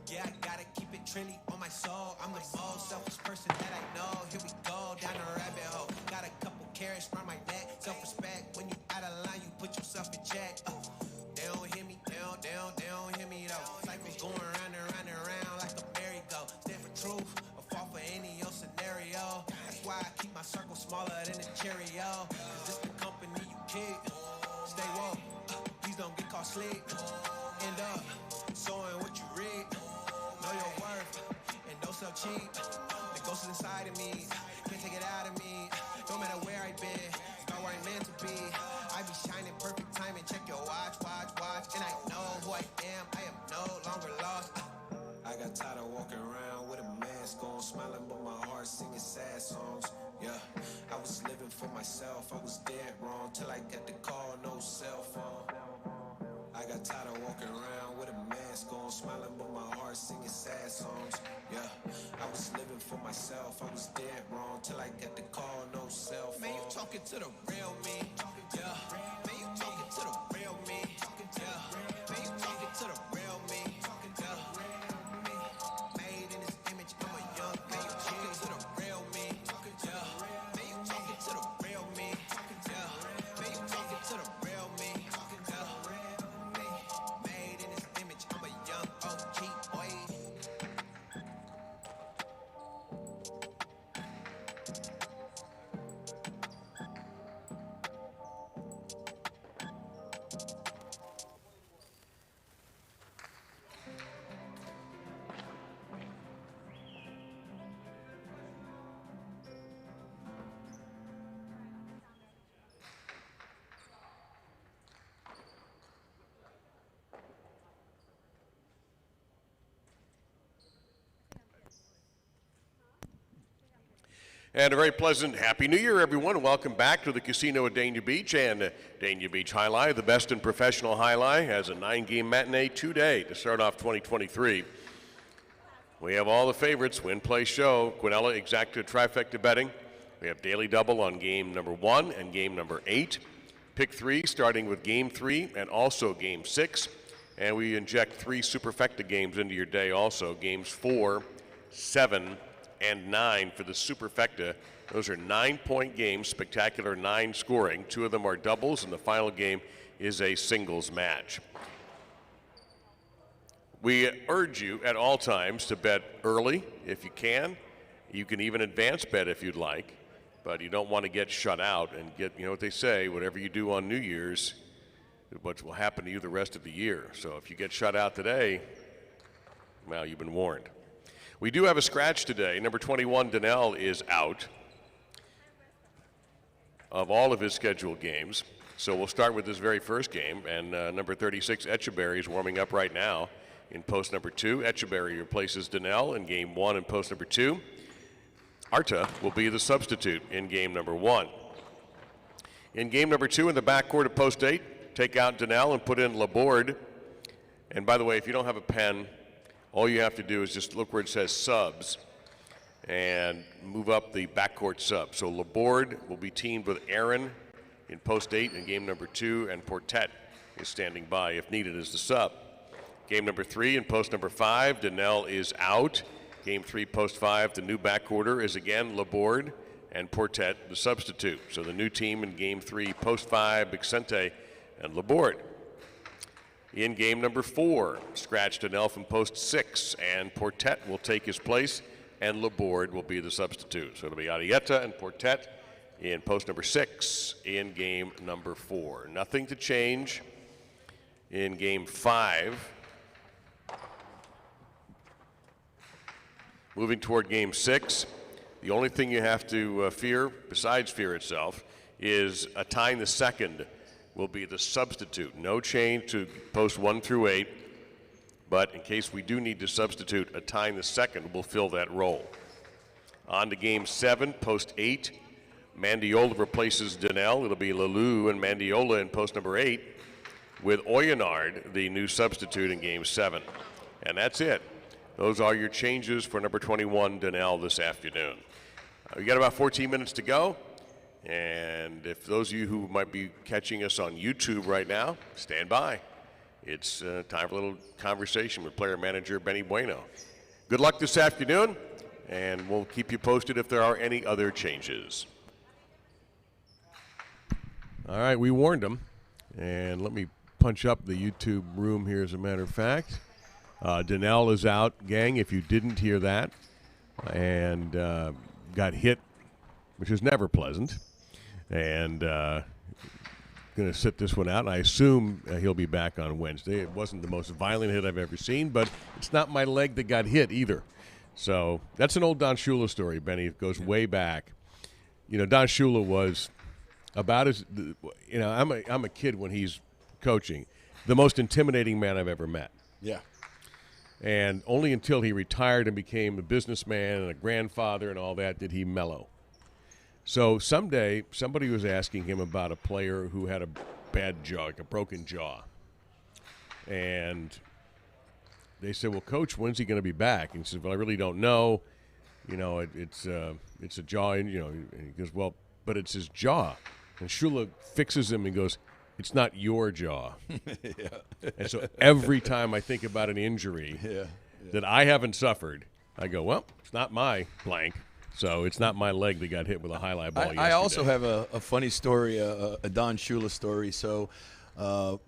Yeah, I gotta keep it trendy on my soul. I'm the most selfish person that I know. Here we go, down the rabbit hole. Got a couple carrots round my neck. Self-respect, when you out of line, you put yourself in check. They don't hear me, they don't hear me though. Cycles going round and round and round like a merry-go. Stand for truth, or fall for any old scenario. That's why I keep my circle smaller than a Cheerio. Cause it's the company you keep. Stay woke, please don't get caught sleep. End up, sowing what you reap. Know your worth, and don't sell cheap. The ghost is inside of me, can't take it out of me. No matter where I've been, start where I'm meant to be. I be shining perfect timing, check your watch. And I know who I am no longer lost. I got tired of walking around with a mask on, smiling but my heart singing sad songs. Yeah, I was living for myself, I was dead wrong, till I got the call, no cell phone. I got tired of walking around with a mask on, smiling but my heart singing sad songs. Yeah, I was living for myself, I was dead wrong, till I got the call, no cell phone. Man, you talking to the real me. Yeah, man, you talking to the real me. Yeah, man, you talking to the real me. Yeah, made in this image, I'm a young man. You talking to the real me. Yeah, man, you talking to the real me. Yeah, man, you talking to the real me. And a very pleasant Happy New Year, everyone. Welcome back to the casino at Dania Beach. And Dania Beach Jai Alai, the best in professional Jai Alai, has a 9-game matinee today to start off 2023. We have all the favorites, win, play, show, Quinella exacta trifecta betting. We have daily double on game number 1 and game number 8. Pick 3 starting with game 3 and also game 6. And we inject 3 superfecta games into your day also, games 4, 7, and 9 for the superfecta. Those are 9-point games, spectacular 9 scoring. 2 of them are doubles, and the final game is a singles match. We urge you at all times to bet early if you can. You can even advance bet if you'd like, but you don't want to get shut out and get, you know what they say, whatever you do on New Year's, what will happen to you the rest of the year. So if you get shut out today, well, you've been warned. We do have a scratch today. Number 21, Daniel, is out of all of his scheduled games. So we'll start with this very first game. And number 36, Echeberry, is warming up right now in post number 2. Echeberry replaces Daniel in game 1 in post number 2. Arta will be the substitute in game number 1. In game number 2 in the backcourt of post 8, take out Daniel and put in Laborde. And by the way, if you don't have a pen, all you have to do is just look where it says subs and move up the backcourt sub. So Laborde will be teamed with Aaron in post 8 in game number 2, and Portet is standing by if needed as the sub. Game number 3 in post number 5, Daniel is out. Game 3 post 5, the new backcourter is again Laborde and Portet, the substitute. So the new team in game 3 post 5, Bixente and Laborde. In game number 4, scratch Daniel from post 6, and Portet will take his place, and Laborde will be the substitute. So it'll be Arietta and Portet in post number 6 in game number 4. Nothing to change in game 5. Moving toward game 6, the only thing you have to fear, besides fear itself, is a tie in the second will be the substitute. No change to post 1 through 8, but in case we do need to substitute, a tie in the second will fill that role. On to game 7, post 8, Mandiola replaces Daniel. It'll be Lalou and Mandiola in post number 8, with Oyenard, the new substitute in game 7. And that's it. Those are your changes for number 21, Daniel, this afternoon. We got about 14 minutes to go. And if those of you who might be catching us on YouTube right now, stand by. it's time for a little conversation with player-manager Benny Bueno. Good luck this afternoon, and we'll keep you posted if there are any other changes. All right, we warned them, and let me punch up the YouTube room here as a matter of fact. Danielle is out, gang, if you didn't hear that, and got hit, which is never pleasant, and going to sit this one out. I assume he'll be back on Wednesday. It wasn't the most violent hit I've ever seen, but it's not my leg that got hit either. So that's an old Don Shula story, Benny. It goes way back. You know, Don Shula was about as, you know, I'm a kid when he's coaching, the most intimidating man I've ever met. Yeah. And only until he retired and became a businessman and a grandfather and all that did he mellow. So someday somebody was asking him about a player who had a bad jaw, like a broken jaw. And they said, well, Coach, when's he going to be back? And he said, well, I really don't know. You know, it's a jaw, and, you know, and he goes, well, but it's his jaw. And Shula fixes him and goes, it's not your jaw. Yeah. And so every time I think about an injury that I haven't suffered, I go, well, it's not my blank. So it's not my leg that got hit with a highlight ball yesterday. I also have a funny story, a Don Shula story. So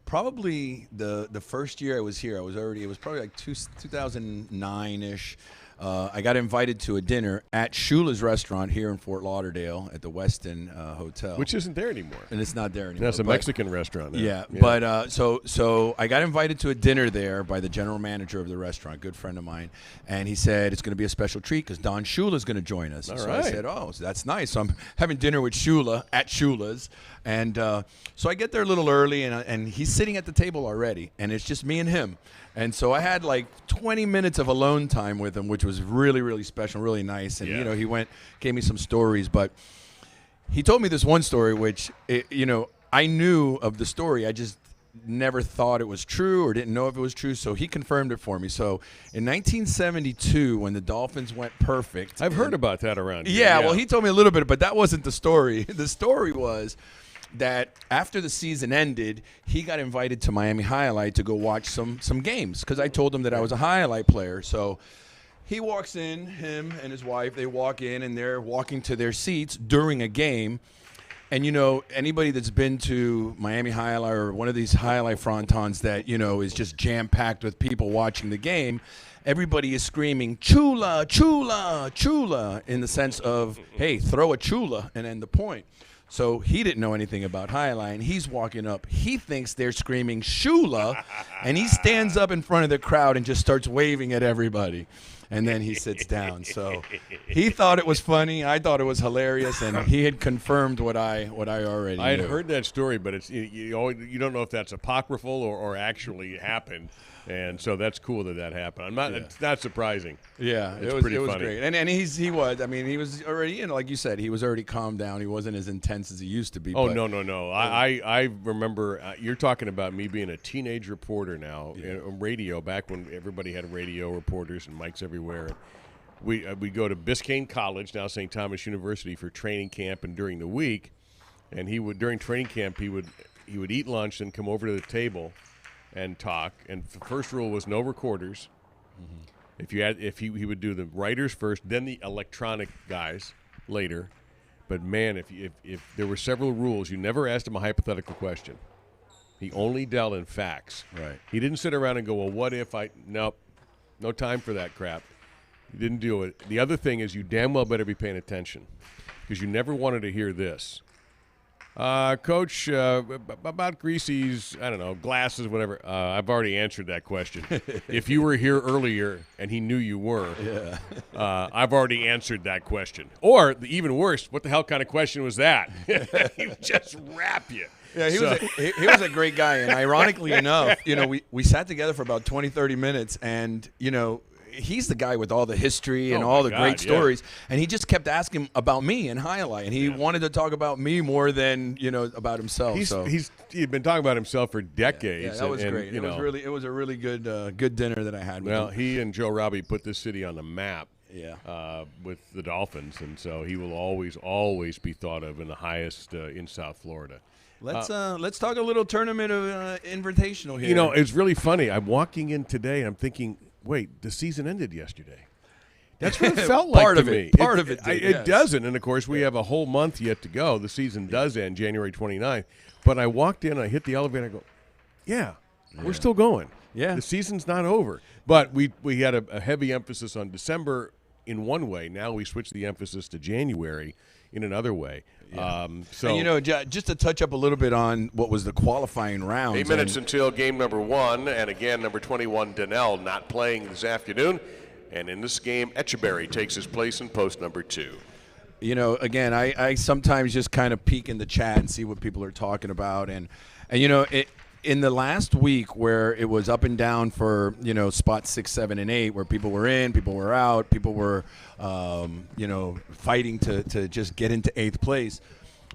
probably the first year I was here, it was probably like 2009-ish. I got invited to a dinner at Shula's restaurant here in Fort Lauderdale at the Westin Hotel. Which isn't there anymore. And it's not there anymore. That's a Mexican restaurant there. Yeah. But so I got invited to a dinner there by the general manager of the restaurant, good friend of mine, and he said it's going to be a special treat because Don Shula is going to join us. All so right. I said, oh, so that's nice. So I'm having dinner with Shula at Shula's, and so I get there a little early, and he's sitting at the table already, and it's just me and him. And so I had like 20 minutes of alone time with him, which was really, really special, really nice. And, you know, he gave me some stories. But he told me this one story, which, you know, I knew of the story. I just never thought it was true or didn't know if it was true. So he confirmed it for me. So in 1972, when the Dolphins went perfect. I've heard about that around here. Yeah, well, he told me a little bit, but that wasn't the story. The story was that after the season ended, he got invited to Miami Highlight to go watch some games because I told him that I was a highlight player. So he walks in, him and his wife, they walk in, and they're walking to their seats during a game. And, you know, anybody that's been to Miami Highlight or one of these highlight frontons that, you know, is just jam-packed with people watching the game, everybody is screaming, Chula, Chula, Chula, in the sense of, hey, throw a Chula and end the point. So he didn't know anything about highlight, and he's walking up. He thinks they're screaming Shula, and he stands up in front of the crowd and just starts waving at everybody. And then he sits down. So he thought it was funny. I thought it was hilarious, and he had confirmed what I already knew. I had heard that story, but it's you don't know if that's apocryphal or actually happened. And so that's cool that happened. It's not surprising. Yeah, it was funny. great. And he was. I mean, he was already, you know, like you said, he was already calmed down. He wasn't as intense as he used to be. Oh, no. I remember you're talking about me being a teenage reporter now, radio, back when everybody had radio reporters and mics everywhere. We'd go to Biscayne College, now St. Thomas University, for training camp and during the week. And during training camp, he would eat lunch and come over to the table and talk, and the first rule was no recorders. Mm-hmm. He would do the writers first, then the electronic guys later. But man, if there were several rules, you never asked him a hypothetical question. He only dealt in facts. Right. He didn't sit around and go, well, what if nope, no time for that crap. He didn't do it. The other thing is you damn well better be paying attention because you never wanted to hear this. Coach, about Greasy's, I don't know, glasses, whatever. I've already answered that question. If you were here earlier and he knew you were, I've already answered that question. Or, even worse, what the hell kind of question was that? He would just rap you. Yeah, he was a great guy. And ironically enough, you know, we sat together for about 20, 30 minutes, and, you know, he's the guy with all the history and all the great stories, and he just kept asking about me and highlight, and he wanted to talk about me more than, you know, about himself. He'd been talking about himself for decades. Yeah, that was great. It was a really good dinner that I had with him. Well, he and Joe Robbie put this city on the map. with the Dolphins, and so he will always be thought of in the highest in South Florida. Let's talk a little tournament of invitational here. You know, it's really funny. I'm walking in today, and I'm thinking, wait, the season ended yesterday. That's what it felt like Part to of me. it. Part of it did, It yes. doesn't, and of course we have a whole month yet to go. The season does end January 29th. But I walked in, I hit the elevator, I go, yeah, we're still going. Yeah. The season's not over. But we had a heavy emphasis on December in one way. Now we switched the emphasis to January in another way. Yeah. So And, you know, just to touch up a little bit on what was the qualifying rounds. 8 minutes until game number 1, and again, number 21, Danielle, not playing this afternoon. And in this game, Etcheberry takes his place in post number 2. You know, again, I sometimes just kind of peek in the chat and see what people are talking about. And you know, in the last week where it was up and down for, you know, spots 6, 7, and 8, where people were in, people were out, people were, you know, fighting to just get into 8th place.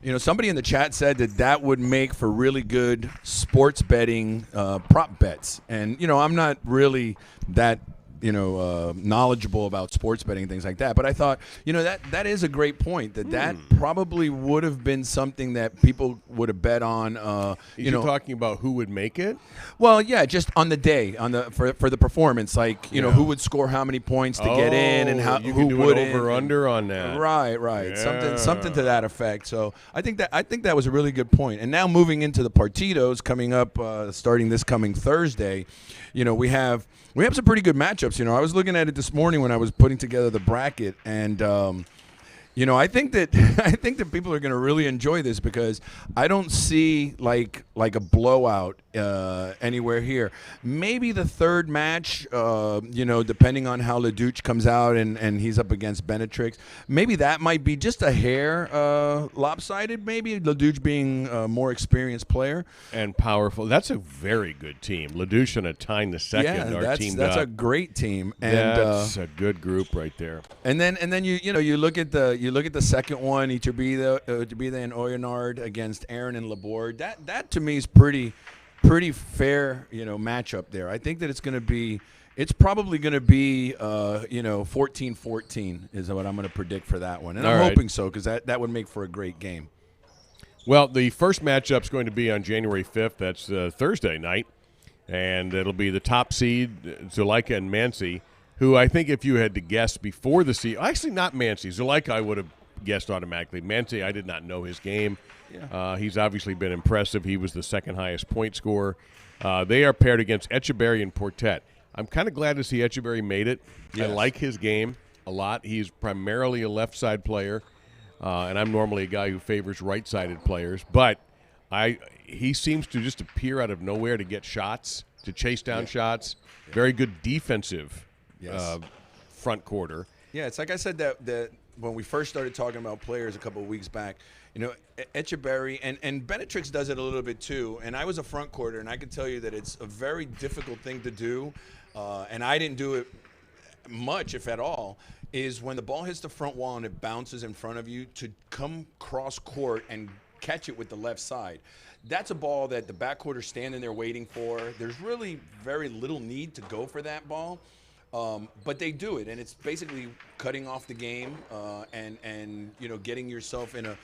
You know, somebody in the chat said that would make for really good sports betting prop bets. And, you know, I'm not really that knowledgeable about sports betting and things like that. But I thought, you know, that is a great point. That probably would have been something that people would have bet on. You're talking about who would make it? Well, yeah, just on the day, for the performance, like you know, who would score how many points to get in, and who do would an over under on that. Right, Yeah. something to that effect. So I think that was a really good point. And now moving into the partidos coming up, starting this coming Thursday, you know, we have some pretty good matchups. You know, I was looking at it this morning when I was putting together the bracket, and you know, I think that people are going to really enjoy this because I don't see like a blowout anywhere here. Maybe the third match, you know, depending on how LeDuc comes out and he's up against Benetrix, maybe that might be just a hair lopsided. Maybe LeDuc being a more experienced player and powerful. That's a very good team. LeDuc and Atine the second. That's a great team. And that's a good group right there. And then you look at the second one, Iturbide and Oyonard against Aaron and Laborde. That to me is pretty fair, you know, matchup there. I think that it's probably going to be 14-14 is what I'm going to predict for that one. And I'm hoping so because that would make for a great game. Well, the first matchup is going to be on January 5th. That's Thursday night. And it'll be the top seed, Zuleika and Mansi, who I think if you had to guess before the season, actually not Mansi. Zuleika I would have guessed automatically. Mansi, I did not know his game. Yeah. He's obviously been impressive. He was the second highest point scorer. They are paired against Etcheberry and Portet. I'm kind of glad to see Etcheberry made it. Yes. I like his game a lot. He's primarily a left side player, and I'm normally a guy who favors right-sided players. But he seems to just appear out of nowhere to get shots, to chase down shots. Very good defensive front quarter. Yeah, it's like I said that when we first started talking about players a couple of weeks back, you know, Etcheberry and Benetrix does it a little bit too. And I was a front quarter, and I can tell you that it's a very difficult thing to do, and I didn't do it much, if at all, is when the ball hits the front wall and it bounces in front of you to come cross court and catch it with the left side. That's a ball that the backcourt are standing there waiting for. There's really very little need to go for that ball. But they do it, and it's basically cutting off the game and you know, getting yourself in a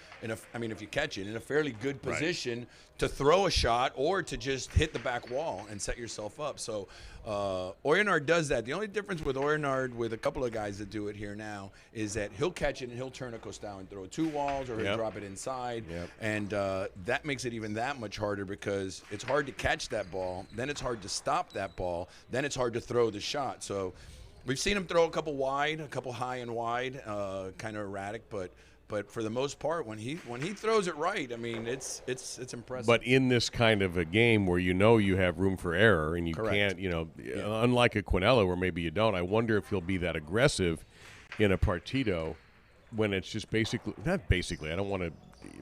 I mean, if you catch it, in a fairly good position to throw a shot or to just hit the back wall and set yourself up. So Oyonard does that. The only difference with Oyonard, with a couple of guys that do it here now, is that he'll catch it and he'll turn a costado and throw 2 walls, or he'll drop it inside. And that makes it even that much harder because it's hard to catch that ball, then it's hard to stop that ball, then it's hard to throw the shot. So we've seen him throw a couple wide, a couple high and wide, kind of erratic, but for the most part, when he throws it right, I mean, it's impressive. But in this kind of a game where you have room for error and you can't, unlike a Quinella where maybe you don't, I wonder if he'll be that aggressive in a partido when it's just not basically, I don't want to,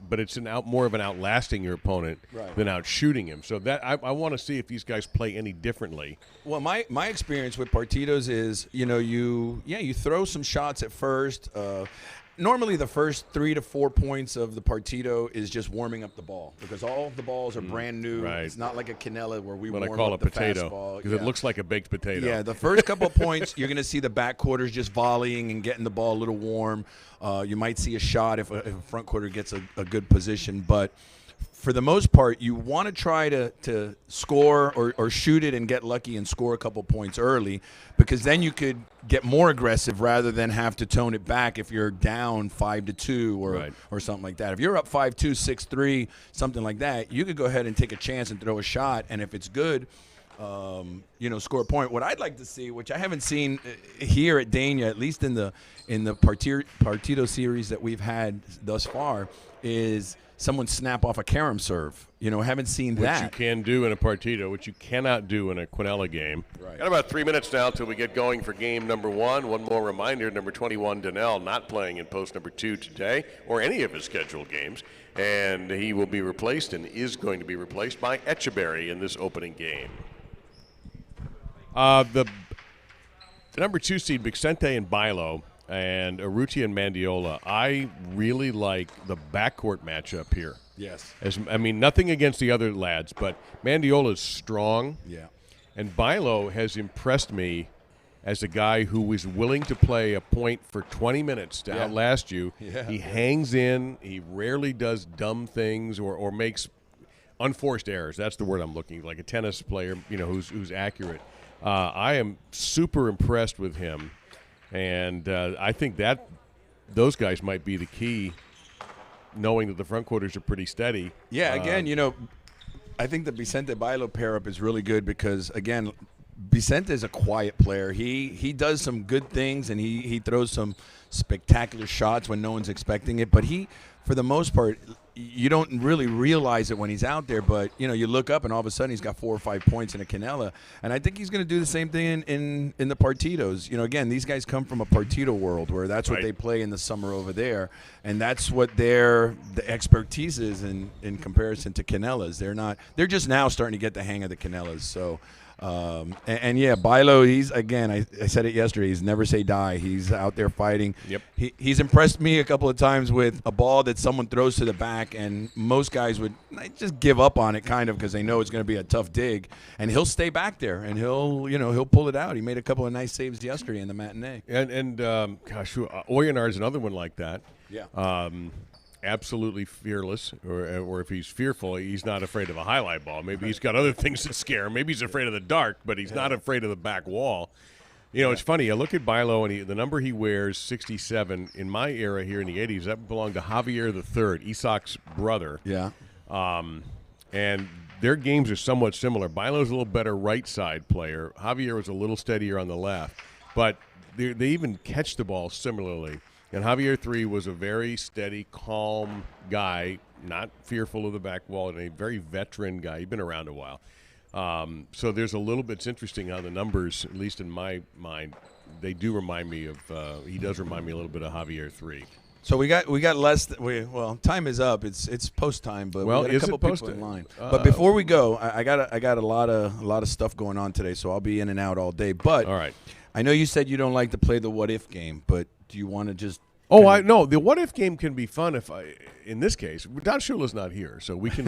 but it's more of an outlasting your opponent than outshooting him. So that I want to see if these guys play any differently. Well, my experience with partidos is, you know, you throw some shots at first, normally the first 3 to 4 points of the partido is just warming up the ball because all of the balls are brand new. Right. It's not like a Canela where we What I warm call up a the potato fastball. because it looks like a baked potato. Yeah, the first couple of points, you're going to see the back quarters just volleying and getting the ball a little warm. You might see a shot if a front quarter gets a good position. But for the most part, you want to try to score or shoot it and get lucky and score a couple points early because then you could get more aggressive rather than have to tone it back if you're down 5-2 or something like that. If you're up 5-2, 6-3, something like that, you could go ahead and take a chance and throw a shot. And if it's good, score a point. What I'd like to see, which I haven't seen here at Dania, at least in the Partido series that we've had thus far, is someone snap off a carom serve. Haven't seen that. Which you can do in a Partido, which you cannot do in a Quinella game. Right. Got about 3 minutes now until we get going for game number 1. One more reminder, number 21, Daniel, not playing in post number 2 today or any of his scheduled games. And he will be replaced and is going to be replaced by Echeverry in this opening game. The number 2 seed, Vicente and Bilo, and Urrutia and Mandiola. I really like the backcourt matchup here. Yes. Nothing against the other lads, but Mandiola is strong. Yeah. And Bilo has impressed me as a guy who was willing to play a point for 20 minutes to outlast you. Yeah. He hangs in. He rarely does dumb things or makes unforced errors. That's the word I'm looking for, like a tennis player, who's accurate. I am super impressed with him. And I think that those guys might be the key, knowing that the front quarters are pretty steady. Yeah, again, I think the Vicente-Bilo pair-up is really good because, again, Vicente is a quiet player. He does some good things, and he throws some spectacular shots when no one's expecting it. But he, for the most part, you don't really realize it when he's out there. But, you look up, and all of a sudden he's got 4 or 5 points in a Canela. And I think he's going to do the same thing in the Partidos. Again, these guys come from a Partido world where that's what they play in the summer over there. And that's what the expertise is in comparison to Canelas. They're just now starting to get the hang of the Canelas. So, Bilo, he's, again, I said it yesterday, he's never say die. He's out there fighting. Yep. He's impressed me a couple of times with a ball that someone throws to the back, and most guys would just give up on it kind of because they know it's going to be a tough dig, and he'll stay back there, and he'll pull it out. He made a couple of nice saves yesterday in the matinee. And Oyonard's another one like that. Yeah. Absolutely fearless, or if he's fearful, he's not afraid of a highlight ball. Maybe he's got other things that scare him. Maybe he's afraid of the dark, but he's not afraid of the back wall. It's funny. I look at Bilo, and the number he wears, 67, in my era here in the 80s, that belonged to Javier III, Isak's brother. Yeah. And their games are somewhat similar. Bilo's a little better right side player. Javier was a little steadier on the left. But they even catch the ball similarly. And Javier III was a very steady, calm guy, not fearful of the back wall, and a very veteran guy. He'd been around a while. So there's a little bit, it's interesting how the numbers, at least in my mind, they do remind me of, he does remind me a little bit of Javier III. So we got less. Time is up. It's post time, but we got a couple people in line. But before we go, I got a lot of stuff going on today, so I'll be in and out all day. But all right, I know you said you don't like to play the what if game, but do you want to just? No. The what if game can be fun in this case, Don Shula's not here, so we can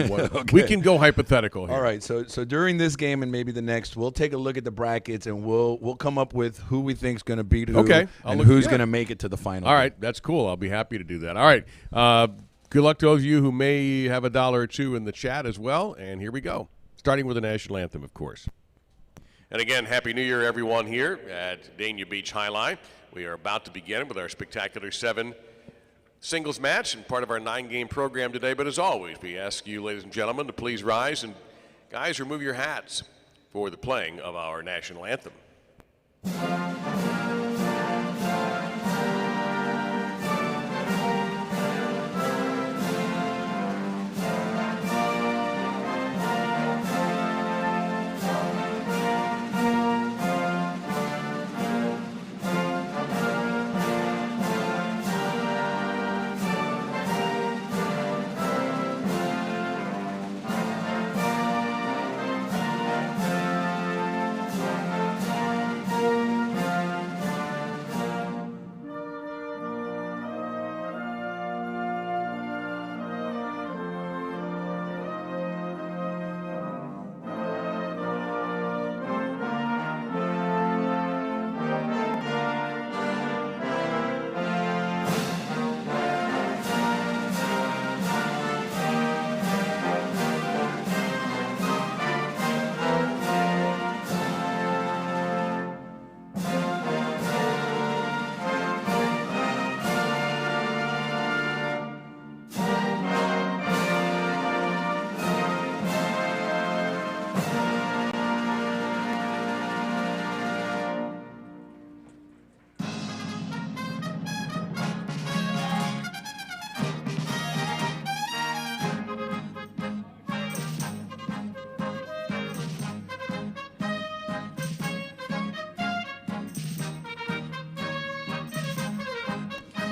we can go hypothetical here. All right. So during this game and maybe the next, we'll take a look at the brackets and we'll come up with who we think's going to beat who, and who's going to make it to the final. All right, that's cool. I'll be happy to do that. All right. Good luck to those of you who may have a dollar or two in the chat as well. And here we go, starting with the national anthem, of course. And again, Happy New Year, everyone here at Dania Beach Alai. We are about to begin with our spectacular 7 singles match and part of our 9-game program today. But as always, we ask you, ladies and gentlemen, to please rise. And guys, remove your hats for the playing of our national anthem.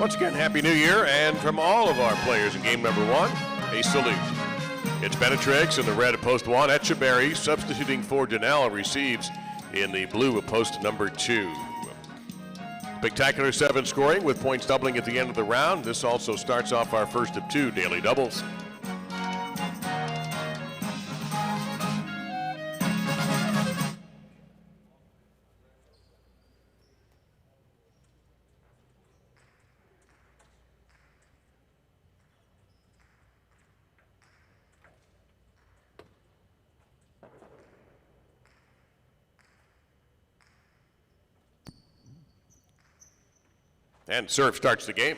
Once again, Happy New Year, and from all of our players in game number 1, a salute. It's Benetrix in the red of post 1. Etcheberry substituting for Danielle receives in the blue of post number 2. Spectacular 7 scoring with points doubling at the end of the round. This also starts off our first of 2 daily doubles. And serve starts the game.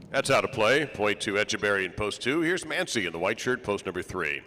That's out of play. Point to Etcheberry in post 2. Here's Mancy in the white shirt, post number 3.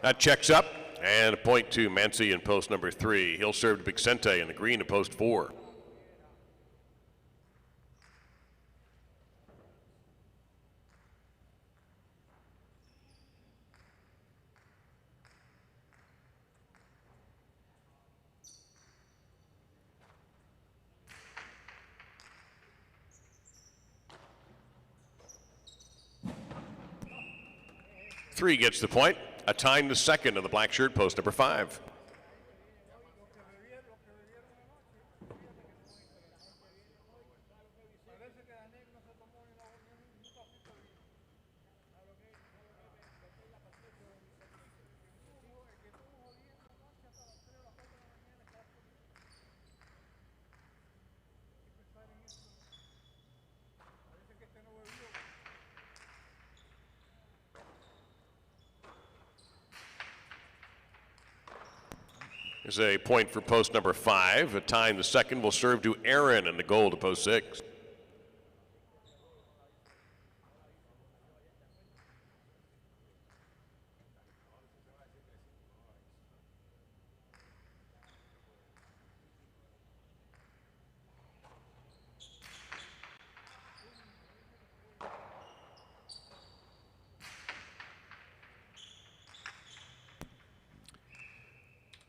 That checks up, and a point to Mancy in post number 3. He'll serve to Bixente in the green in post 4. Three gets the point. A time the second of the black shirt, post number 5. There's a point for post number 5. A time the second will serve to Aaron in the goal to post 6.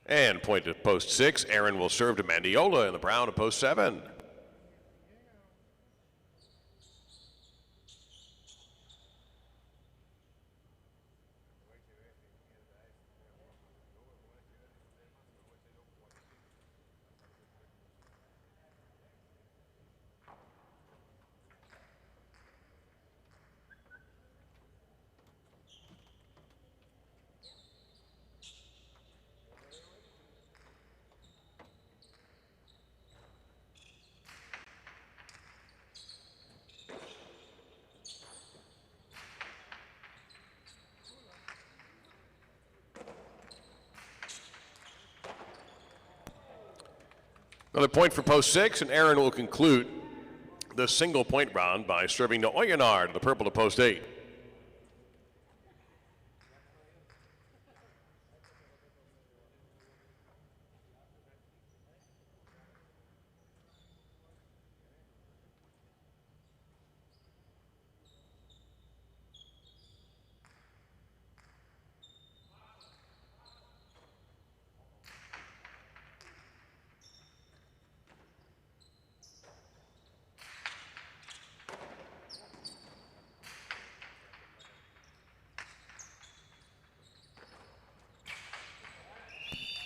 And point to post 6. Aaron will serve to Mandiola in the brown to post 7. Another point for post 6, and Aaron will conclude the single point round by serving to Oyenard, the purple to post 8.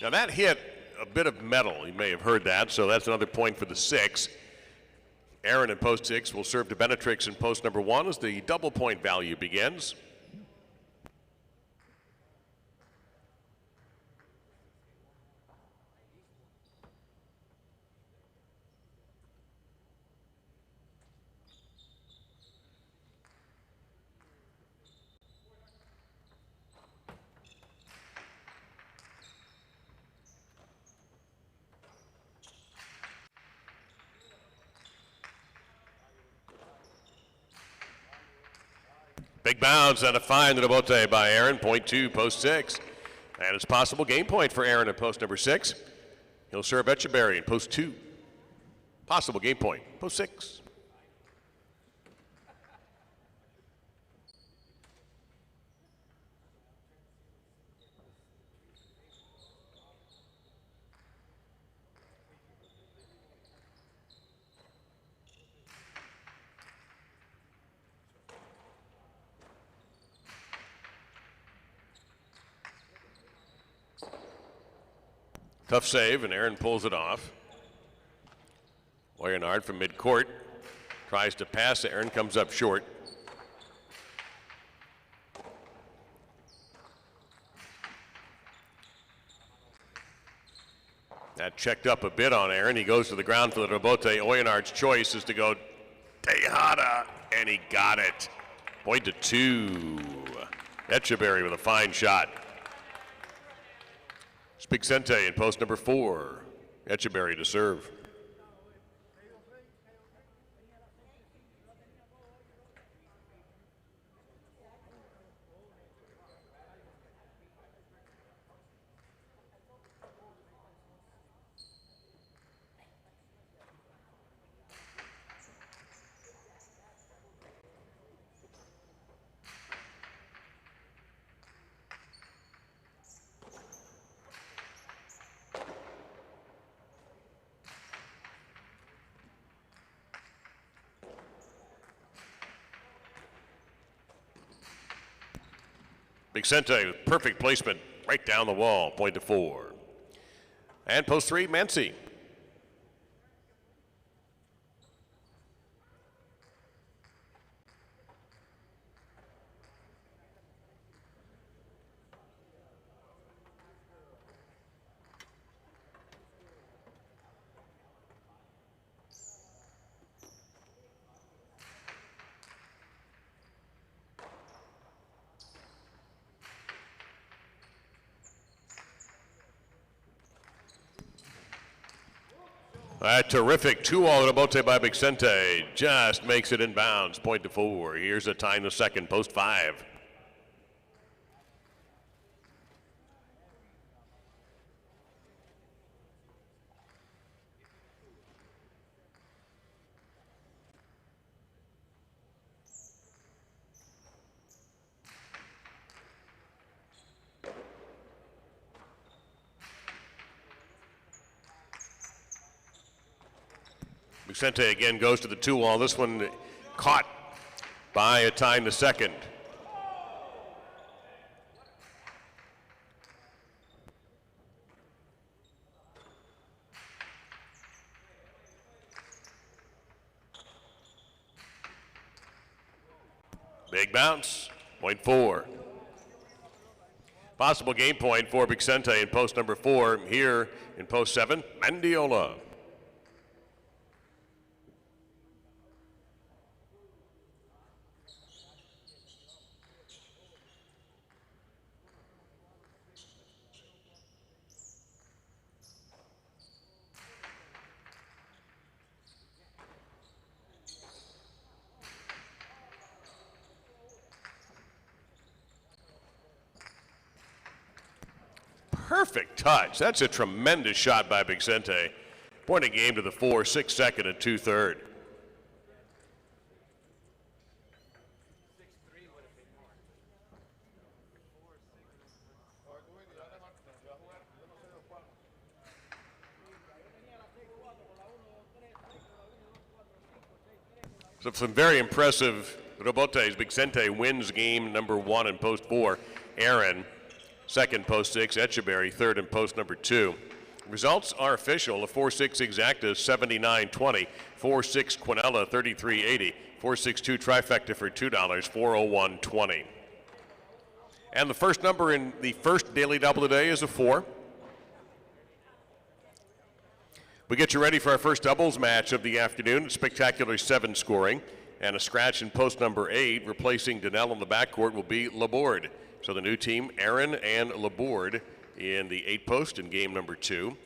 Now that hit a bit of metal. You may have heard that, so that's another point for the 6. Aaron in post 6 will serve to Benetrix in post number 1 as the double point value begins. bounce and a fine to the bote by Aaron. Point 2, post 6. And it's possible game point for Aaron at post number 6. He'll serve Etcheberry in post 2. Possible game point, post 6. Tough save, and Aaron pulls it off. Leonard from midcourt tries to pass. Aaron comes up short. That checked up a bit on Aaron. He goes to the ground for the rebote. Leonard's choice is to go Tejada, and he got it. Point to 2. Etcheberry with a fine shot. Spixente in post number 4. Etcheberry to serve. Spixente with perfect placement right down the wall. Point to 4. And post 3, Mancy. A terrific 2-all rebote by Spixente. Just makes it in bounds. Point to 4. Here's a tie in the second. Post 5. Spixente again goes to the 2-wall. This one caught by a tie in the second. Big bounce, point 4. Possible game point for Spixente in post number 4. Here in post 7, Mandiola. Perfect touch. That's a tremendous shot by Spixente. Point of game to the 4, 6 second and 2/3. So some very impressive rebotes. Spixente wins game number 1 in post 4. Aaron, second post 6. Etcheberry, third in post number 2. Results are official. A 4-6 exacta, 79.20. 4-6 Quinella, 33.80. 4-6-2 trifecta for $2, 401.20. And the first number in the first daily double today is a 4. We get you ready for our first doubles match of the afternoon. Spectacular 7 scoring. And a scratch in post number 8. Replacing Donnell in the backcourt will be Laborde. So the new team, Aaron and Laborde in the 8 post in game number 2.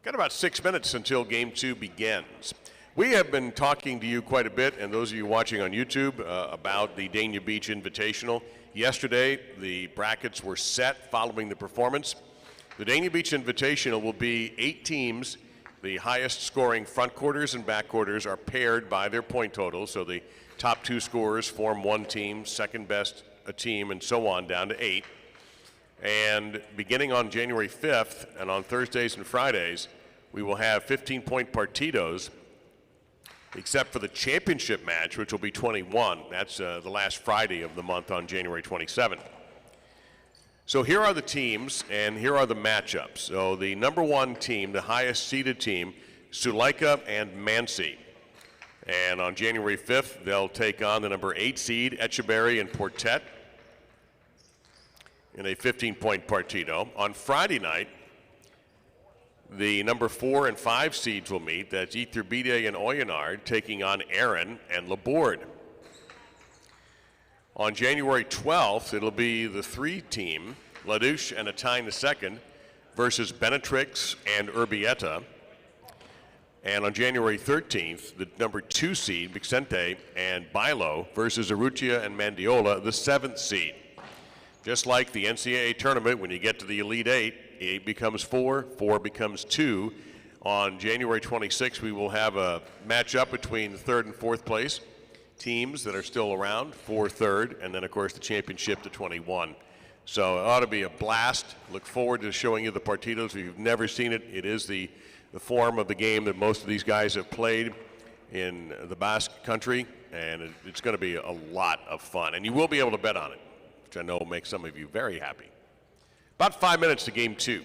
Got about 6 minutes until game 2 begins. We have been talking to you quite a bit, and those of you watching on YouTube, about the Dania Beach Invitational. Yesterday, the brackets were set following the performance. The Dania Beach Invitational will be 8 teams. The highest scoring front quarters and back quarters are paired by their point totals, so the top 2 scorers form one team, second best a team, and so on down to 8. And beginning on January 5th and on Thursdays and Fridays, we will have 15-point partidos, except for the championship match, which will be 21. That's the last Friday of the month on January 27th. So here are the teams, and here are the matchups. So the number 1 team, the highest seeded team, Suleika and Mansi. And on January 5th, they'll take on the number 8 seed, Etchebarry and Portet, in a 15-point partido. On Friday night, the number 4 and 5 seeds will meet. That's Iturbide and Oyonnax taking on Aaron and Laborde. On January 12th, it'll be the 3 team, Ladouche and Atine II, versus Benetrix and Urbieta. And on January 13th, the number 2 seed, Vicente and Bilo, versus Arrutia and Mandiola, the 7th seed. Just like the NCAA tournament, when you get to the Elite 8, 8 becomes 4, 4 becomes 2. On January 26th, we will have a matchup between the 3rd and 4th place teams that are still around for 3rd, and then, of course, the championship to 21. So it ought to be a blast. Look forward to showing you the partidos. If you've never seen it, it is the form of the game that most of these guys have played in the Basque country, and it's going to be a lot of fun. And you will be able to bet on it, which I know will make some of you very happy. About 5 minutes to game 2.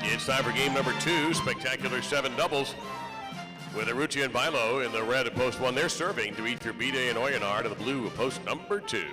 It's time for game number 2, spectacular 7 doubles. With Arucci and Bailo in the red at post 1, they're serving to Ether Bide and Oyanar to the blue at post number 2.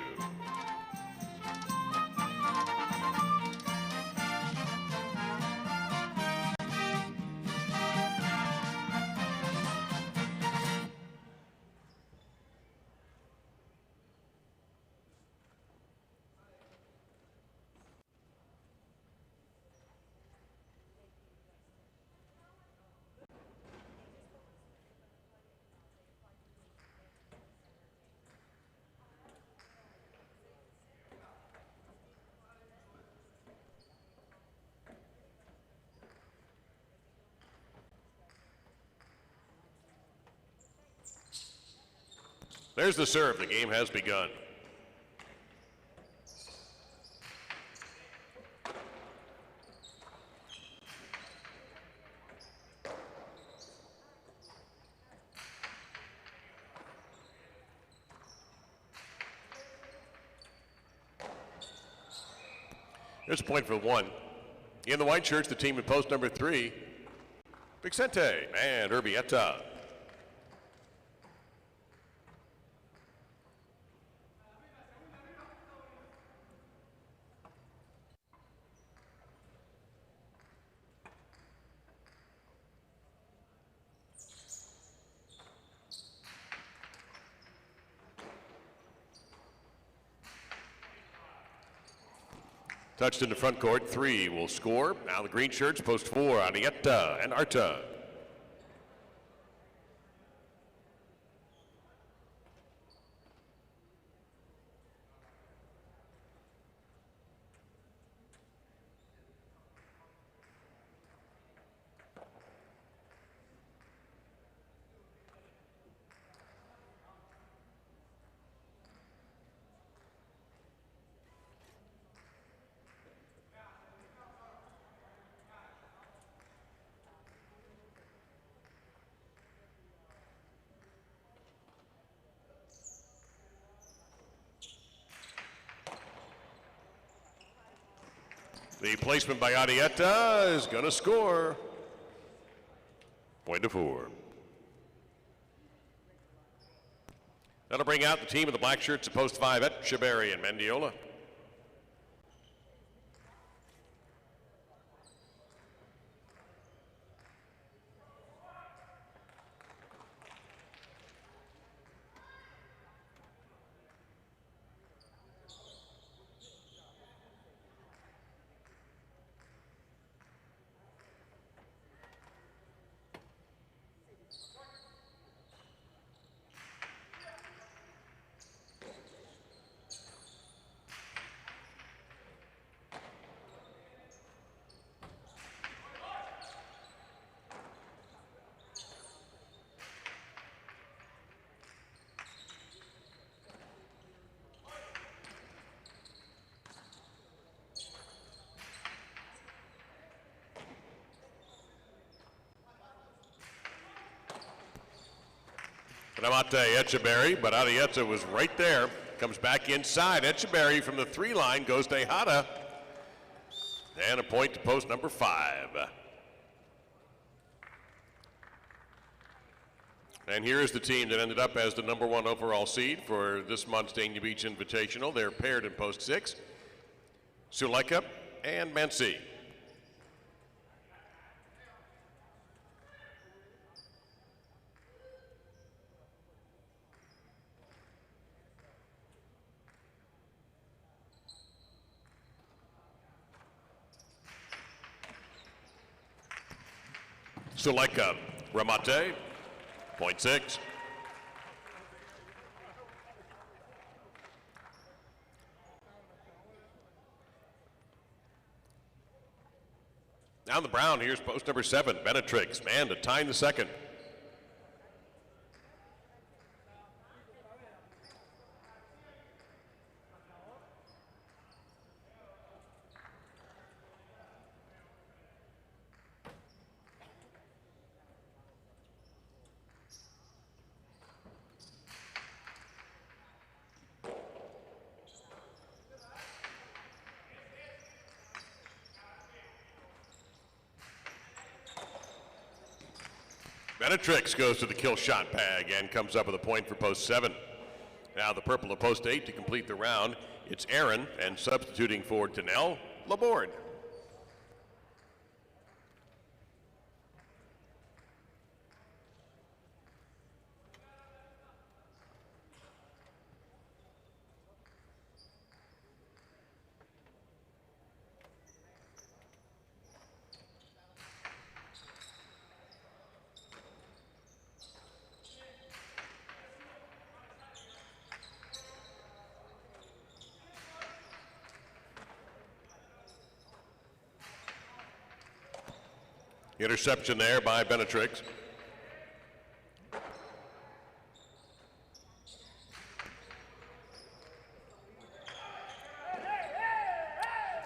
There's the serve. The game has begun. There's a point for 1. In the white shirts, the team in post number 3, Vicente and Urbieta. Touched in the front court, 3 will score. Now the green shirts, post 4, Anietta and Arta. The placement by Arietta is going to score. Point to 4. That'll bring out the team of the black shirts at post 5, Etcheberry and Mendiola. Ramate Etcheberry, but Arietta was right there. Comes back inside. Etcheberry from the 3 line goes to Tejada. And a point to post number 5. And here is the team that ended up as the number 1 overall seed for this month's Dania Beach Invitational. They're paired in post 6. Suleika and Mansi. Suleika, Ramate, point 6. Down the brown, here's post number 7, Benetrix, man to time the second. Benetrix goes to the kill shot bag and comes up with a point for post 7. Now the purple to post 8 to complete the round. It's Aaron, and substituting for Danelle, Laborde. Interception there by Benetrix.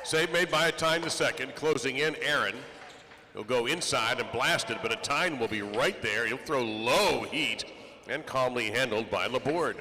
Save made by a Tyne the second, closing in Aaron. He'll go inside and blast it, but a Tyne will be right there. He'll throw low heat and calmly handled by Laborde.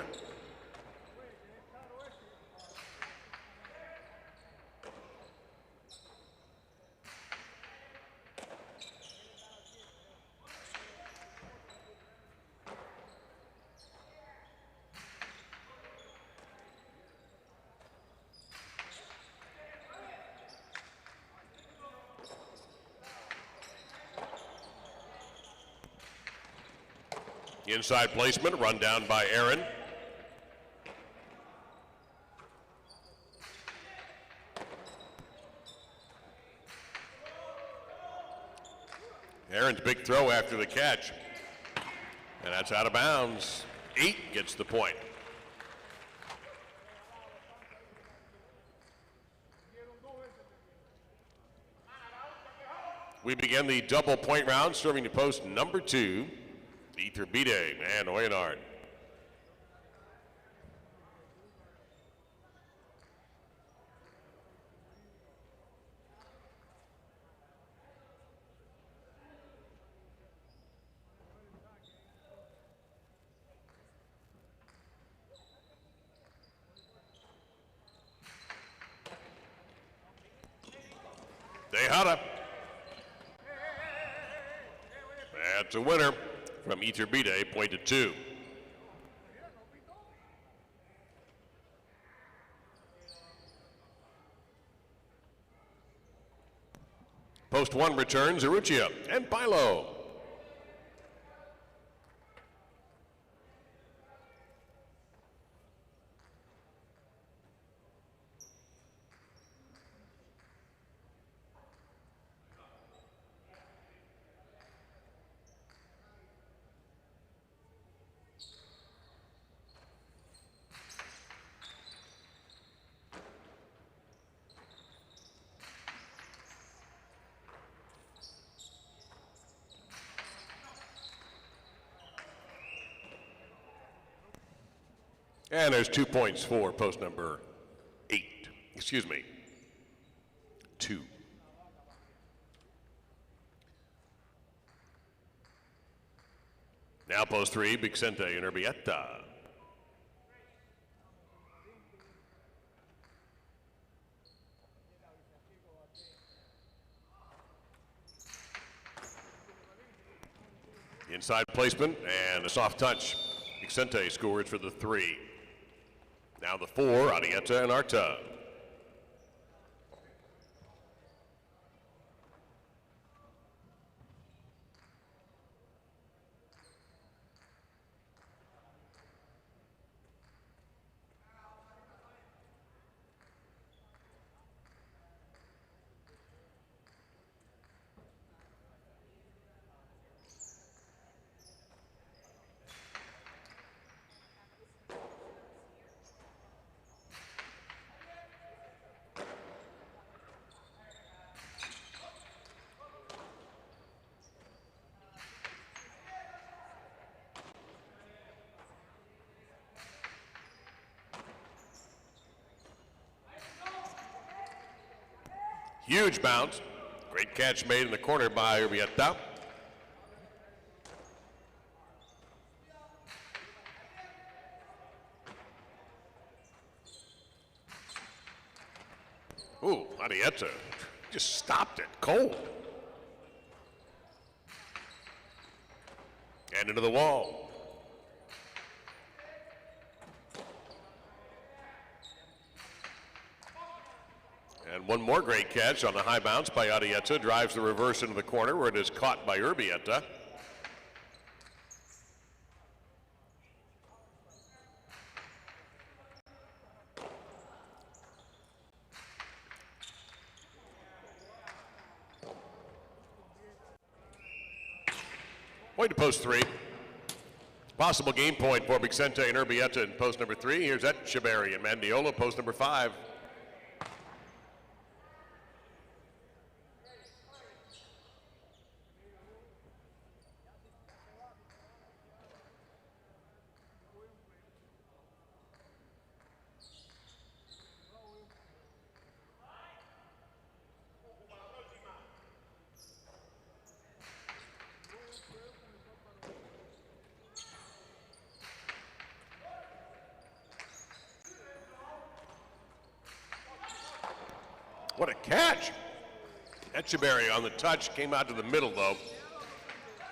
Inside placement, run down by Aaron. Aaron's big throw after the catch. And that's out of bounds. 8 gets the point. We begin the double point round, serving to post number 2. Iturbide and Oyenard. Tejada. That's a winner from Iturbide, point to 2. Post 1 returns Aruccia and Pilo. And there's 2 points for post number 2. Now post 3, Vicente and Urbieta. Inside placement and a soft touch. Vicente scores for the 3. Now the 4, Arrieta and Arta. Huge bounce. Great catch made in the corner by Urbieta. Ooh, Arrieta just stopped it cold. And into the wall. And one more great catch on the high bounce by Arrieta. Drives the reverse into the corner where it is caught by Urbieta. Point to post 3. Possible game point for Vicente and Urbieta in post number 3. Here's Etcheberry and Mandiola, post number 5. What a catch! Etcheberry on the touch, came out to the middle though.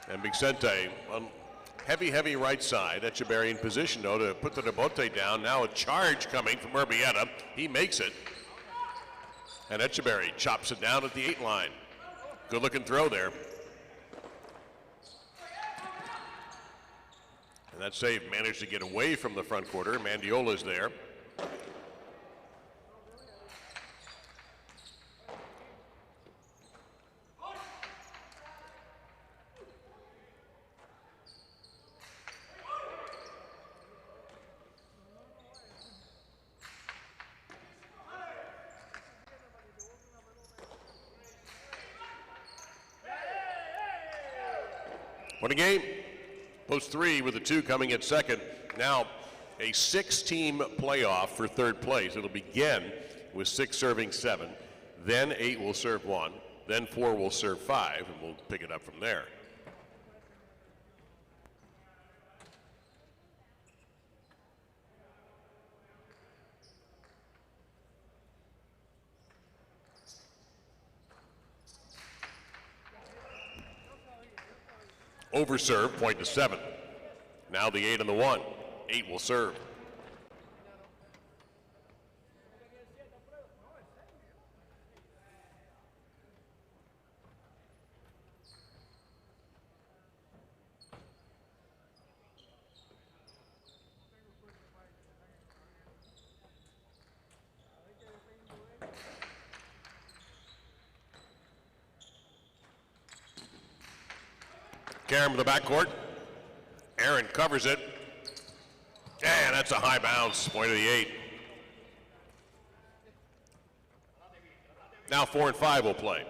And Vicente on heavy right side. Etcheberry in position though to put the Debote down. Now a charge coming from Urbieta. He makes it. And Etcheberry chops it down at the 8 line. Good looking throw there. And that save managed to get away from the front quarter. Mandiola's there. What a game. Post 3 with the 2 coming at second. Now a 6-team playoff for third place. It'll begin with 6 serving 7. Then 8 will serve 1. Then 4 will serve 5. And we'll pick it up from there. Over serve, point to 7. Now the 8 and the 1. 8 will serve. Karam in the backcourt. Aaron covers it. And that's a high bounce. Point of the 8. Now 4 and 5 will play.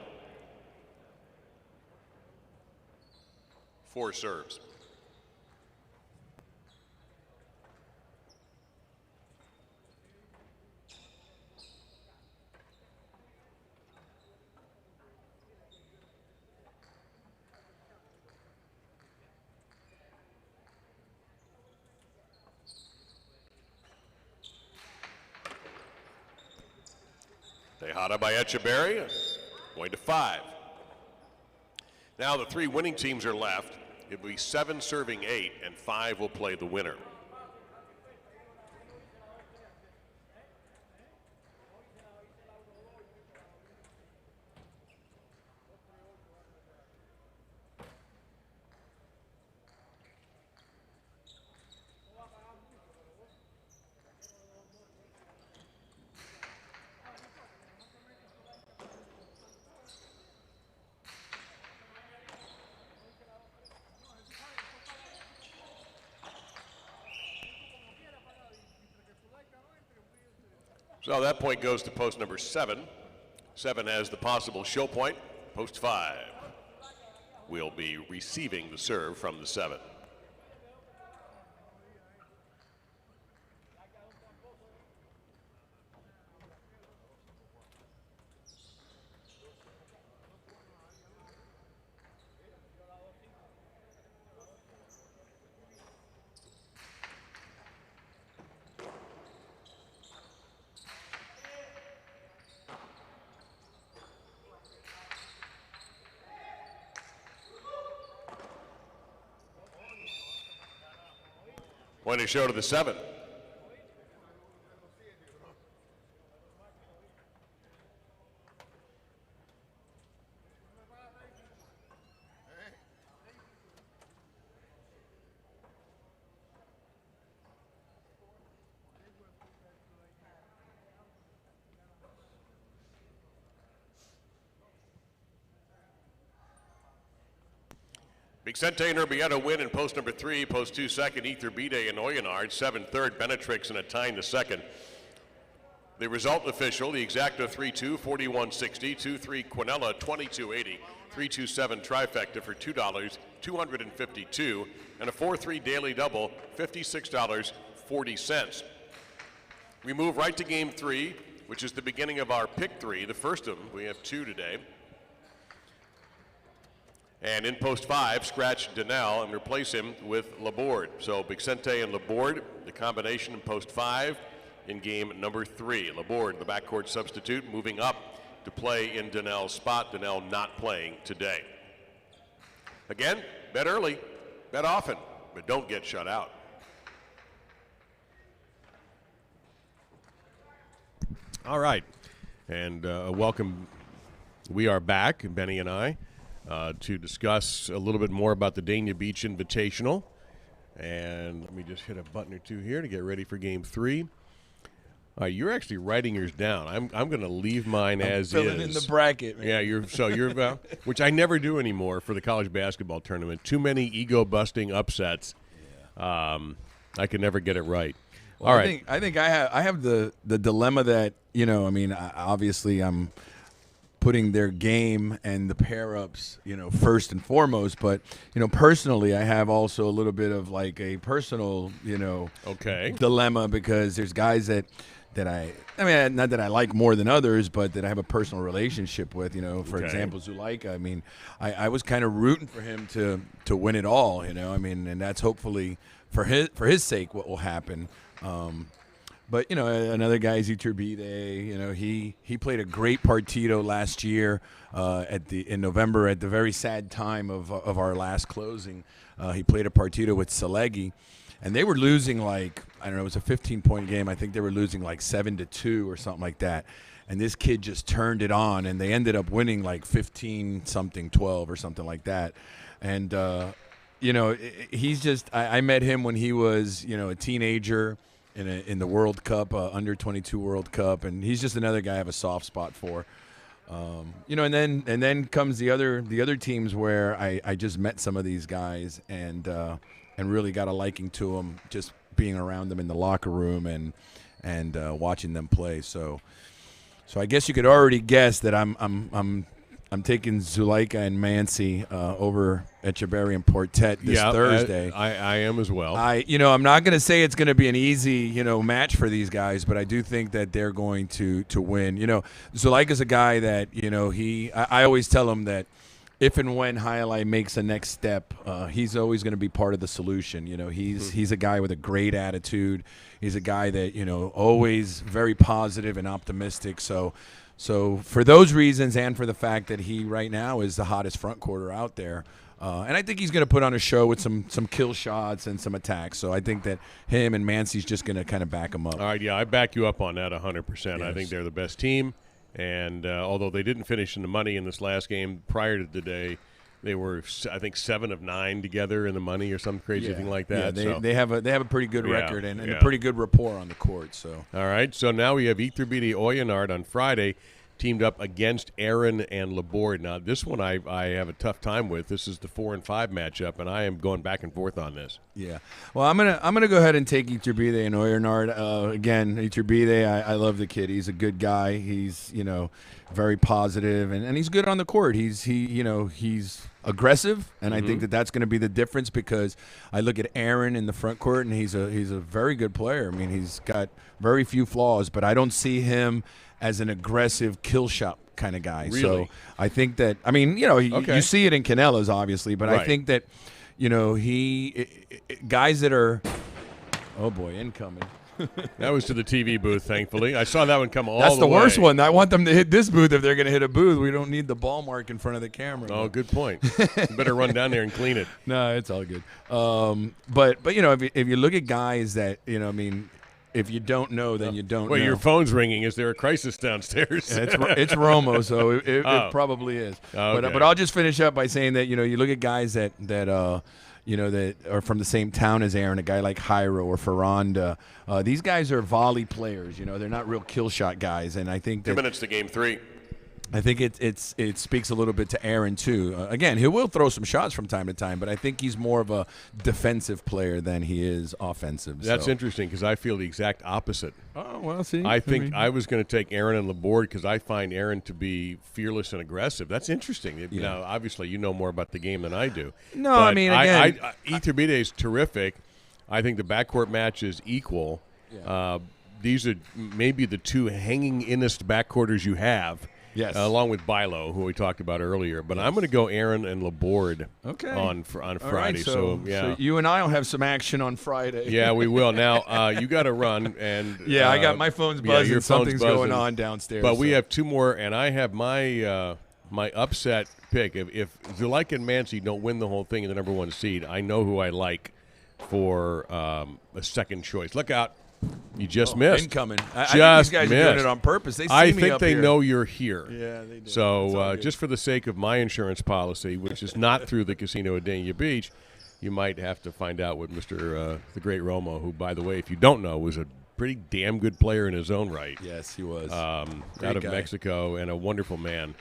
4 serves. Tejada by Etcheberry, point to 5. Now the 3 winning teams are left. It'll be 7 serving 8, and 5 will play the winner. So that point goes to post number 7. 7 has the possible show point. Post 5 will be receiving the serve from the 7. Point to show to the 7. Vicente and Urbieta win in post number 3, post 2 second, Iturbide and Oyonard, 7 third, Benetrix and a tie in the second. The result official, the exacta 3-2, 41.60, 2-3 Quinella, 22.80, 3-2-7 trifecta for $2, 252, and a 4-3 daily double, $56.40. We move right to game 3, which is the beginning of our pick 3, the first of them. We have 2 today. And in post 5, scratch Daniel and replace him with Laborde. So Vicente and Laborde, the combination in post 5 in game number 3. Laborde, the backcourt substitute, moving up to play in Daniel's spot. Daniel not playing today. Again, bet early, bet often, but don't get shut out. All right, and welcome. We are back, Benny and I, to discuss a little bit more about the Dania Beach Invitational. And let me just hit a button or two here to get ready for game 3. You're actually writing yours down. I'm going to leave mine as fill is. it in the bracket, man. Yeah, you're which I never do anymore for the college basketball tournament. Too many ego-busting upsets. Yeah. I can never get it right. Well, all right. I think I have the dilemma that, obviously I'm putting their game and the pair-ups, first and foremost. But, personally, I have also a little bit of like a personal, dilemma, because there's guys that not that I like more than others, but that I have a personal relationship with, for example, Zulaika. I was kind of rooting for him to win it all, and that's hopefully for his sake what will happen. But, another guy is Iturbide. He played a great partido last year in November at the very sad time of our last closing. He played a partido with Salegi, and they were losing it was a 15-point game. I think they were losing 7-2 or something like that. And this kid just turned it on, and they ended up winning 15-something, 12 or something like that. And, he's just – I met him when he was, a teenager – in the World Cup, under 22 World Cup, and he's just another guy I have a soft spot for. And then comes the other teams where I just met some of these guys and really got a liking to them, just being around them in the locker room and watching them play. So I guess you could already guess that I'm taking Zulaika and Mansi over Echeverry and Portet this Thursday. I am as well. I'm not going to say it's going to be an easy, match for these guys, but I do think that they're going to win. Zulaika's a guy that, I always tell him that if and when Alai makes a next step, he's always going to be part of the solution. He's a guy with a great attitude. He's a guy that, always very positive and optimistic. So for those reasons, and for the fact that he right now is the hottest front quarter out there, and I think he's going to put on a show with some kill shots and some attacks. So I think that him and Mansi's just going to kind of back him up. All right, yeah, I back you up on that 100%. Yes. I think they're the best team, and although they didn't finish in the money in this last game prior to today, they were, I think, 7 of 9 together in the money or some crazy thing like that. Yeah, they have a pretty good record and yeah. a pretty good rapport on the court. So all right, so now we have Iturbide Oyonard on Friday, teamed up against Aaron and Laborde. Now, this one I have a tough time with. This is the 4 and 5 matchup, and I am going back and forth on this. Yeah. Well, I'm gonna go ahead and take Iturbide and Oyonard. Again, Iturbide, I love the kid. He's a good guy. He's very positive, and he's good on the court. He's aggressive, and I think that's going to be the difference, because I look at Aaron in the front court, and he's a very good player. He's got very few flaws, but I don't see him as an aggressive kill shot kind of guy. Really? So I think that, you see it in Canelas, obviously, but right. I think that, guys that are, oh boy, incoming. That was to the TV booth, thankfully. I saw that one come all the way. That's the worst one. I want them to hit this booth if they're going to hit a booth. We don't need the ball mark in front of the camera. Oh, good point. You better run down there and clean it. No, it's all good. But you know, if you look at guys that, you know, I mean, if you don't know, then you don't know. Your phone's ringing. Is there a crisis downstairs? It's Romo, so it probably is. Okay. But I'll just finish up by saying that, you know, you look at guys that you know, that are from the same town as Aaron, a guy like Jairo or Ferranda. These guys are volley players. You know, they're not real kill shot guys. And I think 2 minutes to game 3. I think it speaks a little bit to Aaron too. Again, he will throw some shots from time to time, but I think he's more of a defensive player than he is offensive. That's interesting because I feel the exact opposite. Oh, well, see. I think I was going to take Aaron and Laborde because I find Aaron to be fearless and aggressive. That's interesting. Yeah. Now, obviously, you know more about the game than I do. No, but I mean, again. Iturbide is terrific. I think the backcourt match is equal. Yeah. These are maybe the two hanging-innest backcourters you have. Yes. Along with Bilo, who we talked about earlier. But I'm going to go Aaron and Laborde on Friday. Right, so you and I will have some action on Friday. Yeah, we will. Now, you got to run. And I got my phone's buzzing. Your Something's buzzing. going on downstairs. But we have 2 more, and I have my my upset pick. If Zuleika and Mancy don't win the whole thing in the number 1 seed, I know who I like for a second choice. Look out. You just missed. Incoming. I just think these guys missed. are doing it on purpose. They see I me think up they here. know you're here. Yeah, they do. So just for the sake of my insurance policy, which is not through the casino at Dania Beach, you might have to find out what Mr. The Great Romo, who, by the way, if you don't know, was a pretty damn good player in his own right. Yes, he was. Out of Mexico and a wonderful man.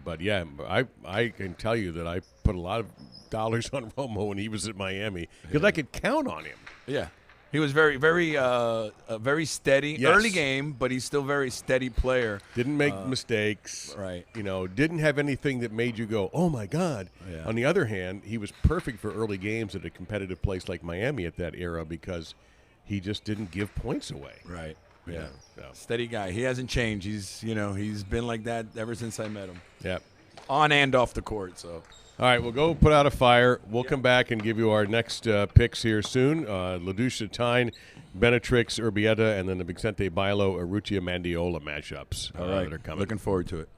But, yeah, I can tell you that I put a lot of dollars on Romo when he was at Miami because I could count on him. Yeah. He was very, very steady. Yes. Early game, but he's still very steady player. Didn't make mistakes. Right. You know, didn't have anything that made you go, oh, my God. Yeah. On the other hand, he was perfect for early games at a competitive place like Miami at that era because he just didn't give points away. Right. You Yeah. know, so. Steady guy. He hasn't changed. He's been like that ever since I met him. Yeah. On and off the court, so. All right, we'll go put out a fire. We'll come back and give you our next picks here soon. LaDucia Tyne, Benatrix Urbieta, and then the Vicente Bilo Urrutia Mandiola matchups that are coming. Looking forward to it.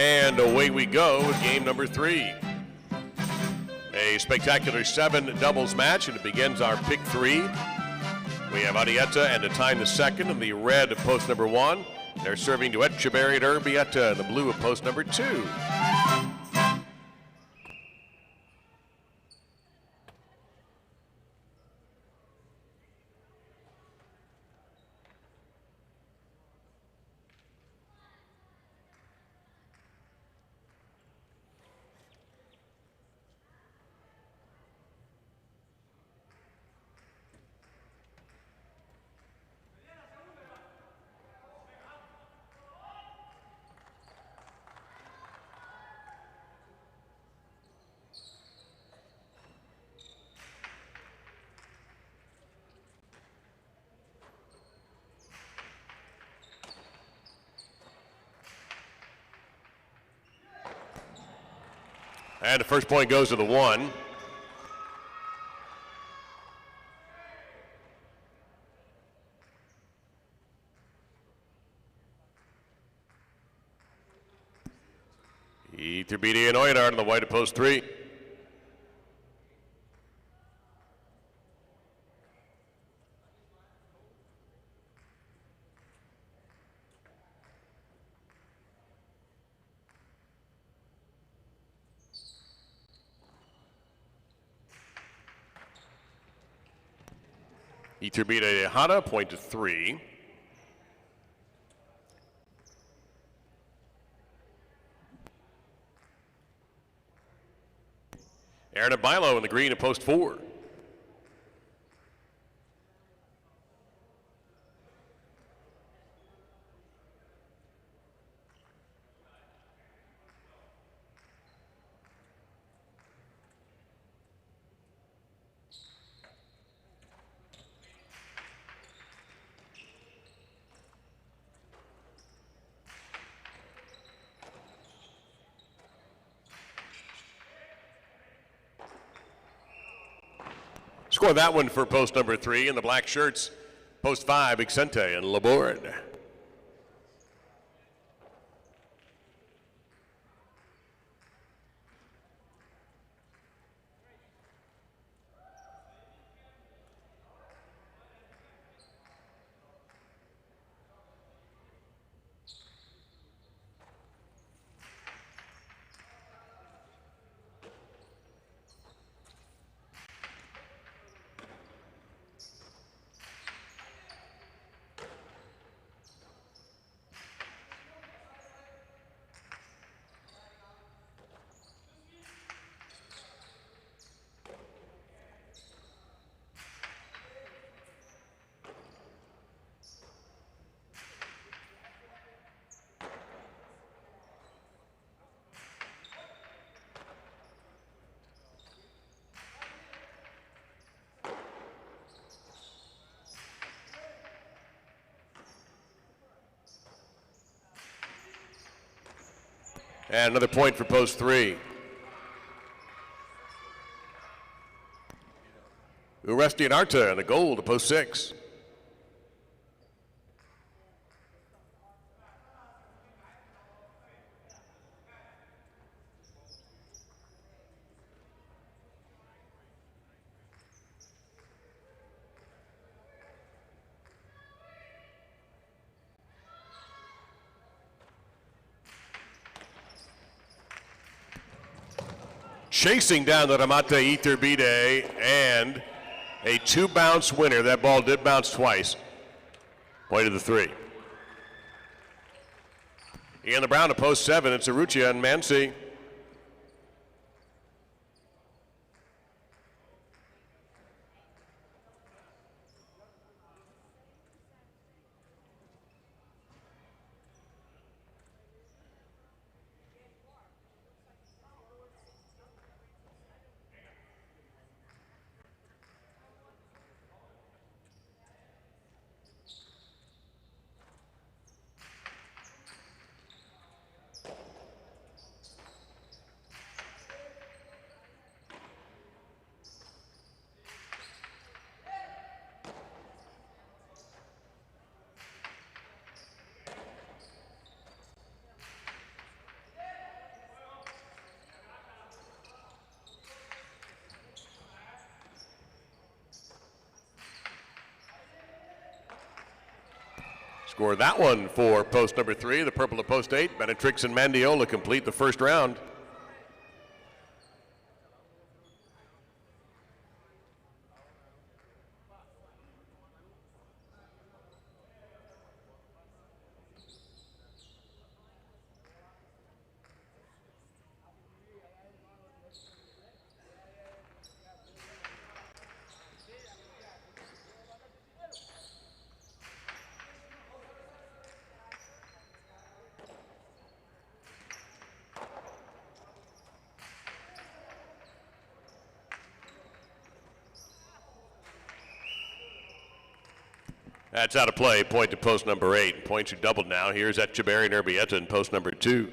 And away we go with game number 3. A spectacular 7 doubles match, and it begins our pick 3. We have Arietta and Tyne the second in the red of post number 1. They're serving to Etcheberry and Urbieta in the blue of post number 2. And the first point goes to the 1. Iturbide and Oidar in the white of post 3. Iturbide Hana, point to 3. Aaron and Bilo in the green at post 4. Score that one for post number 3 in the black shirts. Post 5, Vicente and Laborde. And another point for post 3. Uresti and Arta and the goal to post 6. Chasing down the Ramate Iturbide and a 2-bounce winner. That ball did bounce twice. Point of the 3. Ian the Brown to post 7. It's Aruccia and Mansi. Score that one for post number 3. The purple to post 8. Benetrix and Mandiola complete the first round. That's out of play. Point to post number 8. Points are doubled now. Here's Etcheberry and Urbieta in post number 2.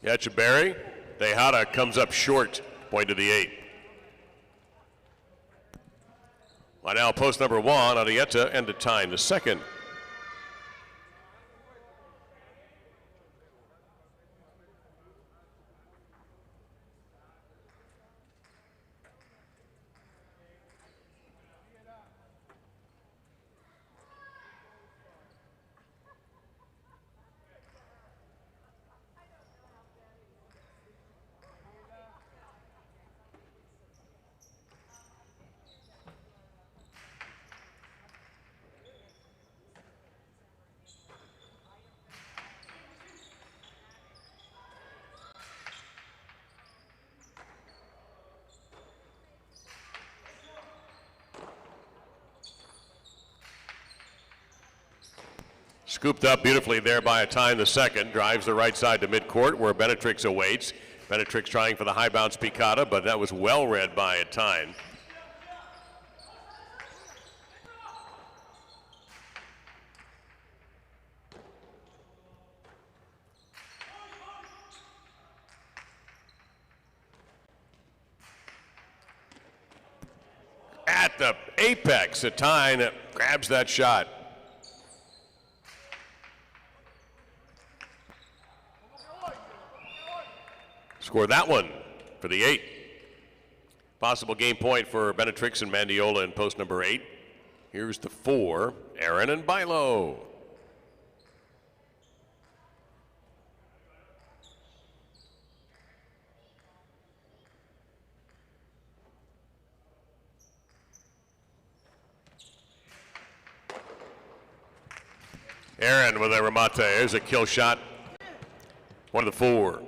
Etcheberry. Tejada comes up short. Point to the 8. Well, now post number 1, Arieta, and to time the second. Scooped up beautifully there by Alai the second. Drives the right side to midcourt where Benetrix awaits. Benetrix trying for the high bounce picata, but that was well read by Alai. At the apex, Alai grabs that shot. Score that one for the 8. Possible game point for Benetrix and Mandiola in post number 8. Here's the 4, Aaron and Bilo. Aaron with a remate. There's a kill shot. One of the 4.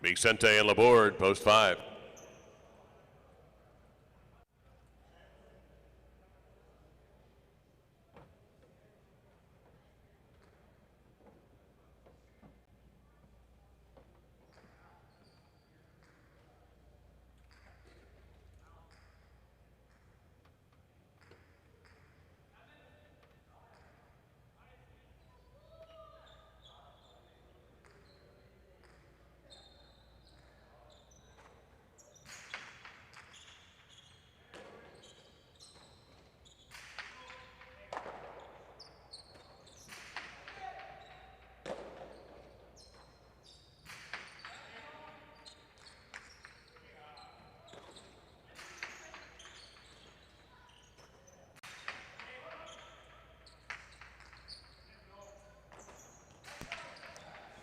Vicente and Laborde, post 5.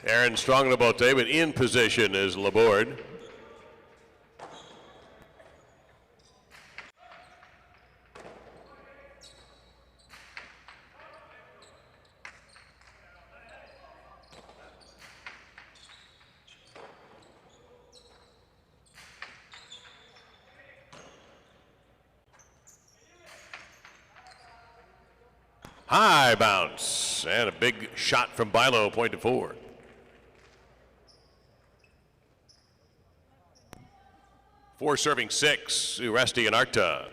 Aaron strong in the bote, but in position is Laborde. High bounce and a big shot from Bilo, point to 4. Four serving 6, Uresti and Arta.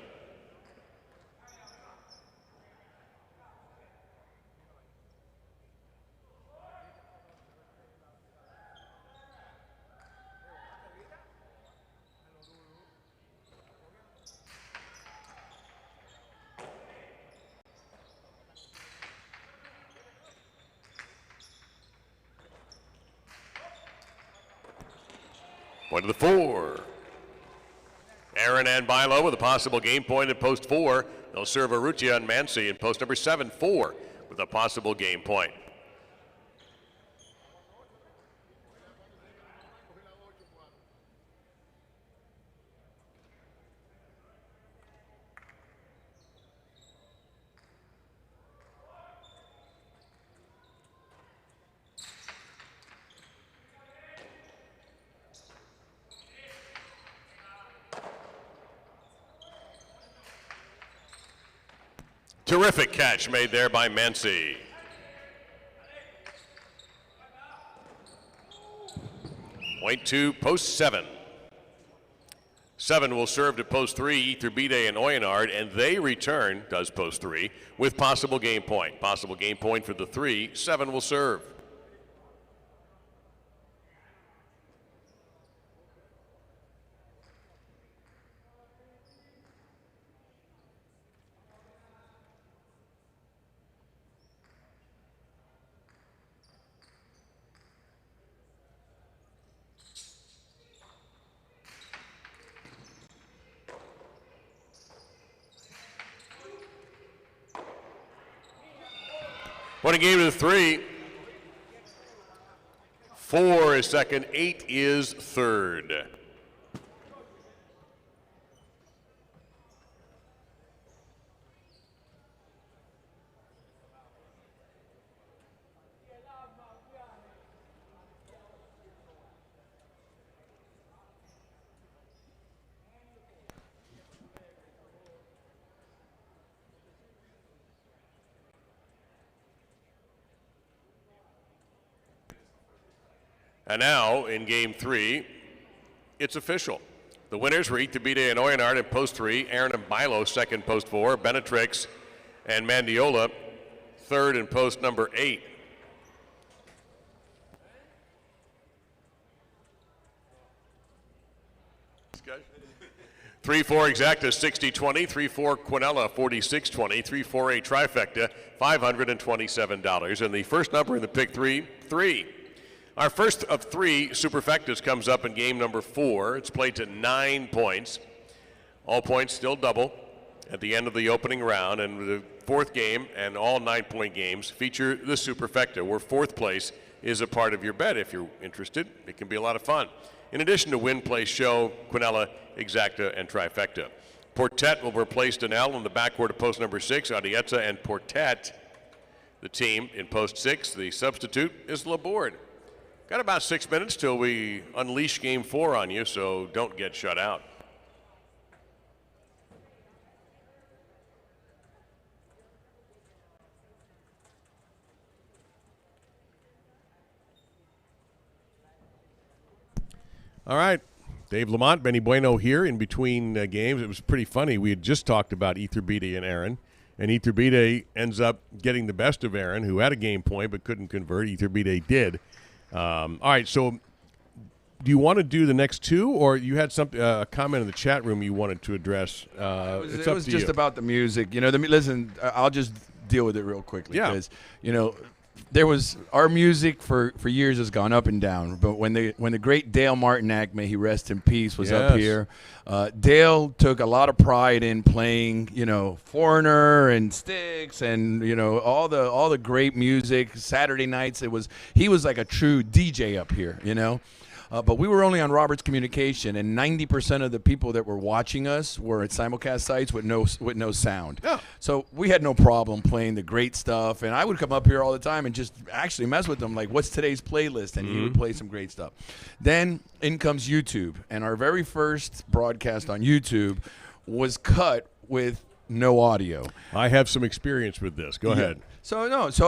Point to the 4. Aaron and Bilo with a possible game point at post 4. They'll serve Urrutia and Mansi in post number 7, 4 with a possible game point. Terrific catch made there by Mansi. Point to post 7. 7 will serve to post 3, Iturbide and Oyenard, and they return, does post 3, with possible game point. Possible game point for the 3, 7 will serve. Point a game to the 3. 4 is second, 8 is third. And now, in Game 3, it's official. The winners were Iturbide and Oyenard in Post 3, Aaron and Bilo second Post 4, Benetrix and Mandiola third in Post number 8. Okay. 3-4 Exacta 60-20, 3-4 Quinella 46-20, 3-4 a Trifecta $527. And the first number in the pick 3, 3. Our first of 3 Superfectas comes up in game number 4. It's played to 9 points. All points still double at the end of the opening round. And the fourth game and all 9-point games feature the Superfecta, where fourth place is a part of your bet. If you're interested, it can be a lot of fun. In addition to win, play, show, Quinella, Exacta, and Trifecta. Portet will replace Danielle in the backcourt of post number 6. Adietza and Portet, the team in post 6. The substitute is Laborde. Got about 6 minutes till we unleash game 4 on you, so don't get shut out. All right, Dave Lamont, Benny Bueno here in between games. It was pretty funny. We had just talked about Iturbide and Aaron, and Iturbide ends up getting the best of Aaron, who had a game point but couldn't convert. Iturbide did. All right, so do you want to do the next 2, or you had something a comment in the chat room you wanted to address? It was just about the music. You know, listen, I'll just deal with it real quickly. Yeah. Because, you know, there was our music for years has gone up and down. But when the great Dale Martinac, may he rest in peace, was up here, Dale took a lot of pride in playing, you know, Foreigner and Styx and, you know, all the great music. Saturday nights, he was like a true DJ up here, you know. But we were only on Roberts Communication, and 90% of the people that were watching us were at simulcast sites with no sound. Yeah. So we had no problem playing the great stuff, and I would come up here all the time and just actually mess with them, like, what's today's playlist? And he would play some great stuff. Then in comes YouTube, and our very first broadcast on YouTube was cut with no audio. I have some experience with this. Go ahead. So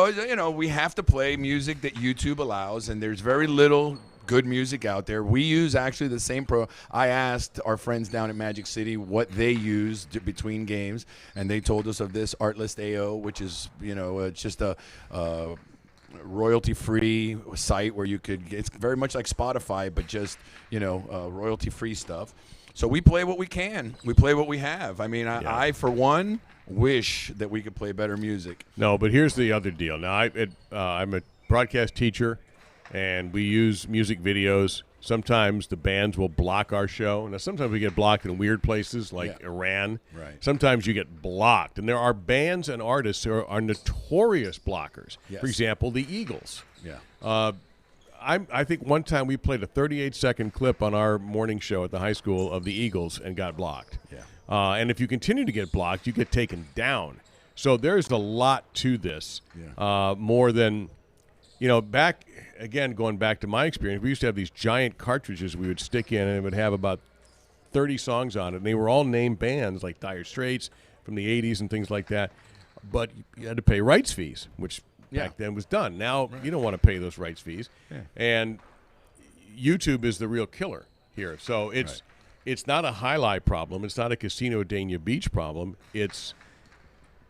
you know, we have to play music that YouTube allows, and there's very little good music out there. We use actually the same I asked our friends down at Magic City what they used between games, and they told us of this Artlist AO, which is, you know, it's just a royalty-free site where you could. It's very much like Spotify, but just, you know, royalty-free stuff. So we play what we can. We play what we have. I mean, I for one wish that we could play better music. No, but here's the other deal. Now, I'm a broadcast teacher, and we use music videos. Sometimes the bands will block our show. Now, sometimes we get blocked in weird places like Iran. Right. Sometimes you get blocked. And there are bands and artists who are notorious blockers. Yes. For example, the Eagles. Yeah. I think one time we played a 38-second clip on our morning show at the high school of the Eagles and got blocked. Yeah. And if you continue to get blocked, you get taken down. So there's a lot to this, more than, you know, going back to my experience, we used to have these giant cartridges we would stick in, and it would have about 30 songs on it, and they were all named bands like Dire Straits from the 80s and things like that. But you had to pay rights fees, which back then was done. Now you don't want to pay those rights fees. Yeah. And YouTube is the real killer here. So it's not a highlight problem. It's not a Casino Dania Beach problem. It's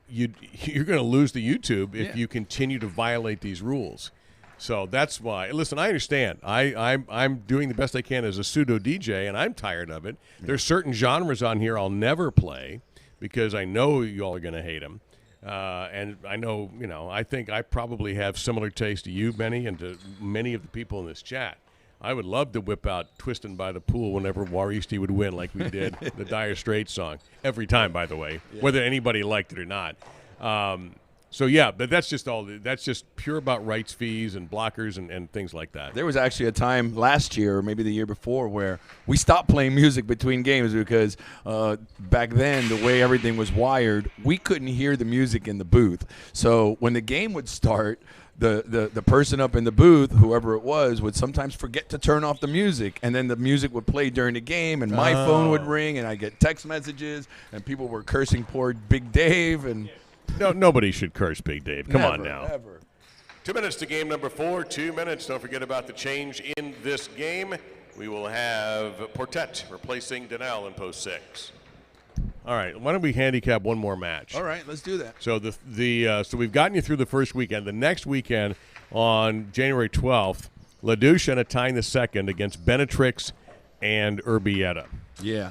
you're going to lose the YouTube if you continue to violate these rules. So that's why. Listen, I understand. I'm doing the best I can as a pseudo DJ, and I'm tired of it. Yeah. There's certain genres on here I'll never play because I know you all are going to hate them. And I know, you know, I think I probably have similar taste to you, Benny, and to many of the people in this chat. I would love to whip out "Twistin' by the Pool" whenever War Eastie would win, like we did the Dire Straits song every time. By the way, whether anybody liked it or not. So yeah, but that's just pure about rights fees and blockers and things like that. There was actually a time last year, or maybe the year before, where we stopped playing music between games because back then the way everything was wired, we couldn't hear the music in the booth. So when the game would start, the person up in the booth, whoever it was, would sometimes forget to turn off the music, and then the music would play during the game, and my phone would ring, and I'd get text messages, and people were cursing poor Big Dave. And no, nobody should curse Big Dave. Come on now. Never. 2 minutes to game number 4. 2 minutes. Don't forget about the change in this game. We will have Portet replacing Danielle in post 6. All right. Why don't we handicap one more match? All right, let's do that. So so we've gotten you through the first weekend. The next weekend on January 12th, LaDouche and a tying the second against Benetrix and Urbieta. Yeah.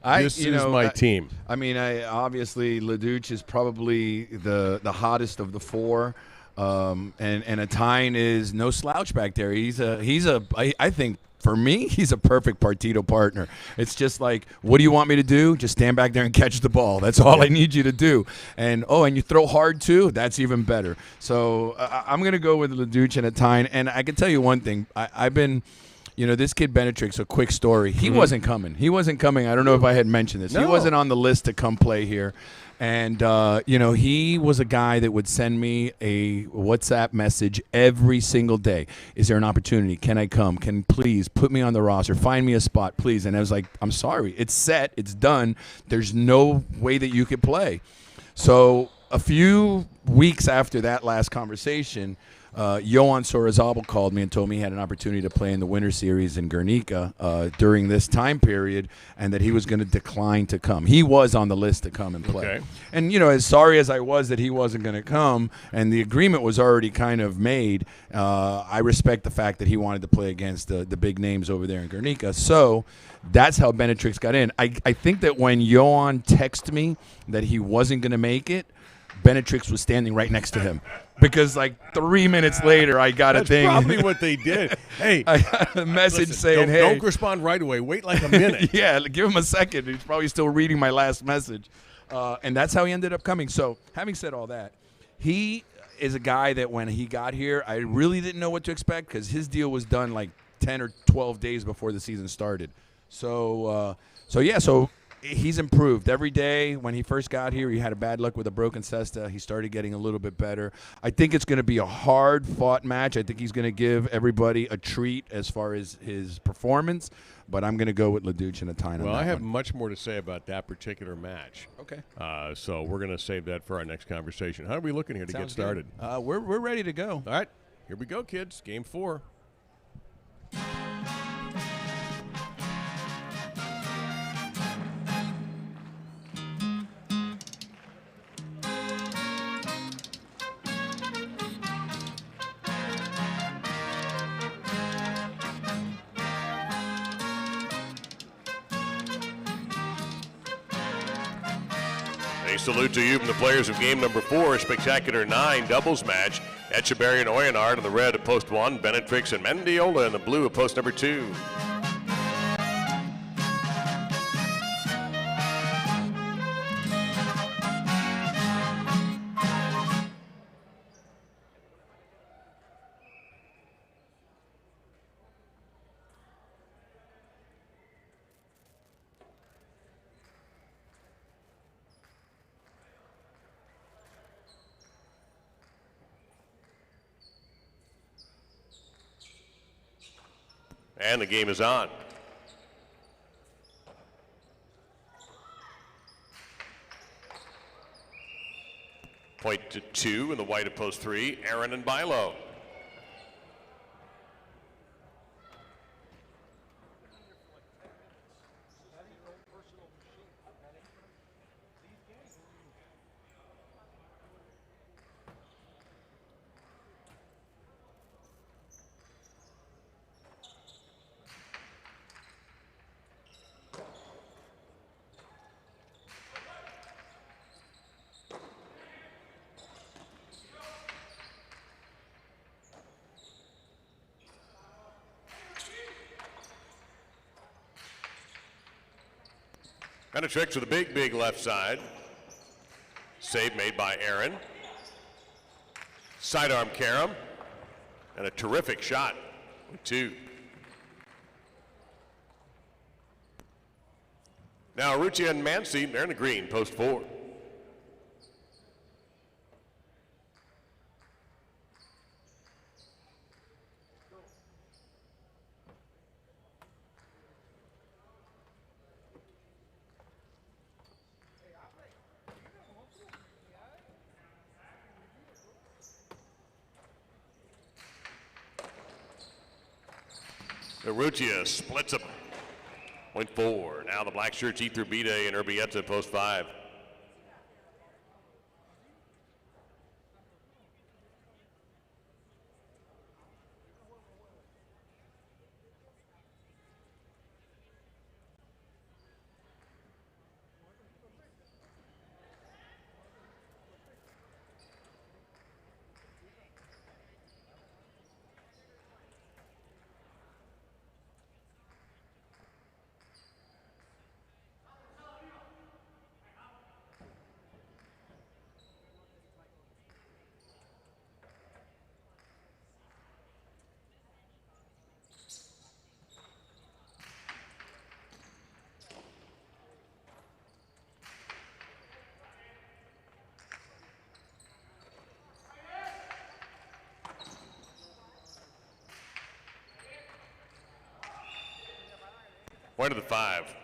This is my team. I mean, obviously LaDouche is probably the hottest of the four, and Atine is no slouch back there. I think for me, he's a perfect Partito partner. It's just like, what do you want me to do? Just stand back there and catch the ball. That's all I need you to do. And you throw hard too? That's even better. So I'm going to go with LaDouche and Atine. And I can tell you one thing. I've been – this kid Benetrix, a quick story. He wasn't coming. I don't know if I had mentioned this. No. He wasn't on the list to come play here. And, he was a guy that would send me a WhatsApp message every single day. Is there an opportunity? Can I come? Can please put me on the roster? Find me a spot, please. And I was like, I'm sorry. It's set. It's done. There's no way that you could play. So a few weeks after that last conversation, Johan Sorazabal called me and told me he had an opportunity to play in the Winter Series in Guernica during this time period, and that he was going to decline to come. He was on the list to come and play. Okay. And, as sorry as I was that he wasn't going to come, and the agreement was already kind of made, I respect the fact that he wanted to play against the big names over there in Guernica. So that's how Benetrix got in. I think that when Johan texted me that he wasn't going to make it, Benetrix was standing right next to him, because like 3 minutes later I got a thing. That's probably what they did. Hey, I got a message saying, "Hey, don't respond right away. Wait like a minute." Yeah, give him a second. He's probably still reading my last message, and that's how he ended up coming. So, having said all that, he is a guy that when he got here, I really didn't know what to expect, because his deal was done like 10 or 12 days before the season started. So he's improved every day. When he first got here, he had a bad luck with a broken cesta. He started getting a little bit better. I think it's going to be a hard-fought match. I think he's going to give everybody a treat as far as his performance, but I'm going to go with LaDouche and Atine. Well, I have much more to say about that particular match. Okay. So we're going to save that for our next conversation. How are we looking here to get started? We're ready to go. All right. Here we go, kids. Game 4. A salute to you from the players of game number 4, a spectacular 9 doubles match. Echeverry and Oyenard in the red of post 1, Benetrix and Mendiola in the blue of post number 2. And the game is on. Point to 2 in the white of post 3, Aaron and Bilo. Benetrix with a big left side. Save made by Aaron. Sidearm carom. And a terrific shot with 2. Now Rucci and Mansi, they're in the green, post 4. Urrutia splits him. Point 4. Now the black shirts Iturbide and Urbieta post 5. Point of the 5.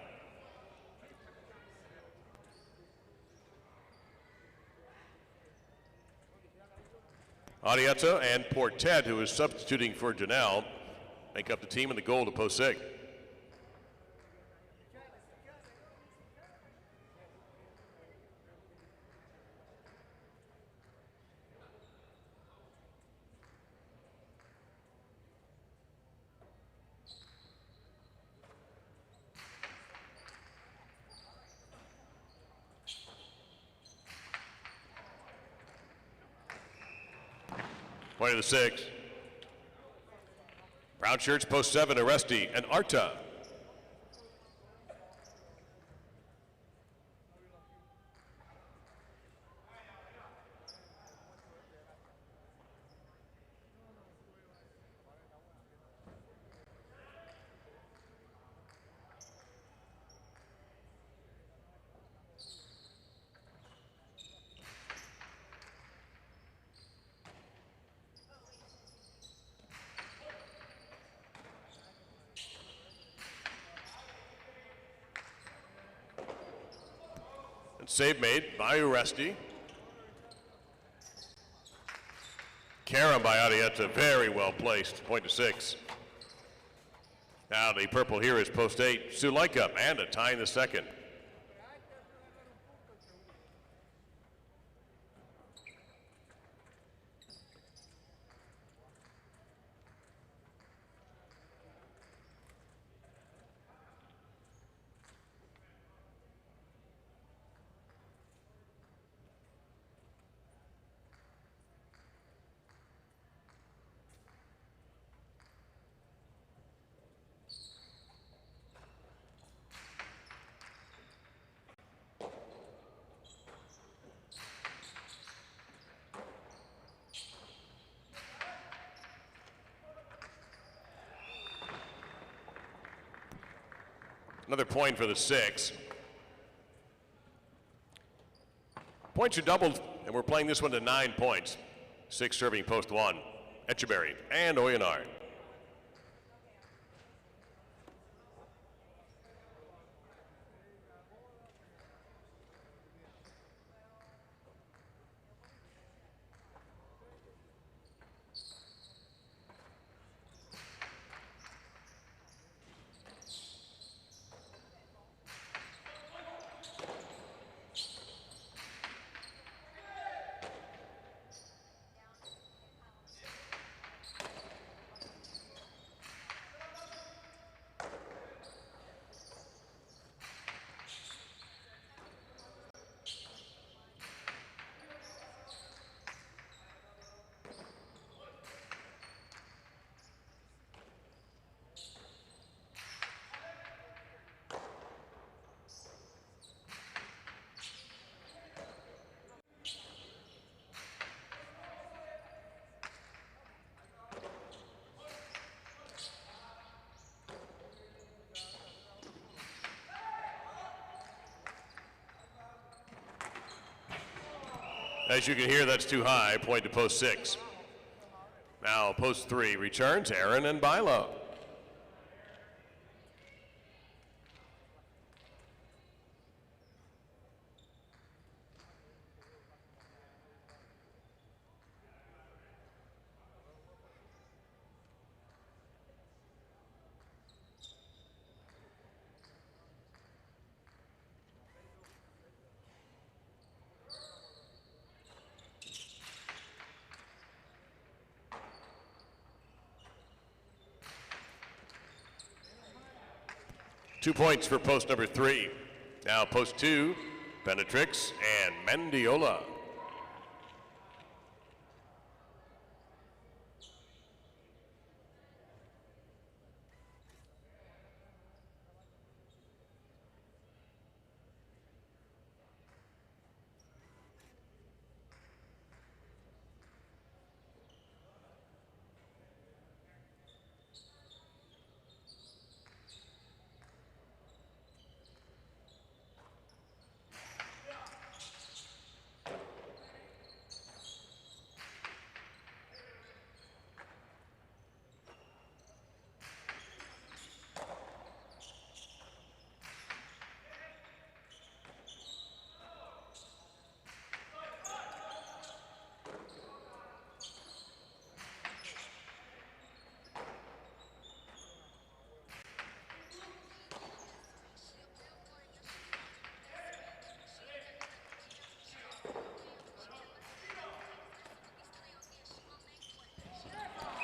Adieta and Portet, who is substituting for Janelle, make up the team in the goal to post 6. Point of the 6. Brown shirts post 7, Aresti and Arta. And save made by Uresti. Carom by Adieta, very well placed, point to 6. Now the purple here is post 8, Sulaika, and a tie in the second. Another point for the 6. Points are doubled, and we're playing this one to 9 points. 6 serving post 1. Etcheberry and Oyenard. As you can hear, that's too high. Point to post 6. Now post 3 returns Aaron and Bilo. 2 points for post number 3. Now post 2, Benetrix and Mendiola.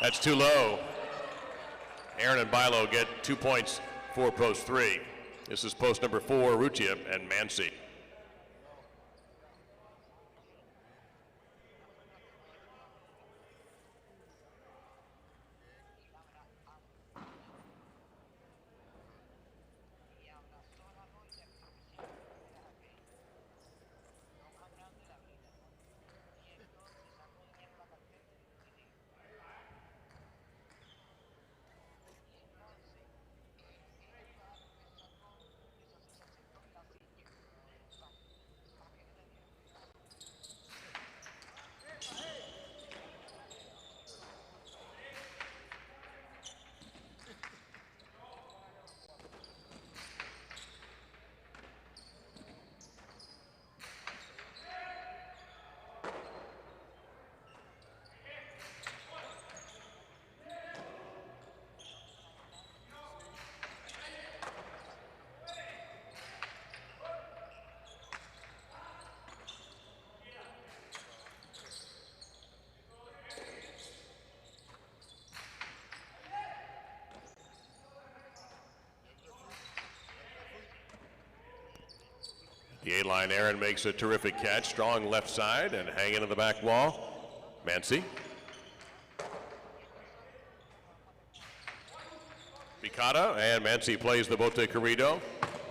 That's too low. Aaron and Bilo get 2 points for post 3. This is post number 4, Rutia and Mansi. The A-line, Aaron makes a terrific catch. Strong left side and hanging on the back wall. Mansi. Picata, and Mansi plays the bote corrido.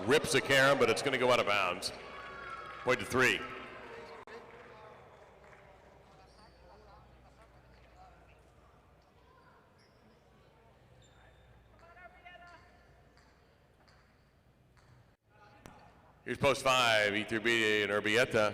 Rips a carom, but it's going to go out of bounds. Point to 3. Here's post 5, Iturbide and Urbieta.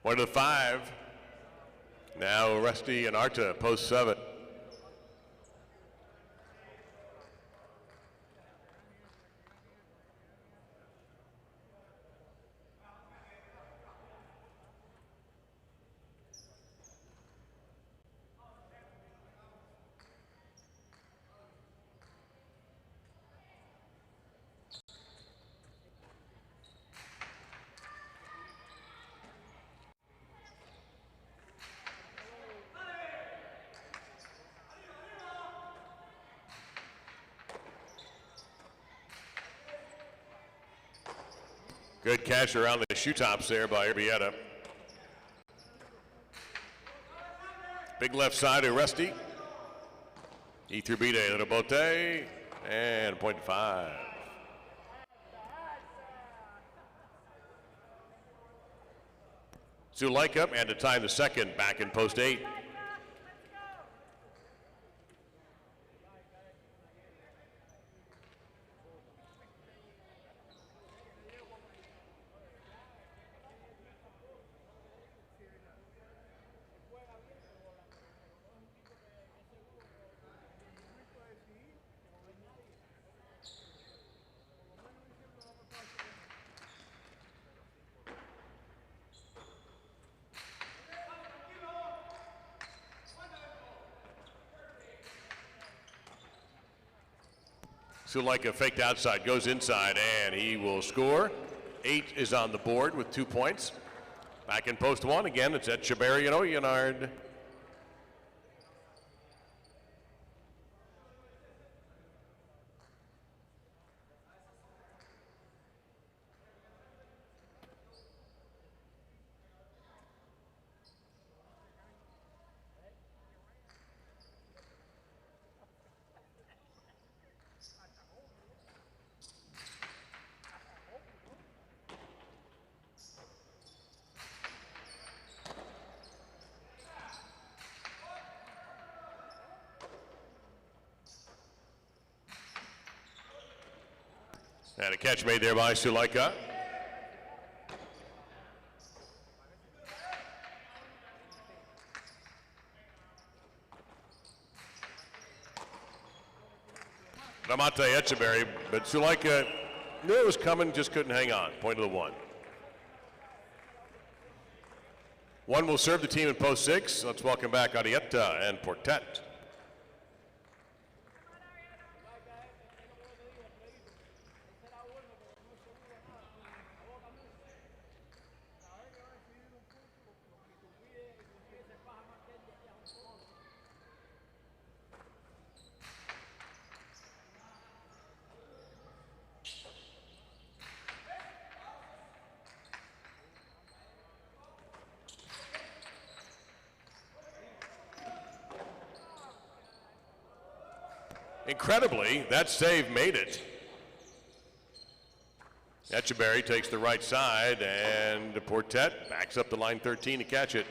One to the 5. Now Rusty and Arta, post 7. Good catch around the shoe tops there by Urbieta. Big left side to Rusty. Iturbide to the bote, and point 5. Zulaika, and to time the second, back in post 8. Suleika faked outside, goes inside, and he will score. 8 is on the board with 2 points. Back in post 1 again, it's Etcheberry and Oyenard. And a catch made there by Suleika. Ramate Etcheberry, but Suleika knew it was coming, just couldn't hang on. Point of the 1. 1 will serve the team in post 6. Let's welcome back Arietta and Portet. Incredibly, that save made it. Etcheberry takes the right side, and Portet backs up the line 13 to catch it.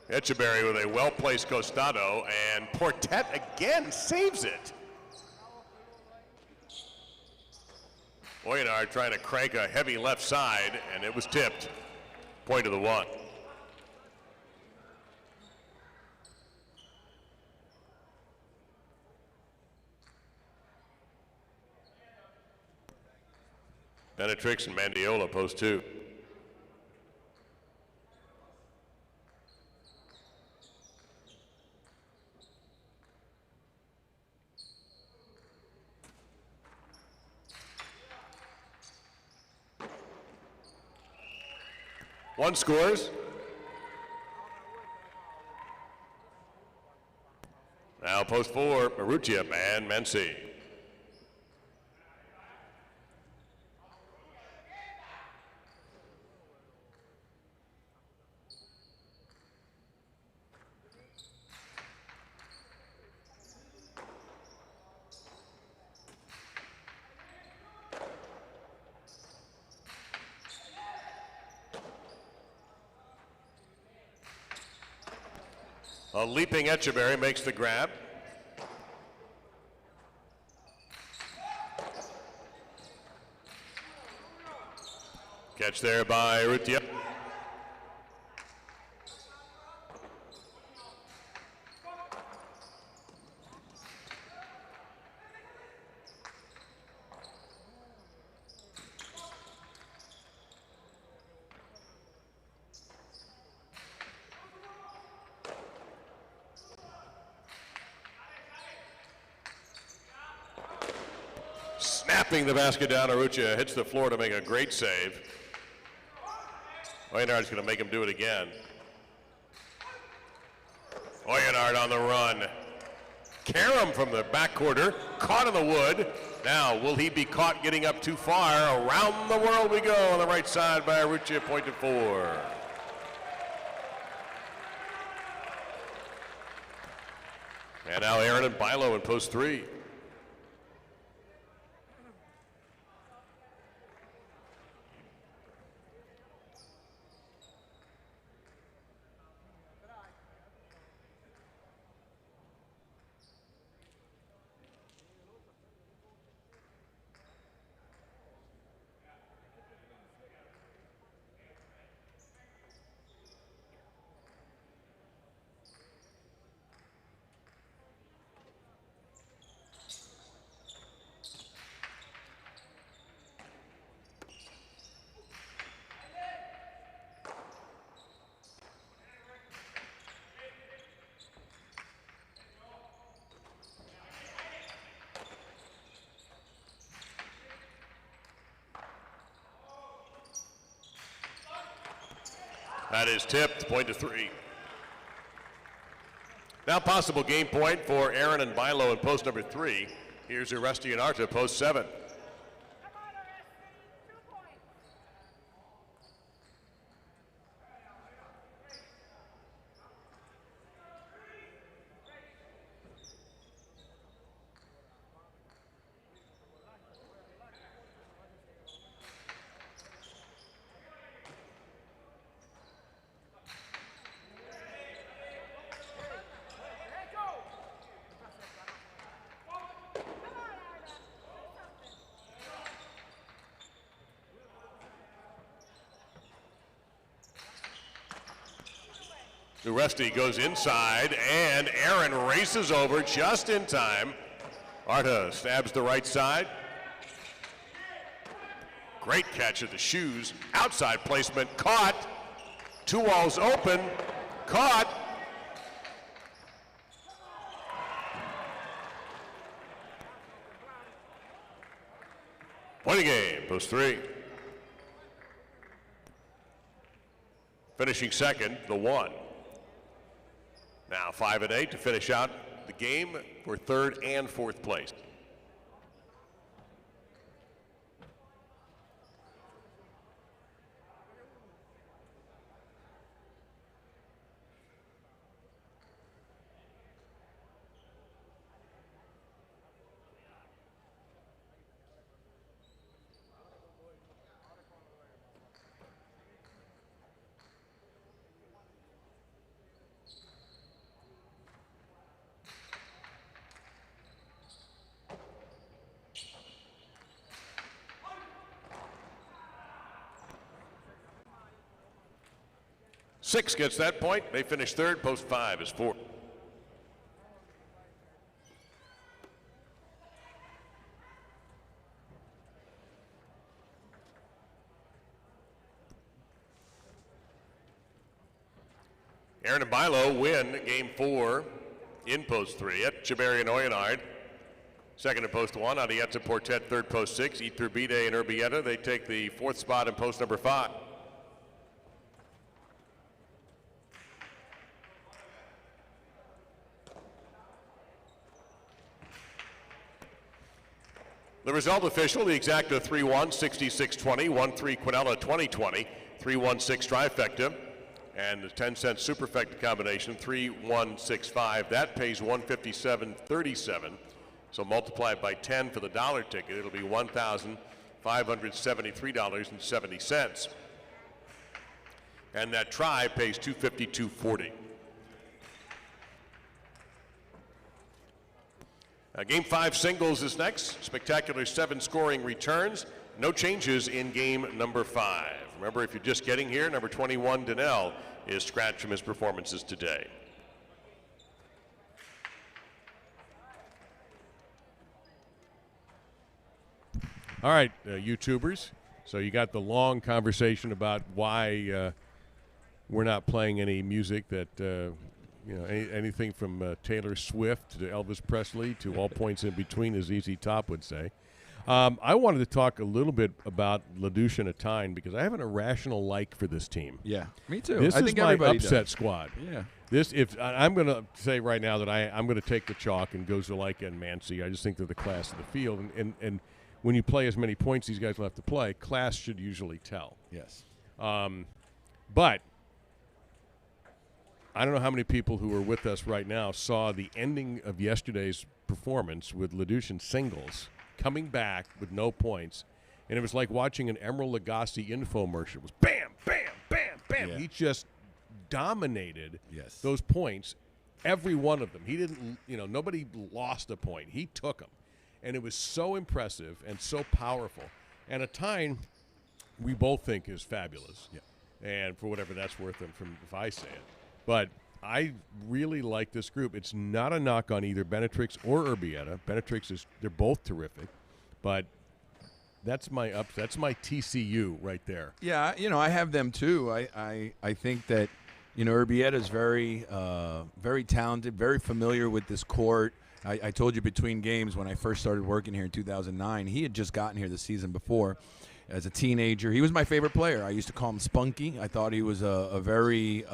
Etcheberry with a well-placed costado, and Portet again saves it. Oyenard trying to crank a heavy left side, and it was tipped. Point of the 1. Benetrix and Mandiola post 2. One scores. Now post 4, Marutia and Mency. A leaping Etcheberry makes the grab. Catch there by Rutia. Snapping the basket down, Arucha hits the floor to make a great save. Oyenard's going to make him do it again. Oyenard on the run. Karam from the back quarter, caught in the wood. Now, will he be caught getting up too far? Around the world we go on the right side by Arucha, point to 4. And now Aaron and Bilo in post 3. That is tipped, point to 3. Now possible game point for Aaron and Bilo in post number 3. Here's Uresti and Arta, post 7. Uresti goes inside, and Aaron races over just in time. Arta stabs the right side. Great catch of the shoes. Outside placement, caught. 2 walls open, caught. Point of game, post 3. Finishing second, the 1. Now 5 and 8 to finish out the game for 3rd and 4th place. Six gets that point. They finish 3rd. Post 5 is 4. Aaron and Bilo win game 4 in post 3 at Echeverry and Oyenard. 2nd in post 1, Adieta Portet 3rd post 6. Iturbide and Urbieta, they take the 4th spot in post number 5. The result official, the exacta 3-1, 66-20, 1-3 Quinella 20-20, 3-1-6 trifecta, and the 10-cent superfecta combination 3-1-6-5. That pays $157.37. So multiply it by 10 for the dollar ticket, it'll be $1,573.70. And that try pays $252.40. Game 5 singles is next. Spectacular 7 scoring returns. No changes in game number 5. Remember, if you're just getting here, number 21, Danielle, is scratched from his performances today. All right, YouTubers. So you got the long conversation about why we're not playing any music that anything from Taylor Swift to Elvis Presley to all points in between, as ZZ Top would say. I wanted to talk a little bit about LaDouche and Atine because I have an irrational like for this team. Yeah, me too. This I is think my everybody upset does. squad. Yeah. I'm going to say right now that I'm going to take the chalk and go Zuleika and Mancy. I just think they're the class of the field, and when you play as many points these guys will have to play, class should usually tell. Yes. But I don't know how many people who are with us right now saw the ending of yesterday's performance with LaDouche in singles, coming back with no points, and it was like watching an Emeril Lagasse infomercial. It was bam, bam, bam, bam. Yeah. He just dominated Yes. those points, every one of them. He didn't, nobody lost a point. He took them, and it was so impressive and so powerful. And Atine, we both think is fabulous, and for whatever that's worth, if I say it. But I really like this group. It's not a knock on either Benetrix or Urbieta. Benetrix they're both terrific, but that's my TCU right there. Yeah, I have them too. I think that, Urbieta is very talented, very familiar with this court. I told you between games when I first started working here in 2009, he had just gotten here the season before. as a teenager. He was my favorite player. I used to call him Spunky. I thought he was a very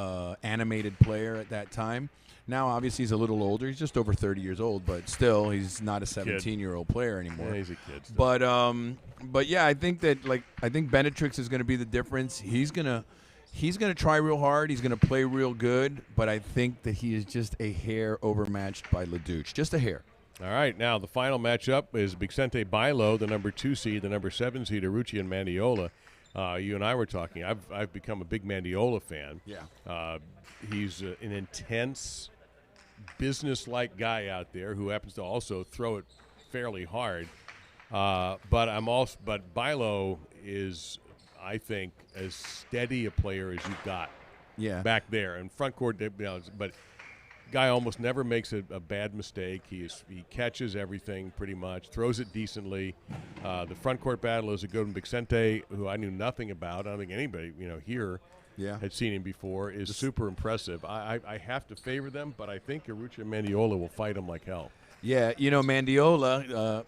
animated player at that time. Now, obviously, he's a little older. He's just over 30 years old, but still, he's not a 17-year-old player anymore. Yeah, he's a kid still. But yeah, I think Benetrix is going to be the difference. He's gonna try real hard. He's gonna play real good. But I think that he is just a hair overmatched by Leduc, just a hair. All right, now the final matchup is Vicente Bailo, the number 2 seed, the number 7 seed, Arruti and Mandiola. You and I were talking. I've become a big Mandiola fan. Yeah. He's an intense, business-like guy out there who happens to also throw it fairly hard. But Bailo is, I think, as steady a player as you've got. Yeah. Back there and front court, but. Guy almost never makes a bad mistake. He catches everything pretty much, throws it decently. The front court battle is a good one. Vicente, who I knew nothing about, I don't think anybody here had seen him before, is super impressive. I have to favor them, but I think Arruti and Mandiola will fight him like hell. Yeah, Mandiola,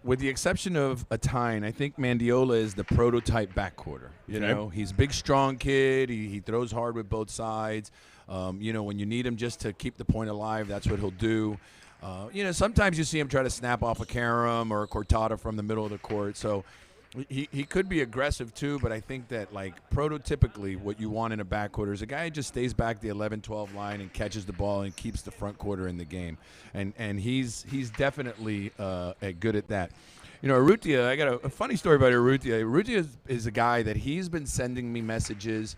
with the exception of Atine, I think Mandiola is the prototype backcourter. He's a big, strong kid. He throws hard with both sides. When you need him just to keep the point alive, that's what he'll do. Sometimes you see him try to snap off a carom or a cortada from the middle of the court. So he could be aggressive too, but I think that, prototypically what you want in a backcourter is a guy who just stays back the 11-12 line and catches the ball and keeps the front quarter in the game. And he's definitely good at that. Arrutia, I got a funny story about Arrutia. Arrutia is a guy that he's been sending me messages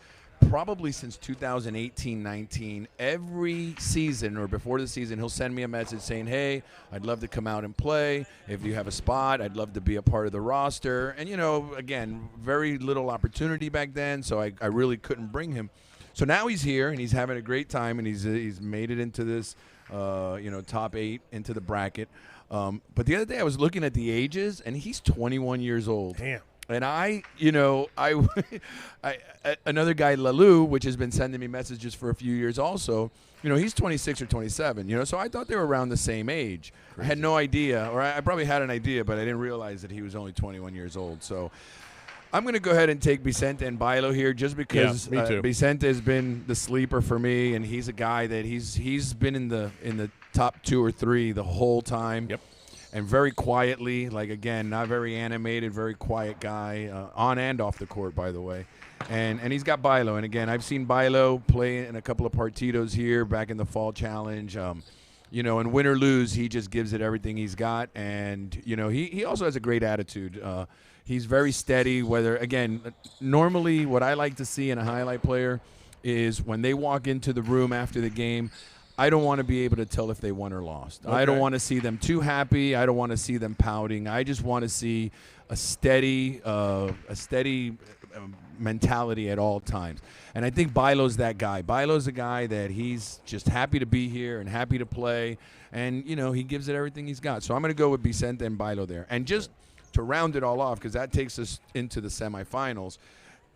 probably since 2018-19. Every season or before the season, he'll send me a message saying, hey, I'd love to come out and play. If you have a spot, I'd love to be a part of the roster. And, again, very little opportunity back then, so I really couldn't bring him. So now he's here, and he's having a great time, and he's made it into this, top 8 into the bracket. But the other day I was looking at the ages, and he's 21 years old. Damn. And another guy, Lalu, which has been sending me messages for a few years also, he's 26 or 27, so I thought they were around the same age. Crazy. I had no idea, or I probably had an idea, but I didn't realize that he was only 21 years old. So I'm going to go ahead and take Vicente and Bailo here just because Vicente has been the sleeper for me, and he's a guy that he's been in the top 2 or 3 the whole time. Yep. And very quietly, again, not very animated, very quiet guy, on and off the court, by the way. And he's got Bailo. And, again, I've seen Bailo play in a couple of partidos here back in the Fall Challenge. And win or lose, he just gives it everything he's got. And, he also has a great attitude. He's very steady, normally what I like to see in a highlight player is when they walk into the room after the game, I don't want to be able to tell if they won or lost. Okay. I don't want to see them too happy. I don't want to see them pouting. I just want to see a steady mentality at all times. And I think Bailo's that guy. Bailo's a guy that he's just happy to be here and happy to play. And, he gives it everything he's got. So I'm going to go with Vicente and Bailo there. And just to round it all off, because that takes us into the semifinals,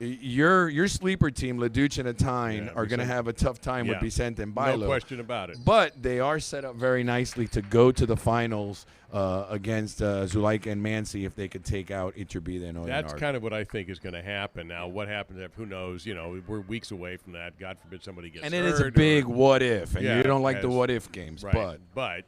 your sleeper team, Leduc and Atine, are going to have a tough time with Vicente and Bailo. No question about it. But they are set up very nicely to go to the finals against Zuleika and Mansi if they could take out Iturbide and Oyanard. That's kind of what I think is going to happen. Now, what happens if, who knows, we're weeks away from that. God forbid somebody gets hurt. And it is a big what if, and you don't like the what if games. Right. But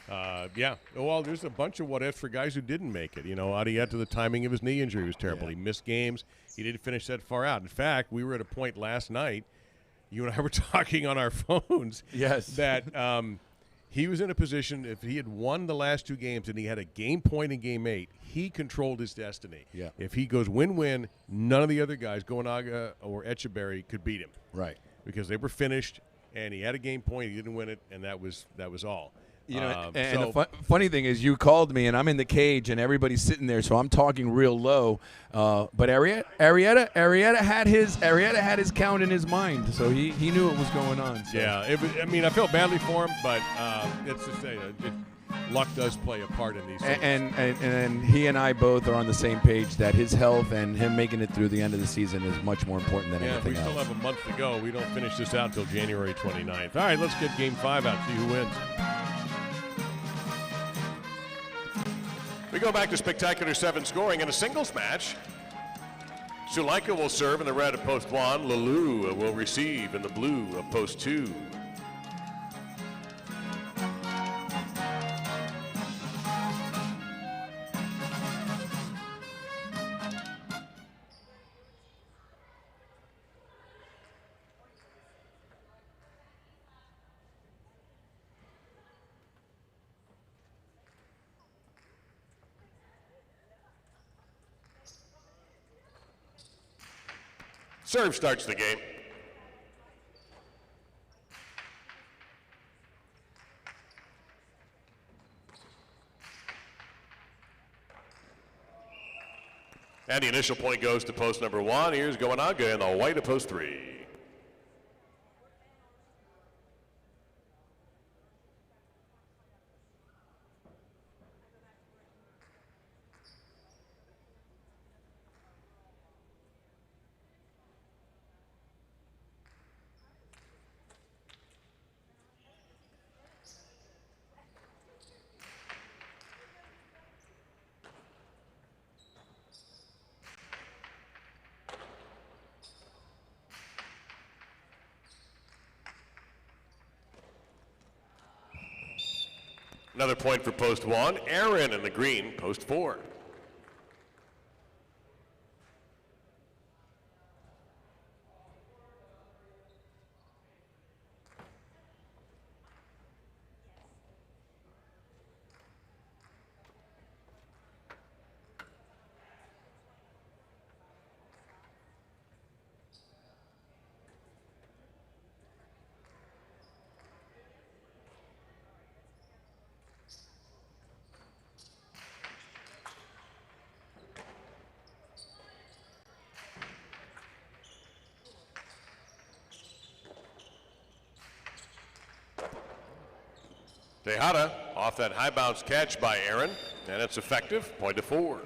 well, there's a bunch of what ifs for guys who didn't make it. Arrieta, the timing of his knee injury was terrible. He missed games. He didn't finish that far out. In fact, we were at a point last night, you and I were talking on our phones, that he was in a position, if he had won the last 2 games and he had a game point in Game 8, he controlled his destiny. Yeah. If he goes win-win, none of the other guys, Goanaga or Echeverry, could beat him. Right. Because they were finished, and he had a game point, he didn't win it, and that was all. The funny thing is, you called me, and I'm in the cage, and everybody's sitting there, so I'm talking real low. But Arrieta had his count in his mind, so he knew what was going on. So. Yeah, I felt badly for him, but it's just luck does play a part in these things. And he and I both are on the same page that his health and him making it through the end of the season is much more important than anything else. We still have a month to go. We don't finish this out until January 29th. All right, let's get Game 5 out, see who wins. We go back to spectacular 7 scoring in a singles match. Shula will serve in the red of post 1. Lalu will receive in the blue of post 2. Serve starts the game. And the initial point goes to post number 1. Here's Goenaga in the white of post 3. Another point for post 1. Aaron in the green, post 4. Tejada off that high bounce catch by Aaron, and it's effective, point to 4.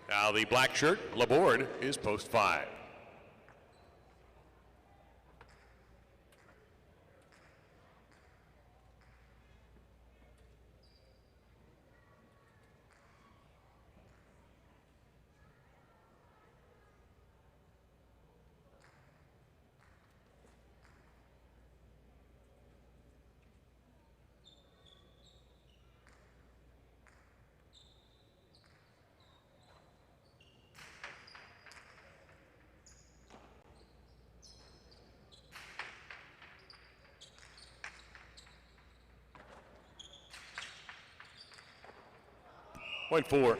Now the black shirt, Laborde, is post 5. Point 4.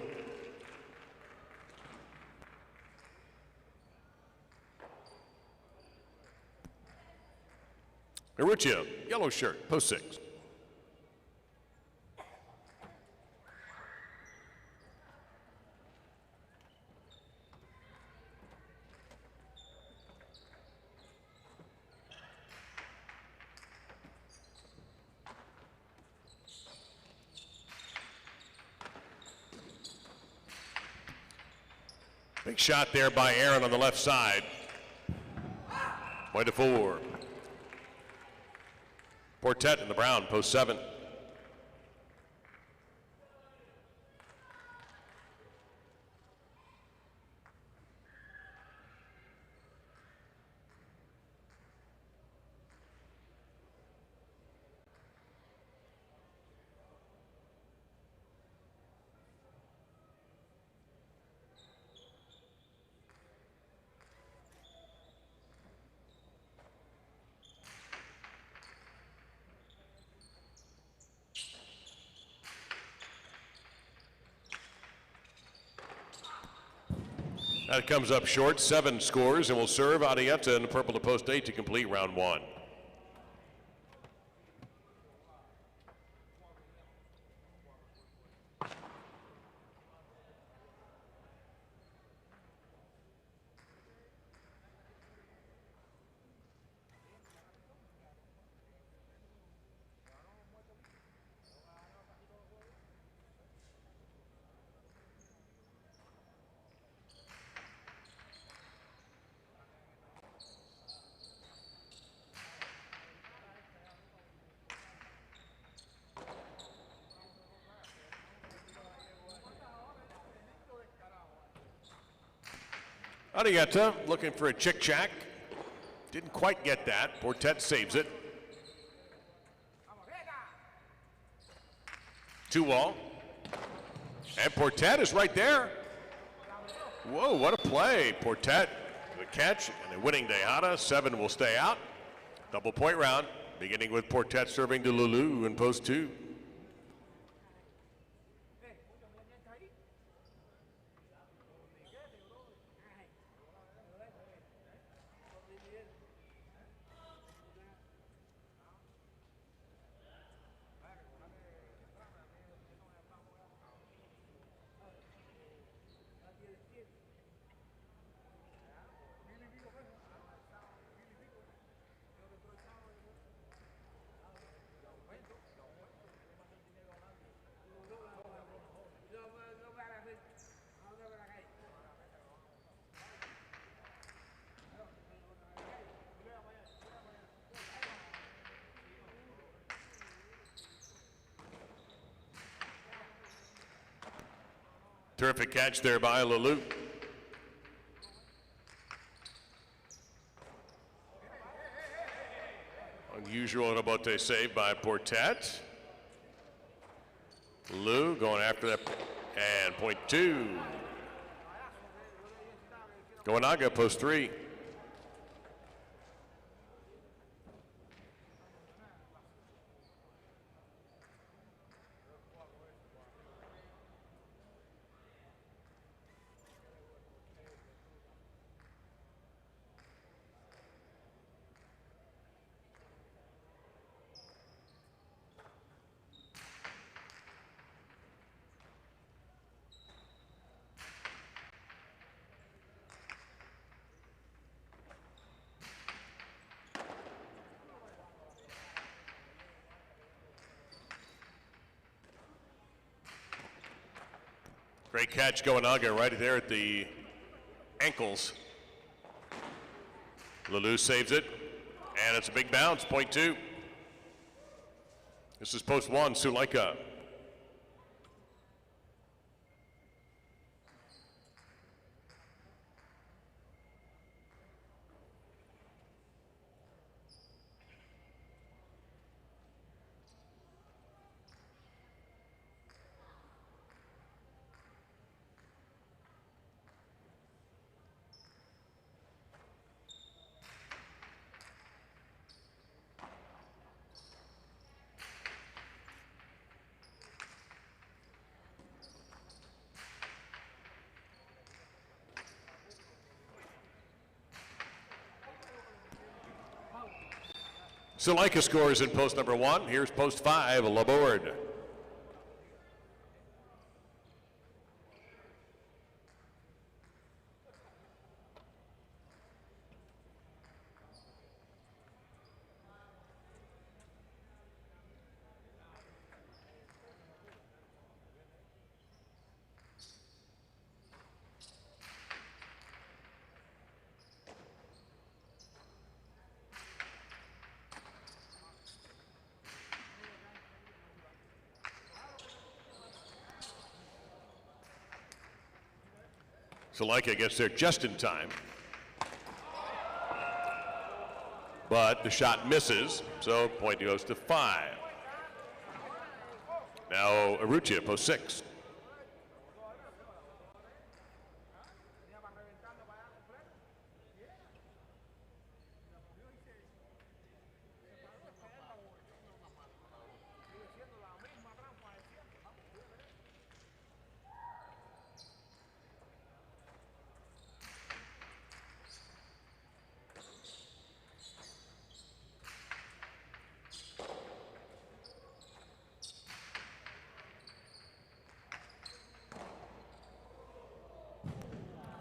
Maruccio, yellow shirt, post 6. Big shot there by Aaron on the left side. Point to 4. Portet in the brown, post 7. That comes up short, 7 scores, and will serve Arietta in the purple to post 8 to complete round 1. Arrieta looking for a chick-chack. Didn't quite get that. Portet saves it. 2-wall. And Portet is right there. Whoa, what a play. Portet, the catch, and a winning Tejada. 7 will stay out. Double point round, beginning with Portet serving to Lulu in post 2. Terrific catch there by Lulu. Unusual Rabote save by Portet. Lulu going after that, and point 2. Goanaga, post 3. Great catch, Goanaga, right there at the ankles. Lulu saves it, and it's a big bounce, point 2. This is post 1, Suleika. Suleika scores in post number 1. Here's post 5, Laborde. Suleika gets there just in time. But the shot misses, so point goes to 5. Now Arrutia, post 6.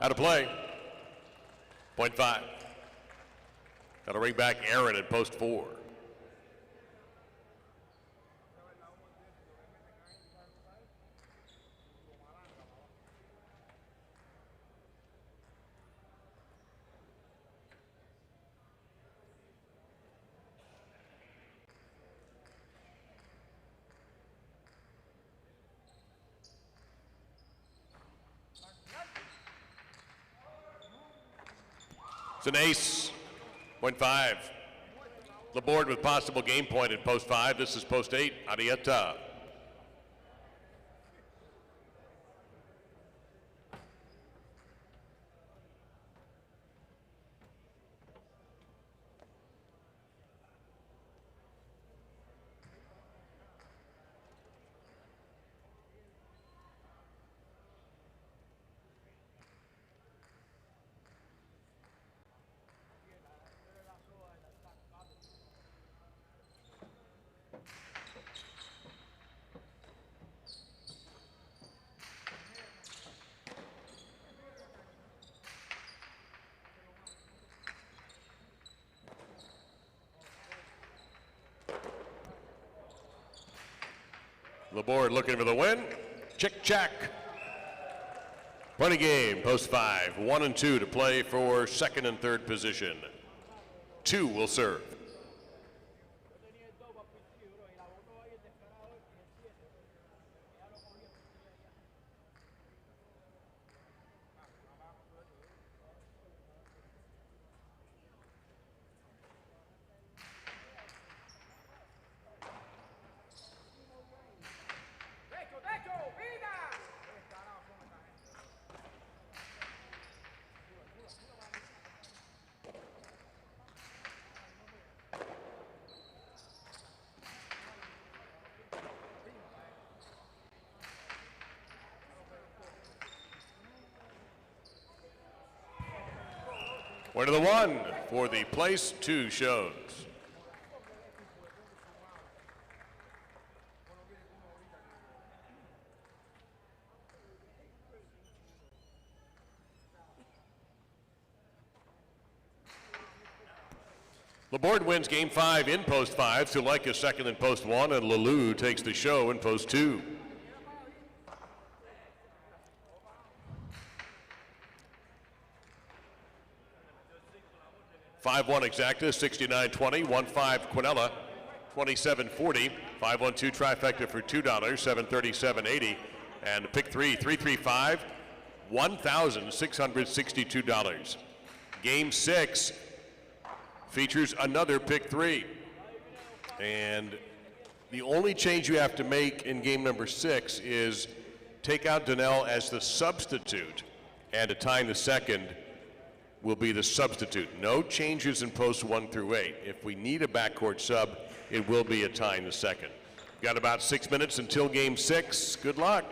Out of play. Point 5. Got to bring back Aaron at post 4. It's an ace. Point 5. The board with possible game point at post 5. This is post 8. Arietta. The board looking for the win. Chick check. Point of game, post 5. 1 and 2 to play for second and third position. 2 will serve. Point of the 1 for the place 2 shows. The board wins game 5 in post 5. Suleika second in post 1, and Lalou takes the show in post 2. 5-1 exacta, 69-20, 1-5 Quinella, 27-40, 5-1-2 trifecta for $2, 737.80, and pick 3, 335, $1,662. Game 6 features another pick 3. And the only change you have to make in game number 6 is take out Donnell as the substitute, and a tie in the second will be the substitute. No changes in posts 1 through 8. If we need a backcourt sub, it will be a tie in the second. Got about 6 minutes until game 6. Good luck.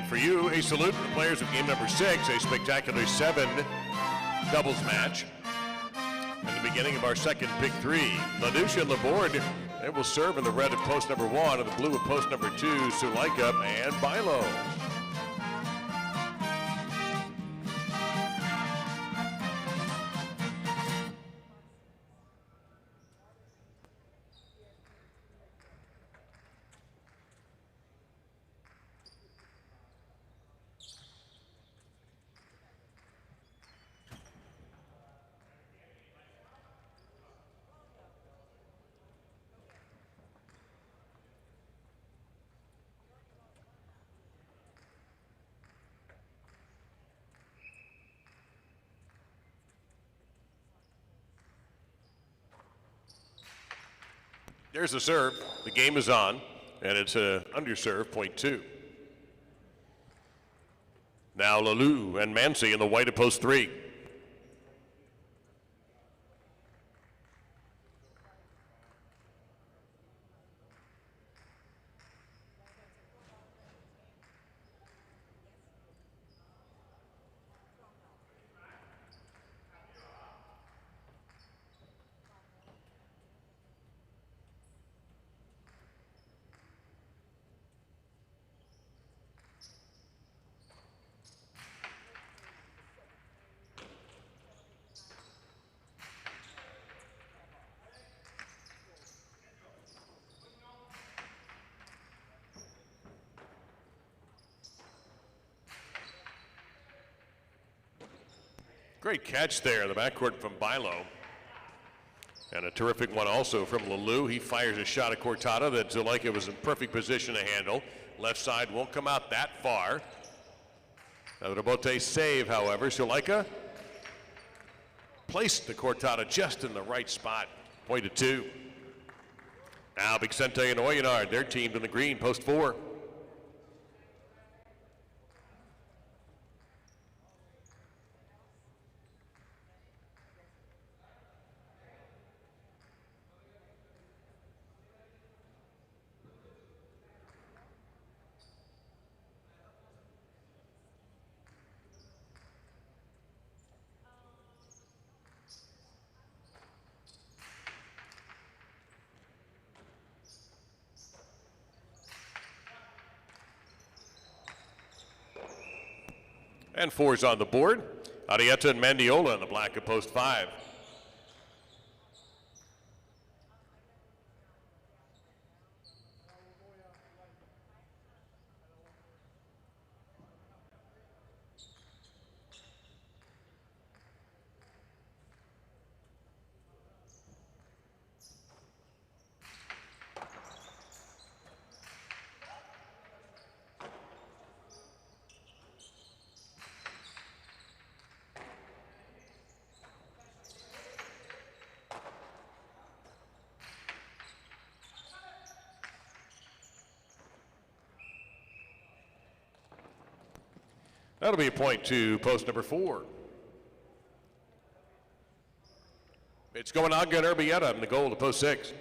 for you, a salute to the players of game number 6, a spectacular 7 doubles match. And the beginning of our second pick 3. Ladusha and Laborde, they will serve in the red at post number 1 and the blue at post number 2, Sulaika and Bilo. There's the serve. The game is on, and it's an underserve, point 2. Now Lalu and Mansi in the white at post 3. Great catch there in the backcourt from Bilo. And a terrific one also from Lalu. He fires a shot at Cortada that Zulaika was in perfect position to handle. Left side won't come out that far. Now the Rabote save, however. Zulaika placed the Cortada just in the right spot. Point to 2. Now Vicente and Oyenard, they're teamed in the green, post 4. And 4's on the board. Arietta and Mandiola in the black at post 5. That'll be a point to post number 4. It's going on and Urbieta in the goal to post 6.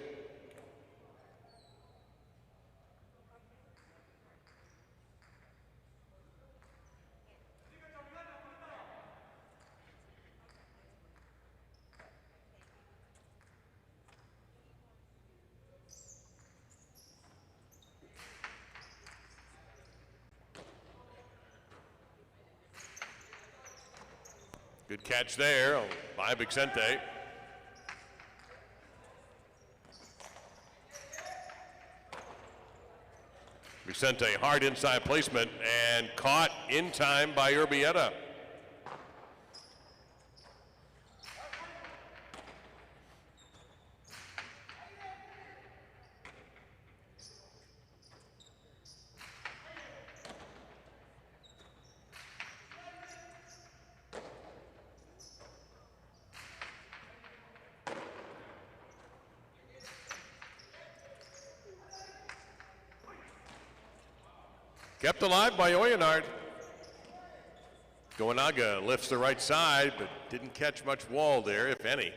Good catch there by Vicente. Vicente, hard inside placement and caught in time by Urbieta. Kept alive by Oyenard. Goanaga lifts the right side, but didn't catch much wall there, if any.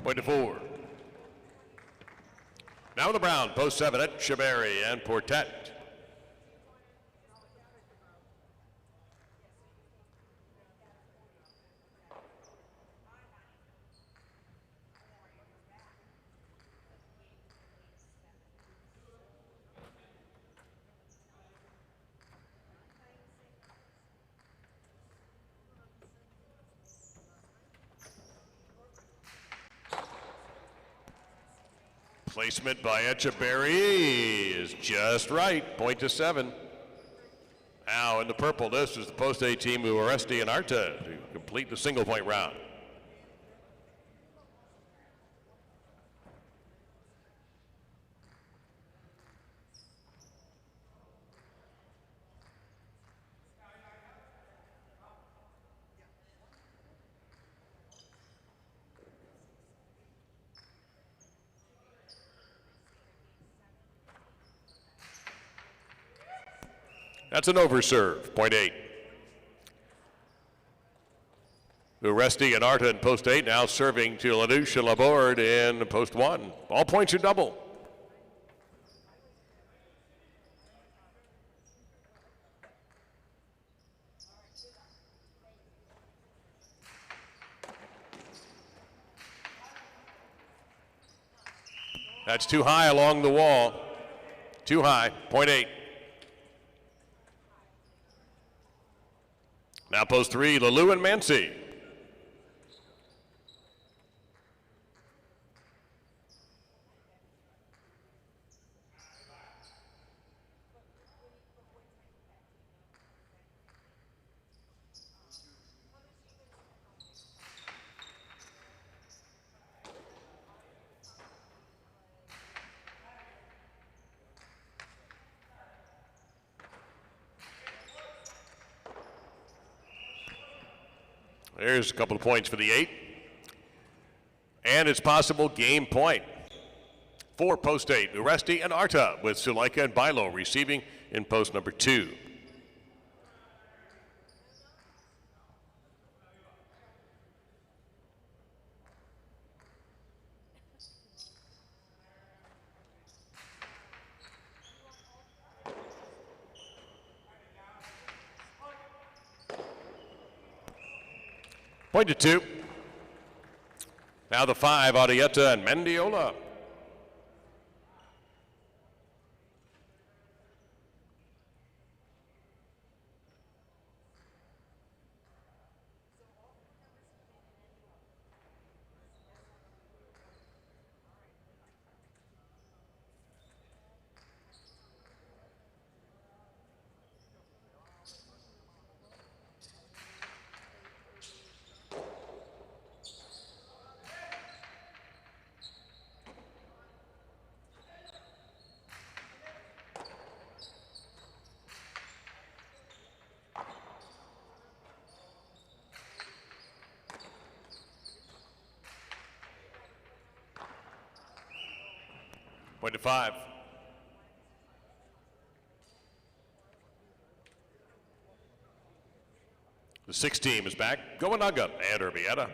Point to 4. Now the Brown, post 7 at Shaberry and Portet. Placement by Etcheberry is just right. Point to 7. Now in the purple, this is the post A team of Oresti and Arta to complete the single point round. That's an overserve, point 8. Uresti and Arta in post 8 now serving to Ladouche and Laborde in post 1. All points are double. That's too high along the wall. Too high, point 8. Now post 3, Lalou and Mancy. There's a couple of points for the 8. And it's possible game point. For post 8, Uresti and Arta with Suleika and Bilo receiving in post number 2. Point to 2. Now the 5, Arietta and Mendiola. Point to 5. The 6 team is back. Goanaga and Urbieta.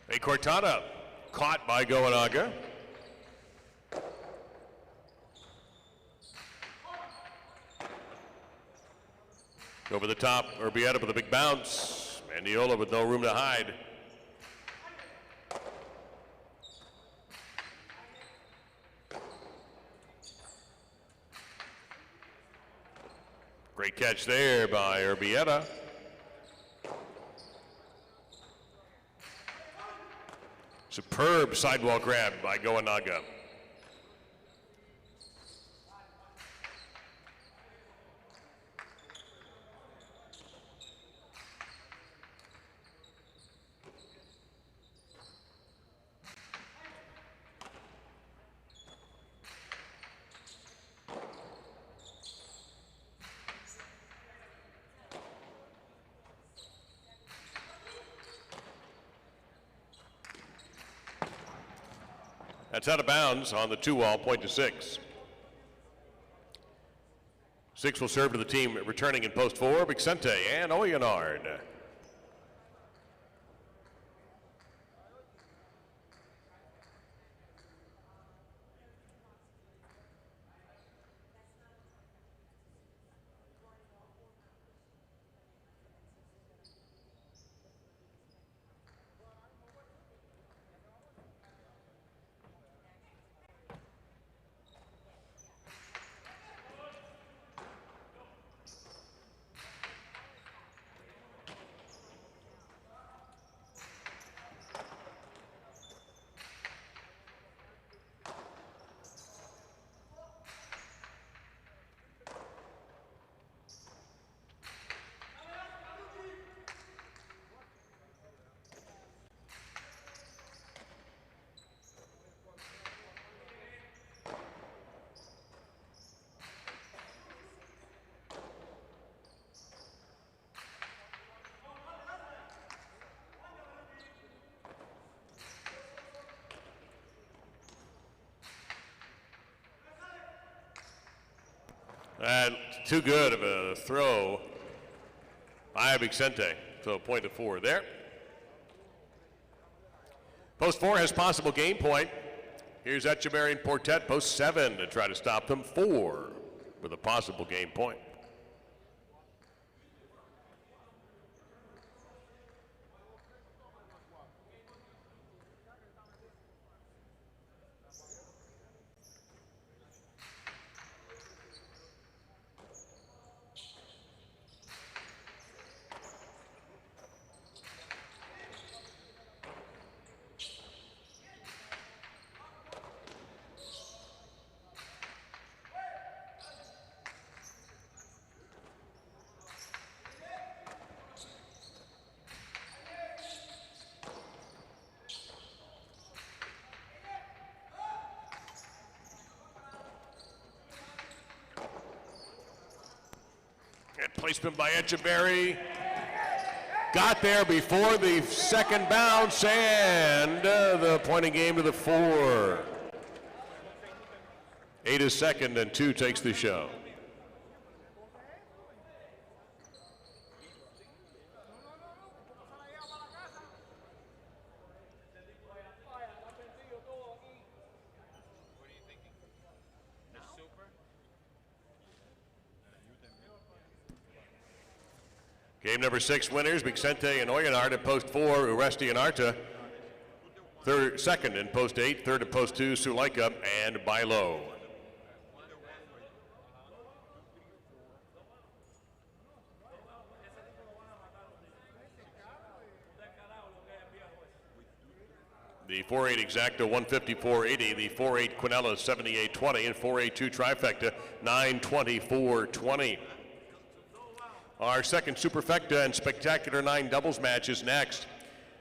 A Cortada caught by Goanaga. Over the top, Urbieta with a big bounce. Mandiola with no room to hide. Great catch there by Urbieta. Superb sidewall grab by Goanaga. That's out of bounds on the 2-wall, point to 6. 6 will serve to the team returning in post 4, Vicente and Oyenard. Too good of a throw by Vicente. So point to 4 there. Post 4 has possible game point. Here's Echeverry and Portet, post 7 to try to stop them. 4 with a possible game point. Placement by Echeverry. Got there before the second bounce, and the point of game to the 4. 8 is second, and 2 takes the show. Game number 6 winners, Vicente and Oyenard at post 4, Uresti and Arta. Second in post 8, third in post 2, Sulaika and Bailo. The 4-8 Exacta 154.80, the 4-8 Quinella 78.20, and 4-8-2 Trifecta 924.20. Our second Superfecta and Spectacular 9 doubles match is next.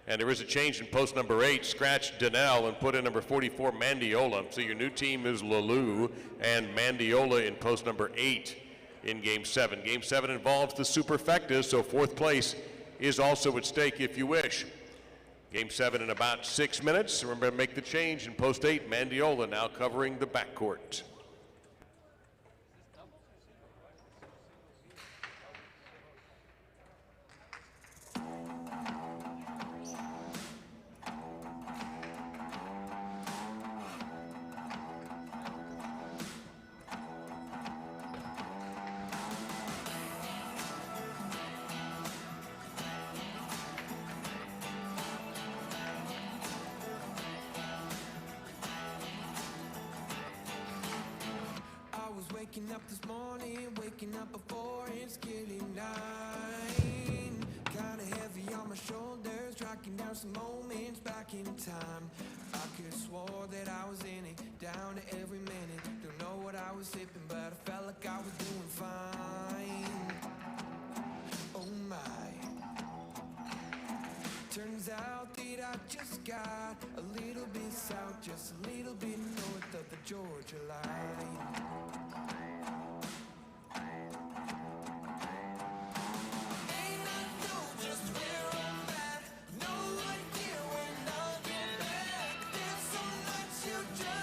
And there is a change in post number 8. Scratch Danelle and put in number 44, Mandiola. So your new team is Lalou and Mandiola in post number 8 in Game 7. Game 7 involves the Superfectas, so 4th place is also at stake if you wish. Game 7 in about 6 minutes. Remember to make the change in post 8. Mandiola now covering the backcourt. Waking up this morning, waking up before it's getting 9. Kinda heavy on my shoulders, tracking down some moments back in time. I could've swore that I was in it, down to every minute. Don't know what I was sipping, but I felt like I was doing fine. Oh my. Turns out that I just got a little bit south, just a little bit north of the Georgia line. You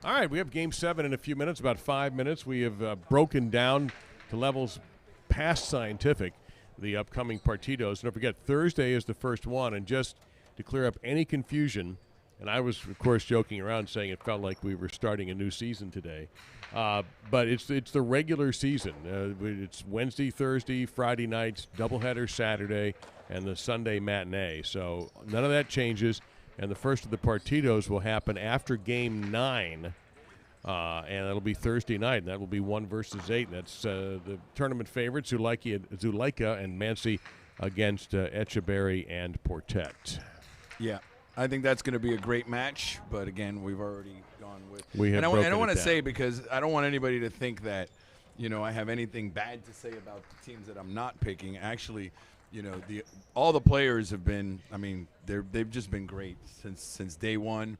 All right, we have Game 7 in a few minutes, about 5 minutes. We have broken down to levels past scientific the upcoming partidos. Don't forget, Thursday is the first one, and just to clear up any confusion, and I was, of course, joking around saying it felt like we were starting a new season today, but it's the regular season. It's Wednesday, Thursday, Friday nights, doubleheader Saturday, and the Sunday matinee. So none of that changes, and the first of the partidos will happen after Game 9. And it'll be Thursday night, and that will be 1 versus 8. And that's the tournament favorites, Zuleika and Mansi against Etcheberry and Portet. Yeah, I think that's going to be a great match. But again, we've already gone with. And I want to say, because I don't want anybody to think that, I have anything bad to say about the teams that I'm not picking. Actually, all the players have been. I mean, they've just been great since day one.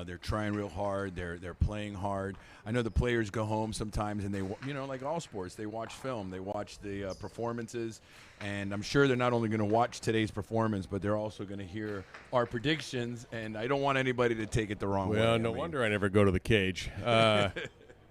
They're trying real hard. They're playing hard. I know the players go home sometimes and they, like all sports, they watch film. They watch the performances, and I'm sure they're not only going to watch today's performance, but they're also going to hear our predictions. And I don't want anybody to take it the wrong way. Well, no wonder I never go to the cage.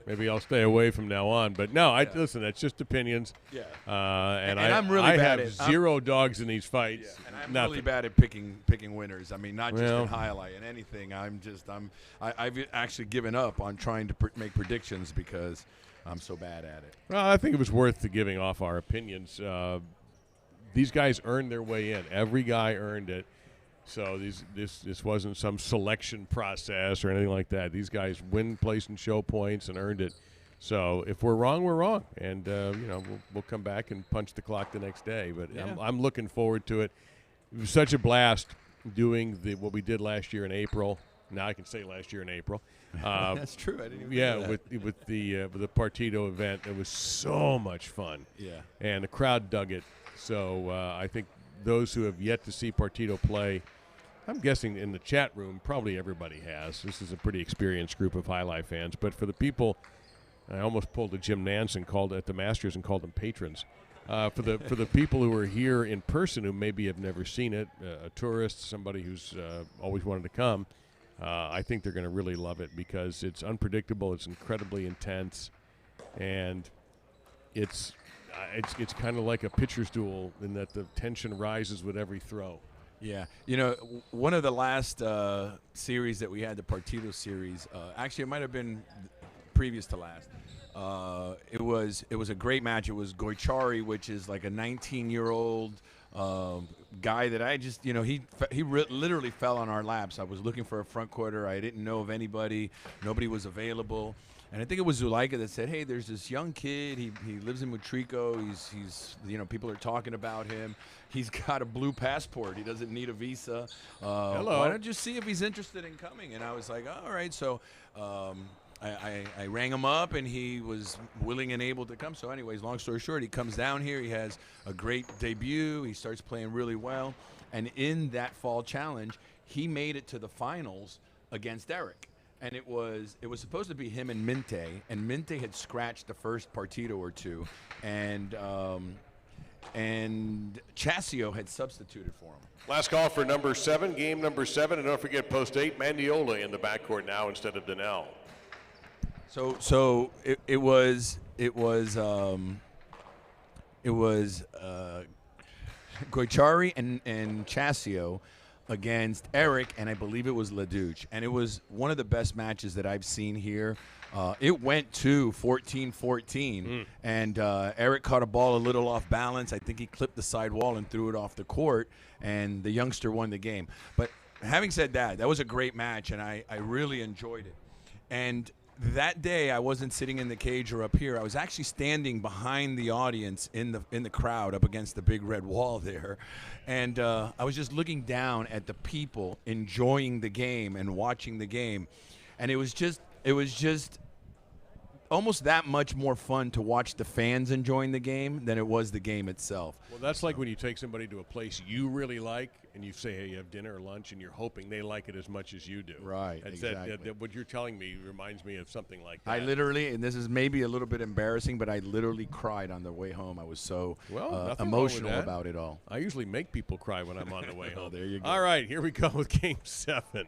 Maybe I'll stay away from now on. But no, listen, that's just opinions. Yeah. And I'm really I bad have at zero dogs in these fights. Yeah. And I'm really bad at picking winners. I mean, not just in highlight and anything. I've actually given up on trying to make predictions because I'm so bad at it. Well, I think it was worth giving off our opinions. These guys earned their way in. Every guy earned it. So this wasn't some selection process or anything like that. These guys win, place, and show points and earned it. So if we're wrong, we're wrong, and we'll come back and punch the clock the next day. But I'm looking forward to it. It was such a blast doing what we did last year in April. Now I can say last year in April. That's true. I didn't even know that. with the Partido event, it was so much fun. Yeah, and the crowd dug it. So I think those who have yet to see Partido play, I'm guessing in the chat room, probably everybody has. This is a pretty experienced group of High Life fans. But for the people, I almost pulled a Jim Nance and called at the Masters and called them patrons. For the people who are here in person who maybe have never seen it, a tourist, somebody who's always wanted to come, I think they're going to really love it because it's unpredictable, it's incredibly intense, and it's kind of like a pitcher's duel in that the tension rises with every throw. Yeah. One of the last series that we had, the Partido series, actually it might have been previous to last. It was a great match. It was Goichari, which is like a 19-year-old guy that I just, he literally fell on our laps. I was looking for a front quarter. I didn't know of anybody. Nobody was available. And I think it was Zuleika that said, hey, there's this young kid. He lives in Motrico. He's people are talking about him. He's got a blue passport. He doesn't need a visa. Hello. Why don't you see if he's interested in coming? And I was like, all right. So I rang him up, and he was willing and able to come. So anyways, long story short, he comes down here. He has a great debut. He starts playing really well. And in that fall challenge, he made it to the finals against Eric. And it was supposed to be him and Minte had scratched the first Partido or two, and Chasio had substituted for him. Last call for number 7, game number 7, and don't forget post 8, Mandiola in the backcourt now instead of Donnell. So it was Goichari and Chasio against Eric, and I believe it was Ledouche. And it was one of the best matches that I've seen here. It went to 14-14, and Eric caught a ball a little off balance. I think he clipped the side wall and threw it off the court, and the youngster won the game. But having said that, that was a great match, and I really enjoyed it. And that day, I wasn't sitting in the cage or up here. I was actually standing behind the audience in the crowd up against the big red wall there. And I was just looking down at the people enjoying the game and watching the game. And it was just almost that much more fun to watch the fans enjoying the game than it was the game itself. Well, that's like when you take somebody to a place you really like and you say, hey, you have dinner or lunch, and you're hoping they like it as much as you do. Right, exactly. What you're telling me reminds me of something like that. I literally, and this is maybe a little bit embarrassing, but I literally cried on the way home. I was so emotional about it all. I usually make people cry when I'm on the way home. There you go. All right, here we go with Game 7.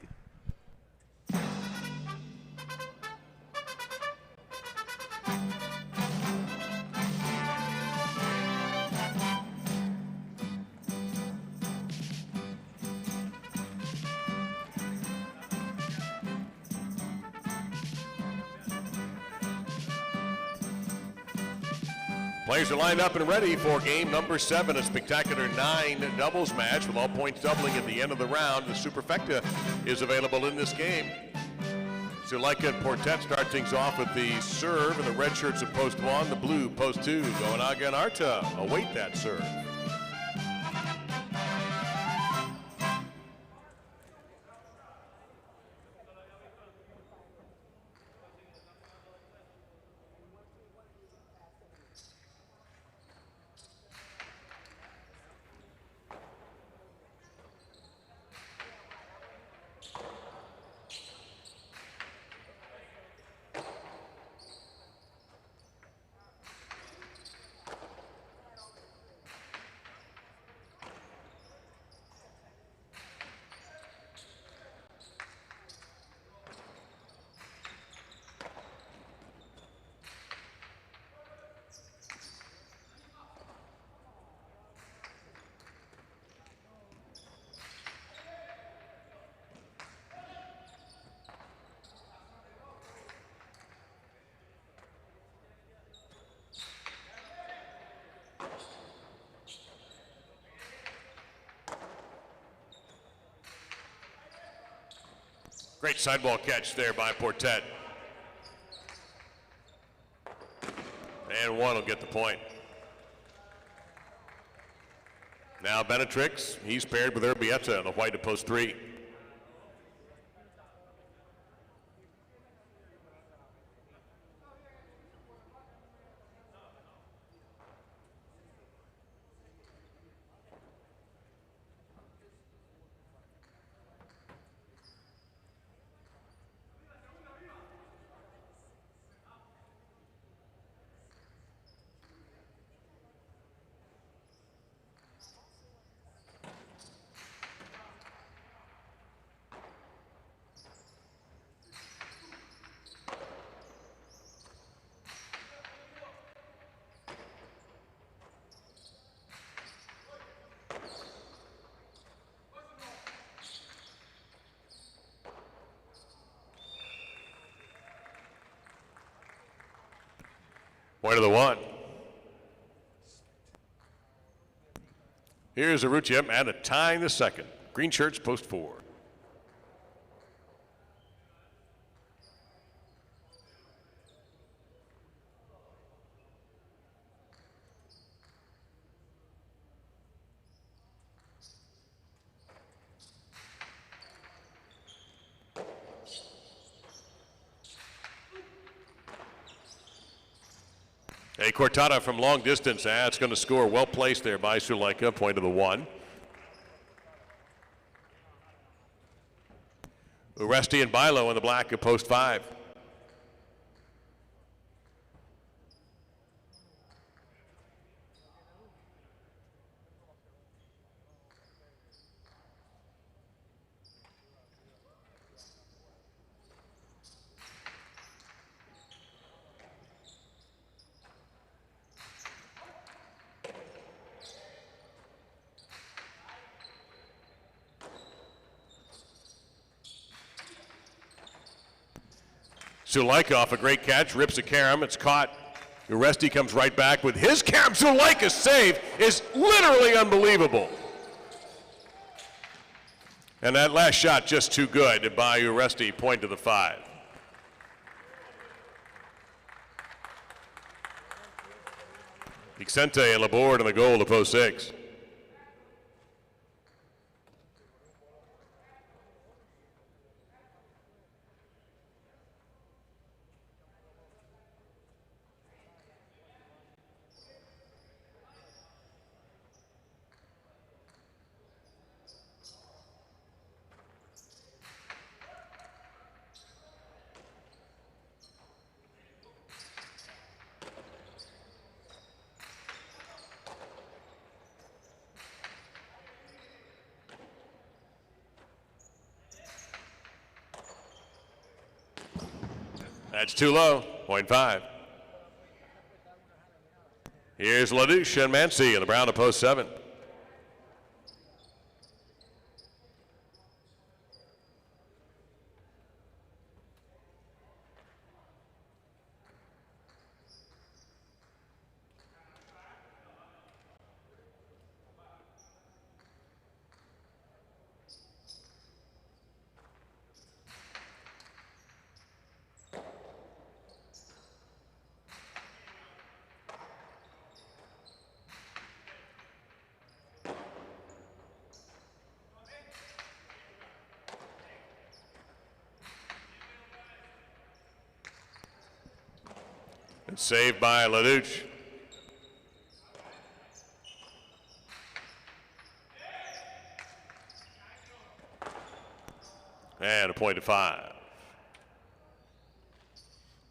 Players are lined up and ready for game number 7, a spectacular 9 doubles match with all points doubling at the end of the round. The superfecta is available in this game. Zulaika and Portet start things off with the serve, and the red shirts of post 1, the blue post 2. Goanaga and Arta await that serve. Great sideball catch there by Portet. And one will get the point. Now Benetrix, he's paired with Urbieta on the white of post 3. Point of the 1. Here's Arutia and a tying the second. Green shirts post 4. A Cortada from long distance. It's going to score. Well placed there by Zulaika. Point of the 1. Uresti and Bilo in the black of post 5. Zulaika off a great catch, rips a carom, it's caught. Uresti comes right back with his carom. Zulaika's save is literally unbelievable. And that last shot just too good by Uresti, point to the 5. Vicente and Laborde on the goal to post 6. That's too low, point 5. Here's LaDouche and Mancy in the brown to post 7. It's saved by LaDouche. And a point to 5.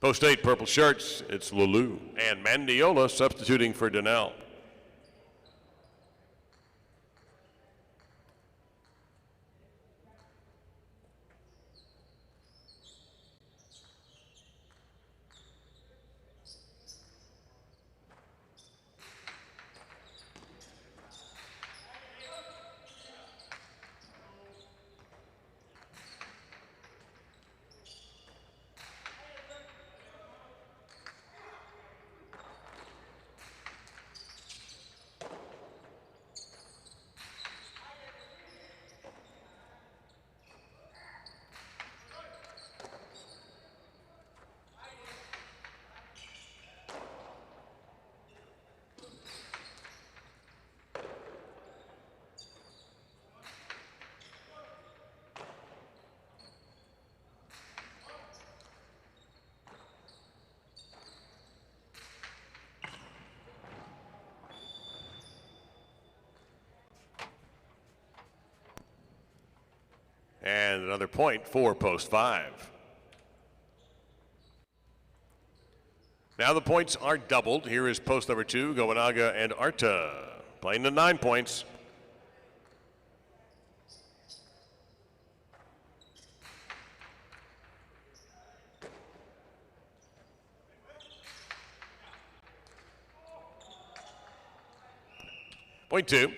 Post 8, purple shirts, it's Lulu. And Mandiola substituting for Donnell. And another point for post 5. Now the points are doubled. Here is post number 2, Gowanaga and Arta playing to 9 points. Point 2.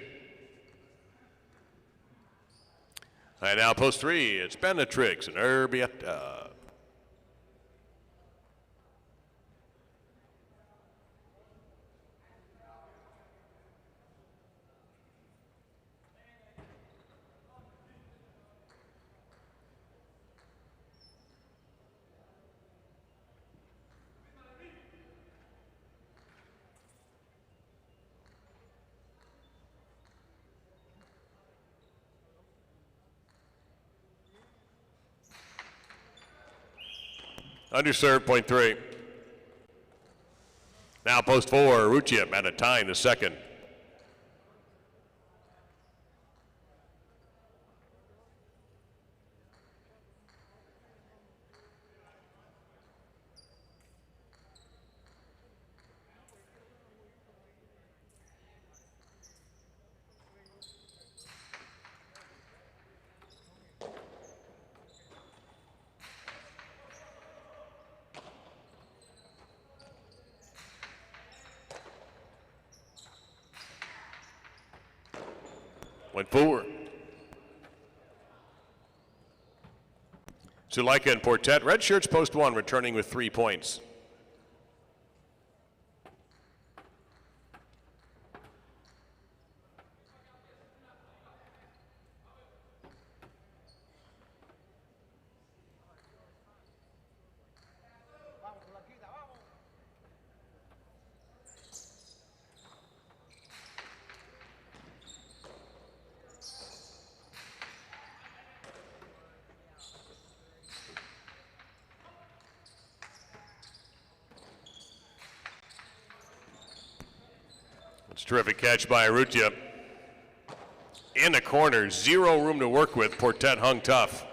And now post 3, it's Benatrix and Urbieta. Underserved, point 3. Now post 4, Ruchia at a tie in the second. Point 4. Suleika and Portet, red shirts post 1, returning with 3 points. Terrific catch by Arrutia. In the corner, 0 room to work with. Portet hung tough.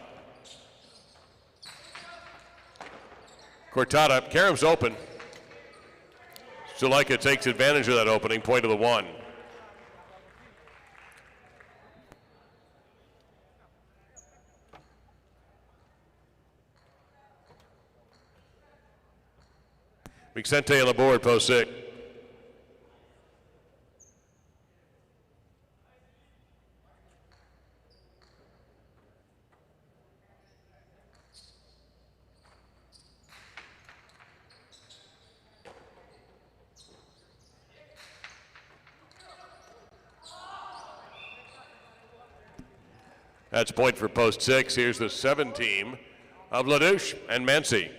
Cortada, Karam's open. Suleika takes advantage of that opening, point to the 1. Vicente on the board, post 6. That's a point for post 6. Here's the 7 team of LaDouche and Mancy.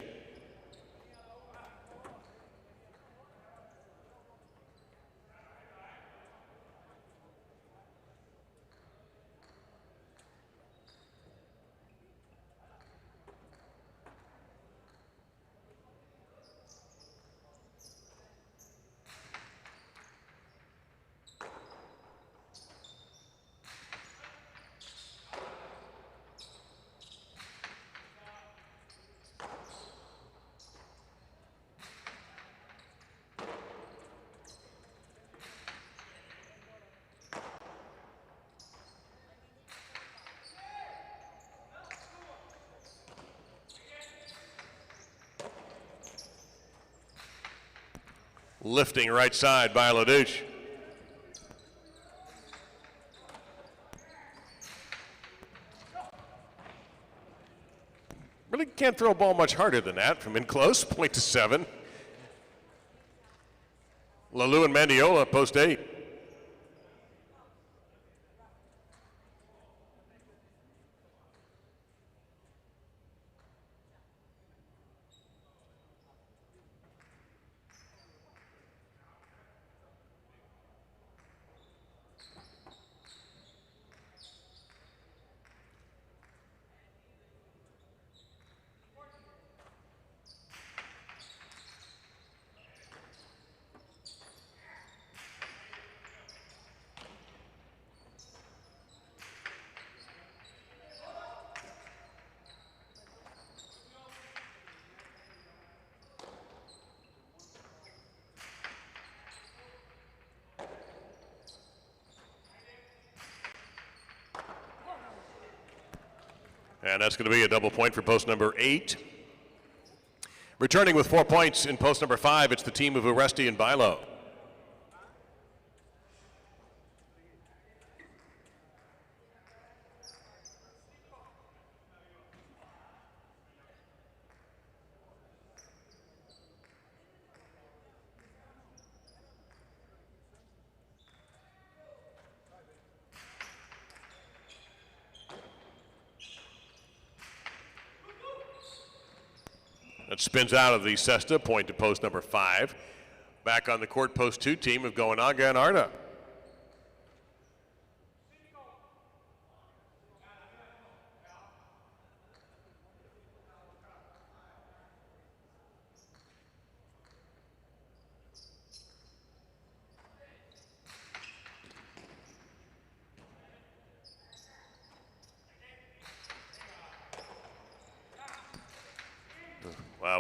Lifting right side by LaDouche. Really can't throw a ball much harder than that from in close. Point to 7. Lalou and Mandiola, post 8. And that's going to be a double point for post number 8. Returning with 4 points in post number 5, it's the team of Uresti and Bilo. That spins out of the cesta, point to post number 5. Back on the court, post 2 team of Goanaga and Arda.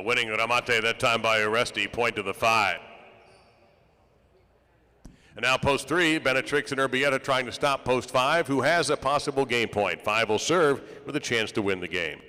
Winning Ramate that time by Uresti, point to the 5. And now post 3, Benetrix and Urbieta trying to stop post 5, who has a possible game point. 5 will serve with a chance to win the game.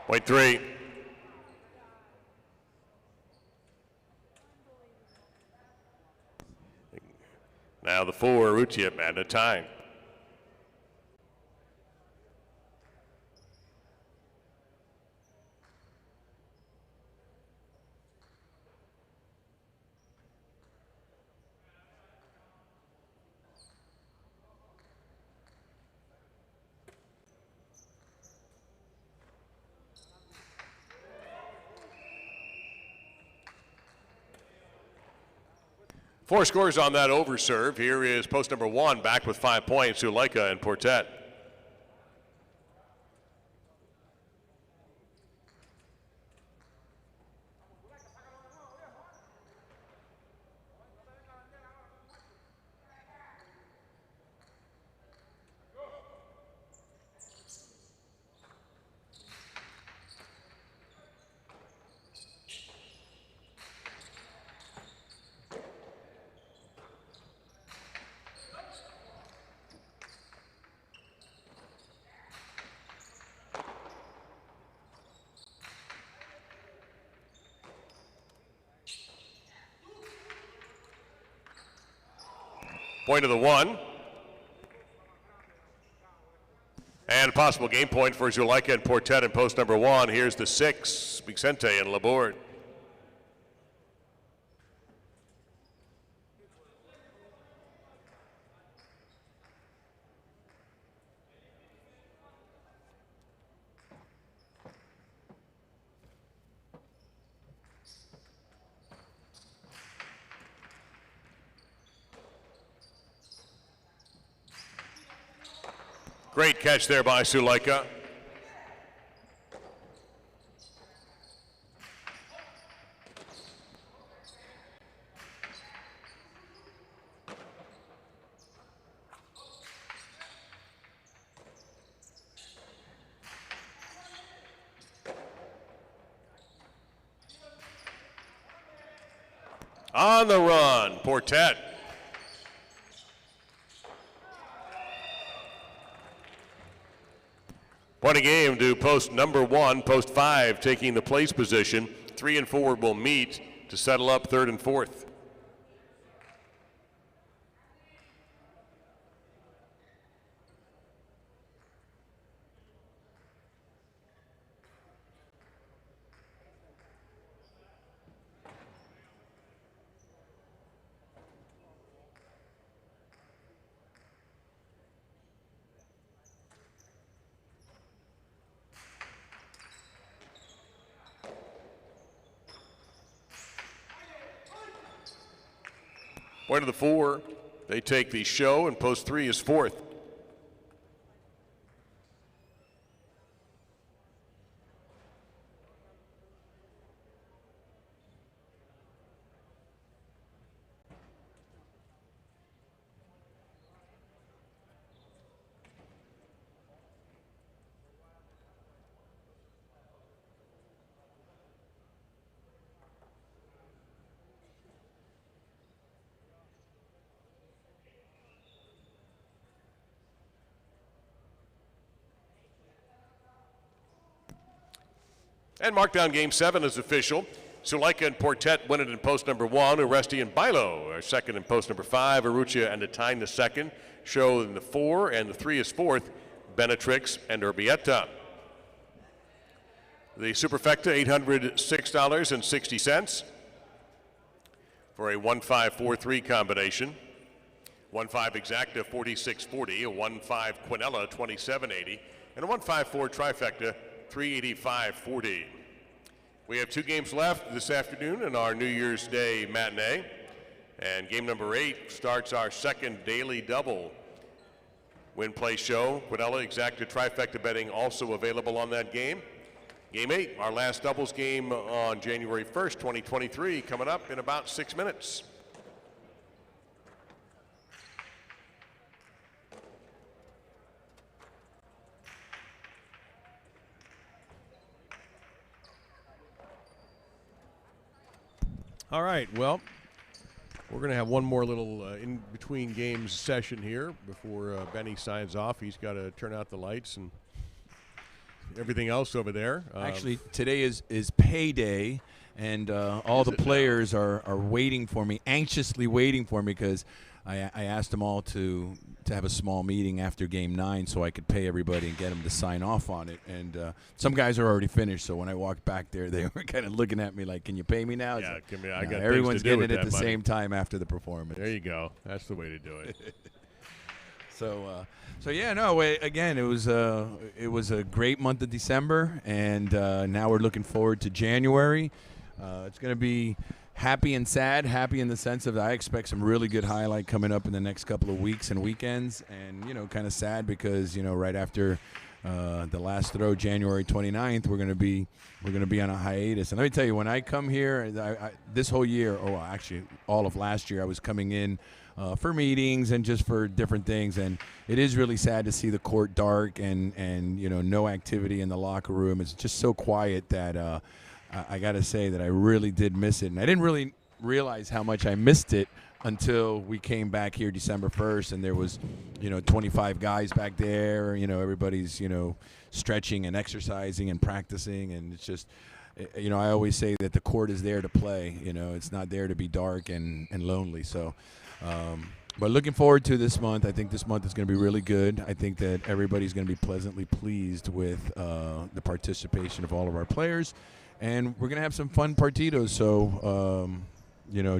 Point 3. Now the 4, Rutia at a time. Four scores on that overserve. Here is post number 1 back with 5 points, Zuleika and Portet. Point of the 1. And possible game point for Zuleika and Portet in post number 1. Here's the 6, Vicente and Laborde. Great catch there by Zuleika. On the run, Portet. Point of game to post number 1, post 5 taking the place position. 3 and 4 will meet to settle up 3rd and 4th. Point of the 4, they take the show, and post 3 is 4th. And mark down game 7 is official. Zuleika and Portet win it in post number 1. Uresti and Bailo are second in post number 5. Aruccia and Atine the second. Show in the 4, and the 3 is 4th. Benatrix and Urbieta. The Superfecta, $806.60 for a 1-5-4-3 combination. 1-5 Exacta, $46.40. A 1-5 Quinella, $27.80. And a 1-5-4 Trifecta, $385.40. We have 2 games left this afternoon in our New Year's Day matinee. And game number 8 starts our second daily double win play show. Quinella Exacta Trifecta betting also available on that game. Game 8, our last doubles game on January 1st, 2023, coming up in about 6 minutes. All right, well, we're going to have one more little in-between games session here before Benny signs off. He's got to turn out the lights and everything else over there. Actually, today is payday, and all the players are waiting for me, anxiously waiting for me, because I asked them all to have a small meeting after Game 9 so I could pay everybody and get them to sign off on it. And some guys are already finished, so when I walked back there, they were kind of looking at me like, "Can you pay me now?" Yeah, like, I got everyone's things to do getting with it at that the money. same time after the performance. There you go. That's the way to do it. So yeah, no. Again, it was a great month of December, and now we're looking forward to January. It's going to be happy and sad. Happy in the sense of I expect some really good highlight coming up in the next couple of weeks and weekends, and kind of sad because right after the last throw, January 29th, we're going to be on a hiatus. And let me tell you, when I come here, this whole year, actually all of last year, I was coming in for meetings and just for different things, and it is really sad to see the court dark and no activity in the locker room. It's just so quiet that I got to say that I really did miss it, and I didn't really realize how much I missed it until we came back here December 1st, and there was 25 guys back there. Everybody's stretching and exercising and practicing, and it's just I always say that the court is there to play. It's not there to be dark and lonely. So But looking forward to this month. I think this month is going to be really good. I think that everybody's going to be pleasantly pleased with the participation of all of our players. And we're going to have some fun partidos. So,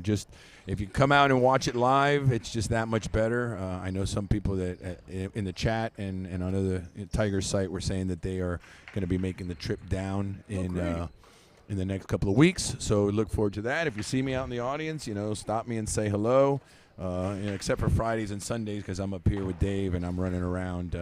just if you come out and watch it live, it's just that much better. I know some people that in the chat and on the Tigers site were saying that they are going to be making the trip down in the next couple of weeks. So look forward to that. If you see me out in the audience, stop me and say hello. Except for Fridays and Sundays because I'm up here with Dave and I'm running around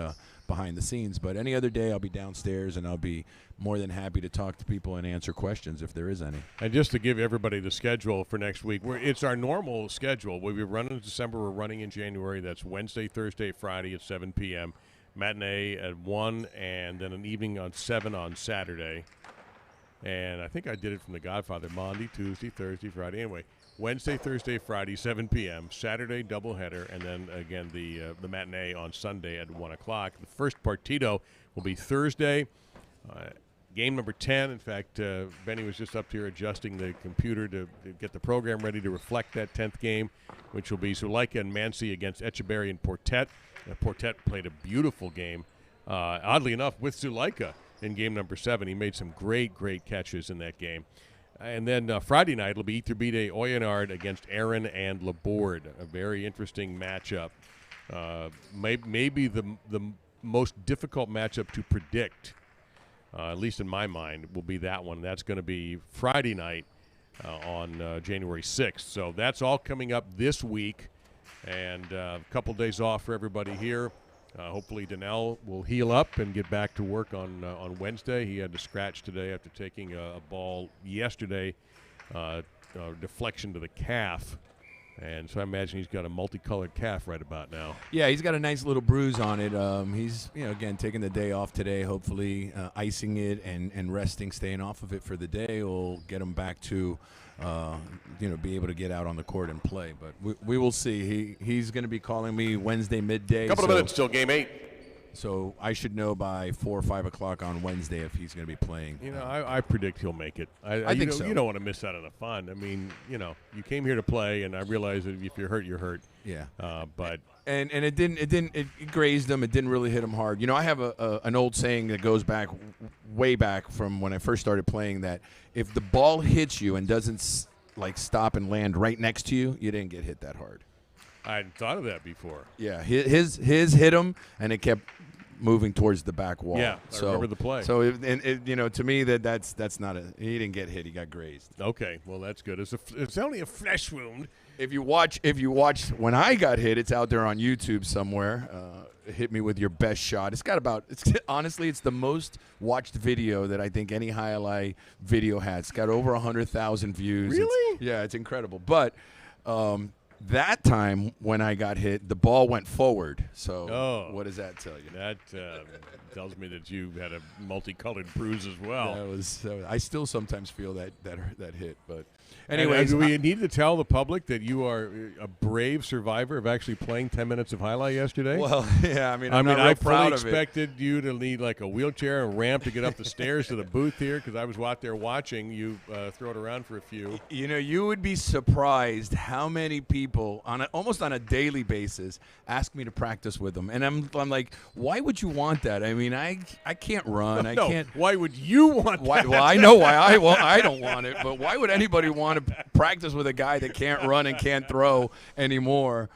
behind the scenes. But any other day I'll be downstairs and I'll be more than happy to talk to people and answer questions if there is any. And just to give everybody the schedule for next week, it's our normal schedule. We'll be running in December. We're running in January. That's Wednesday, Thursday, Friday at 7 p.m. Matinee at 1 and then an evening on 7 on Saturday. And I think I did it from The Godfather. Monday, Tuesday, Thursday, Friday. Anyway, Wednesday, Thursday, Friday, 7 p.m. Saturday, doubleheader, and then again the matinee on Sunday at 1 o'clock. The first partido will be Thursday, game number 10. In fact, Benny was just up here adjusting the computer to get the program ready to reflect that 10th game, which will be Zuleika and Mansi against Echeverry and Portet. Portet played a beautiful game, oddly enough, with Zuleika in game number 7. He made some great catches in that game. And then Friday night, it'll be Iturbide Oyenard against Aaron and Laborde. A very interesting matchup. Maybe the most difficult matchup to predict, at least in my mind, will be that one. That's going to be Friday night on January 6th. So that's all coming up this week. And a couple days off for everybody here. Hopefully Danielle will heal up and get back to work on Wednesday. He had to scratch today after taking a ball yesterday, deflection to the calf. And so I imagine he's got a multicolored calf right about now. Yeah, he's got a nice little bruise on it. He's, again, taking the day off today, hopefully icing it and resting, staying off of it for the day will get him back to, be able to get out on the court and play. But we will see. He's going to be calling me Wednesday midday. Couple of minutes till game 8. So I should know by 4 or 5 o'clock on Wednesday if he's going to be playing. I predict he'll make it. I think so. You don't want to miss out on the fun. I mean, you came here to play, and I realize that if you're hurt, you're hurt. Yeah. But and it grazed him. It didn't really hit him hard. I have an old saying that goes back way back from when I first started playing that if the ball hits you and doesn't stop and land right next to you, you didn't get hit that hard. I hadn't thought of that before. Yeah, his hit him, and it kept moving towards the back wall. Yeah, I remember the play. So, to me, that's not he didn't get hit. He got grazed. Okay, well, that's good. It's only a flesh wound. If you watch when I got hit, it's out there on YouTube somewhere. Hit me with your best shot. Honestly, it's the most watched video that I think any highlight video has. It's got over 100,000 views. Really? It's incredible. But that time when I got hit, the ball went forward. So what does that tell you? That tells me that you had a multicolored bruise as well. I still sometimes feel that hit. But anyways, do we need to tell the public that you are a brave survivor of actually playing 10 minutes of highlight yesterday? Well, yeah. I'm not real I proud fully of it. expected you to need like a wheelchair and ramp to get up the stairs to the booth here because I was out there watching you throw it around for a few. You would be surprised how many people almost on a daily basis ask me to practice with them, and I'm like, why would you want that? I mean, I can't run. I can't. Why would you want that? Well, I know why I don't want it, but why would anybody want to practice with a guy that can't run and can't throw anymore?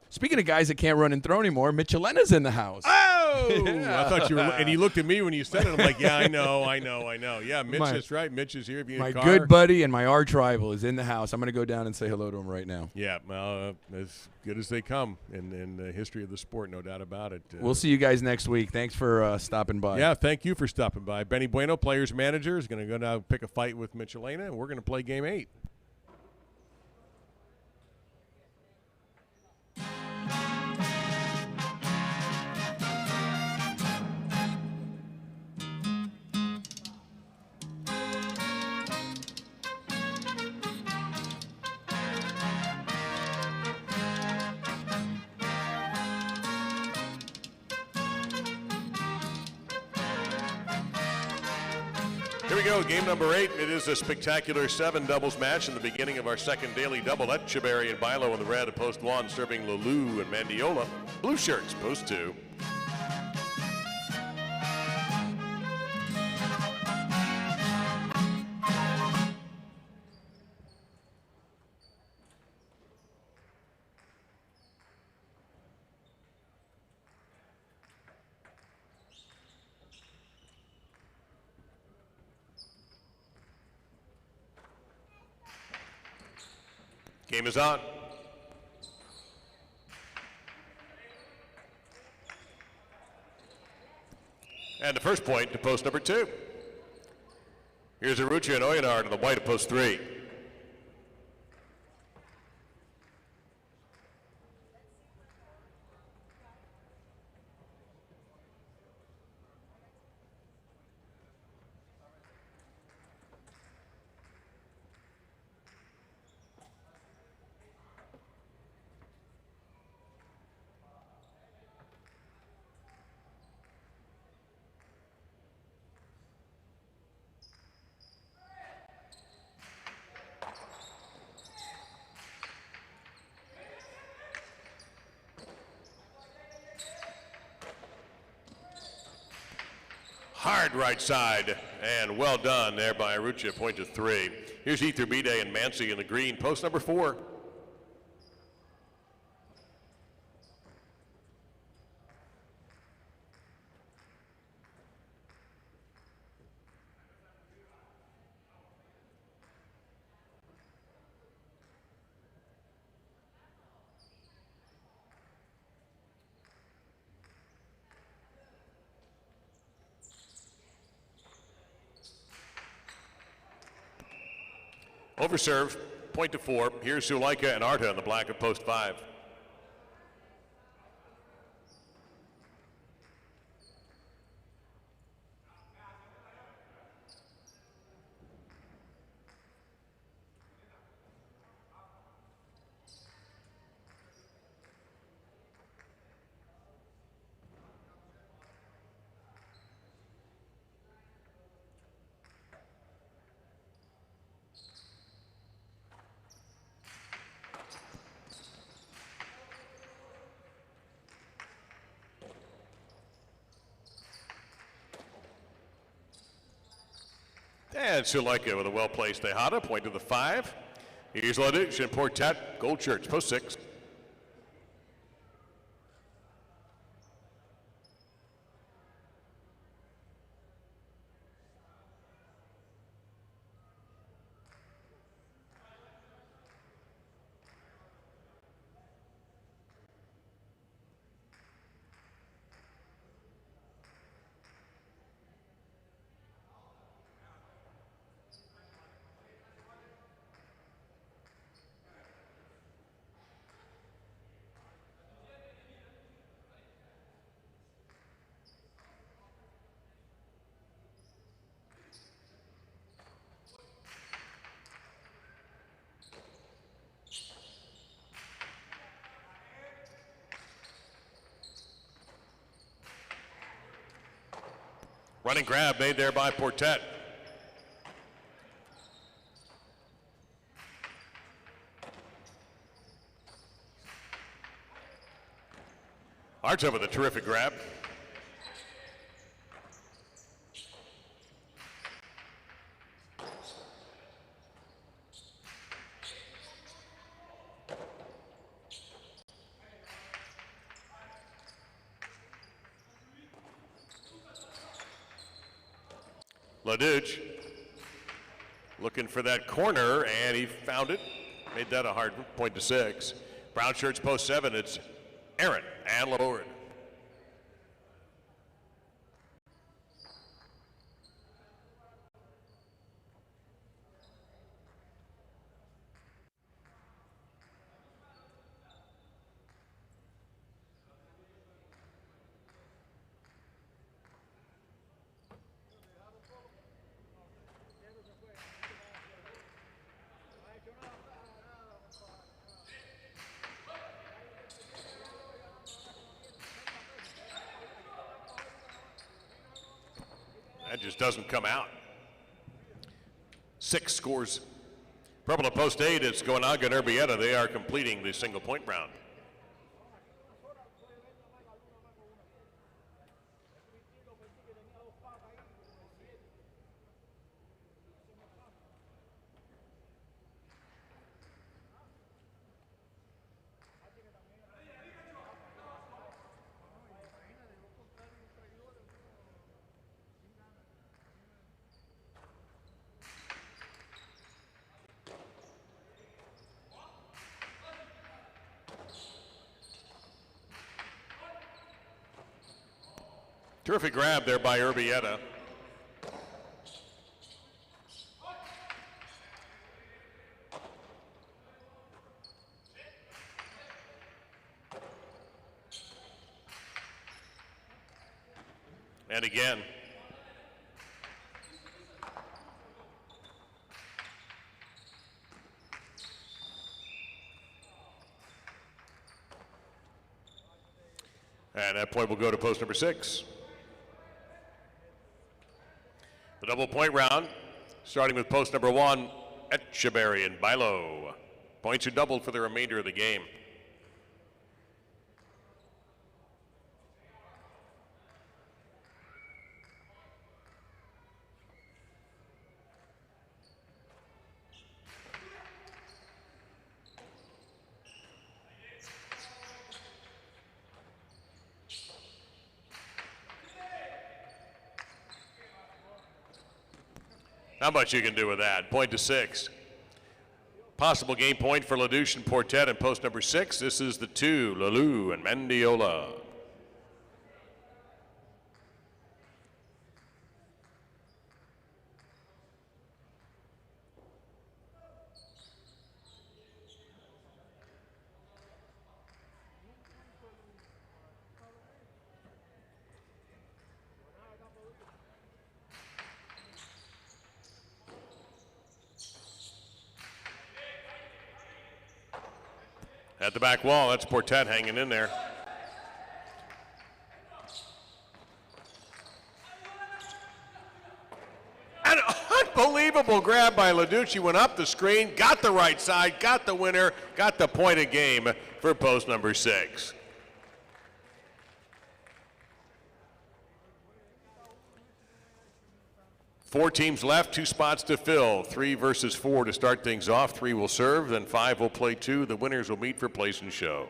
Speaking of guys that can't run and throw anymore, Michelena's in the house. Oh, yeah. I thought you were, and he looked at me when you said it. I'm like, yeah, I know. Yeah, Mitch, that's right. Mitch is here. If you need a car. Good buddy and my arch rival is in the house. I'm going to go down and say hello to him right now. Yeah, well, as good as they come in the history of the sport, no doubt about it. We'll see you guys next week. Thanks for stopping by. Yeah, thank you for stopping by. Benny Bueno, players manager, is going to go now pick a fight with Michelena, and we're going to play game 8. Here we go, game number 8. It is a spectacular 7 doubles match in the beginning of our second daily double. Etcheberry and Bilo in the red at post 1, serving Lulu and Mandiola. Blue shirts, post 2. Game is on. And the first point to post number 2. Here's Arucha and Oyenard in the white at post 3. Hard right side, and well done there by Arucha, point to 3. Here's Etherbide and Mansi in the green, post number 4. Overserve, point to 4. Here's Zuleika and Arta in the black of post 5. And Zuleika with a well-placed Tejada, point to the 5. Here's Ladich and Portet, gold shirts, post 6. Running grab made there by Portet. Arta with a terrific grab. Ladich looking for that corner, and he found it. Made that a hard point to 6. Brown shirts post 7. It's Aaron and Laborde. That just doesn't come out. 6 scores. Purple at post 8, it's Gonaga and Urbieta. They are completing the single point round. Terrific grab there by Urbieta. And again. And that point will go to post number 6. The double point round, starting with post number 1, Etcheberry and Bilo. Points are doubled for the remainder of the game. Not much you can do with that. Point to 6. Possible game point for LaDouche and Portet in post number 6. This is the 2, Lalou and Mendiola. At the back wall, that's Portet hanging in there. An unbelievable grab by LaDouche. Went up the screen, got the right side, got the winner, got the point of game for post number 6. Four teams left, 2 spots to fill. 3 versus 4 to start things off. 3 will serve, then 5 will play 2. The winners will meet for place and show.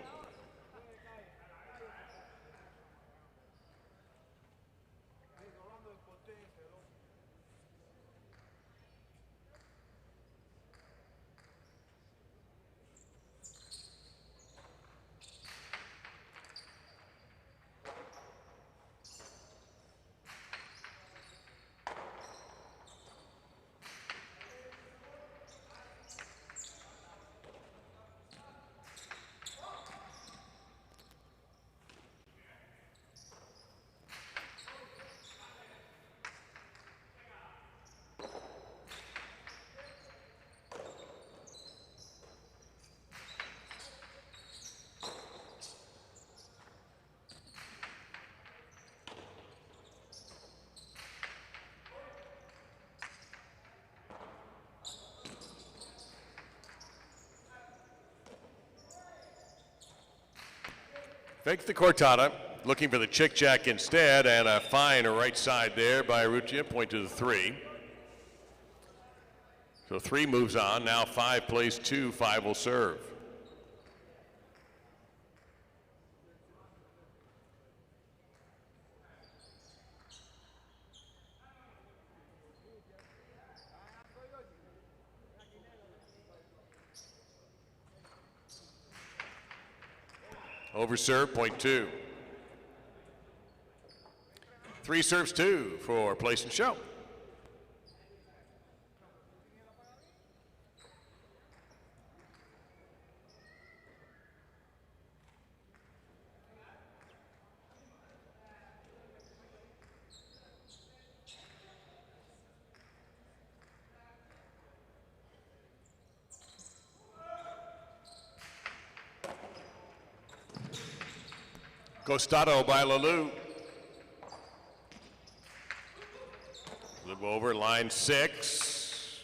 Fakes the cortada, looking for the chick jack instead, and a fine right side there by Ruccia, point to the 3. So 3 moves on, now 5 plays 2, 5 will serve. Over serve, point 2. 3 serves 2 for place and show. Costado by Lalou. Flip over line 6.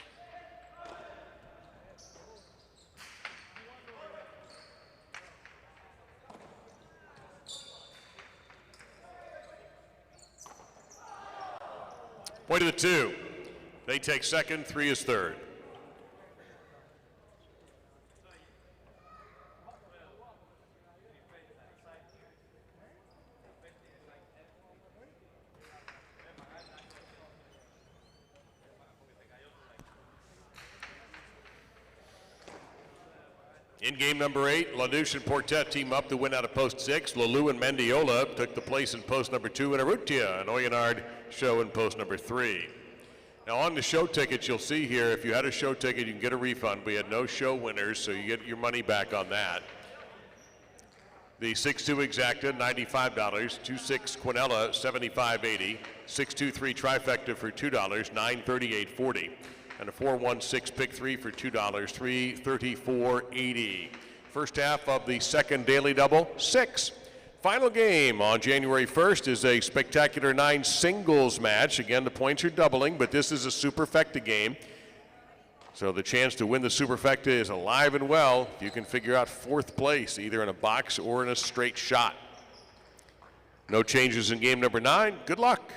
Point to the 2. They take second, 3 is third. In game number 8, Lanouche and Portet team up to win out of post 6. Lalou and Mendiola took the place in post number 2, and Arrutia and Oyonard show in post number 3. Now on the show tickets, you'll see here, if you had a show ticket, you can get a refund. We had no show winners, so you get your money back on that. The 6-2 exacta, $95. 2-6 Quinella, $75.80. 6-2-3 trifecta for $2, $938.40. And a 4-1-6 pick 3 for $2, $334.80. First half of the second daily double, 6. Final game on January 1st is a spectacular 9 singles match. Again, the points are doubling, but this is a superfecta game. So the chance to win the superfecta is alive and well if you can figure out 4th place, either in a box or in a straight shot. No changes in game number 9. Good luck.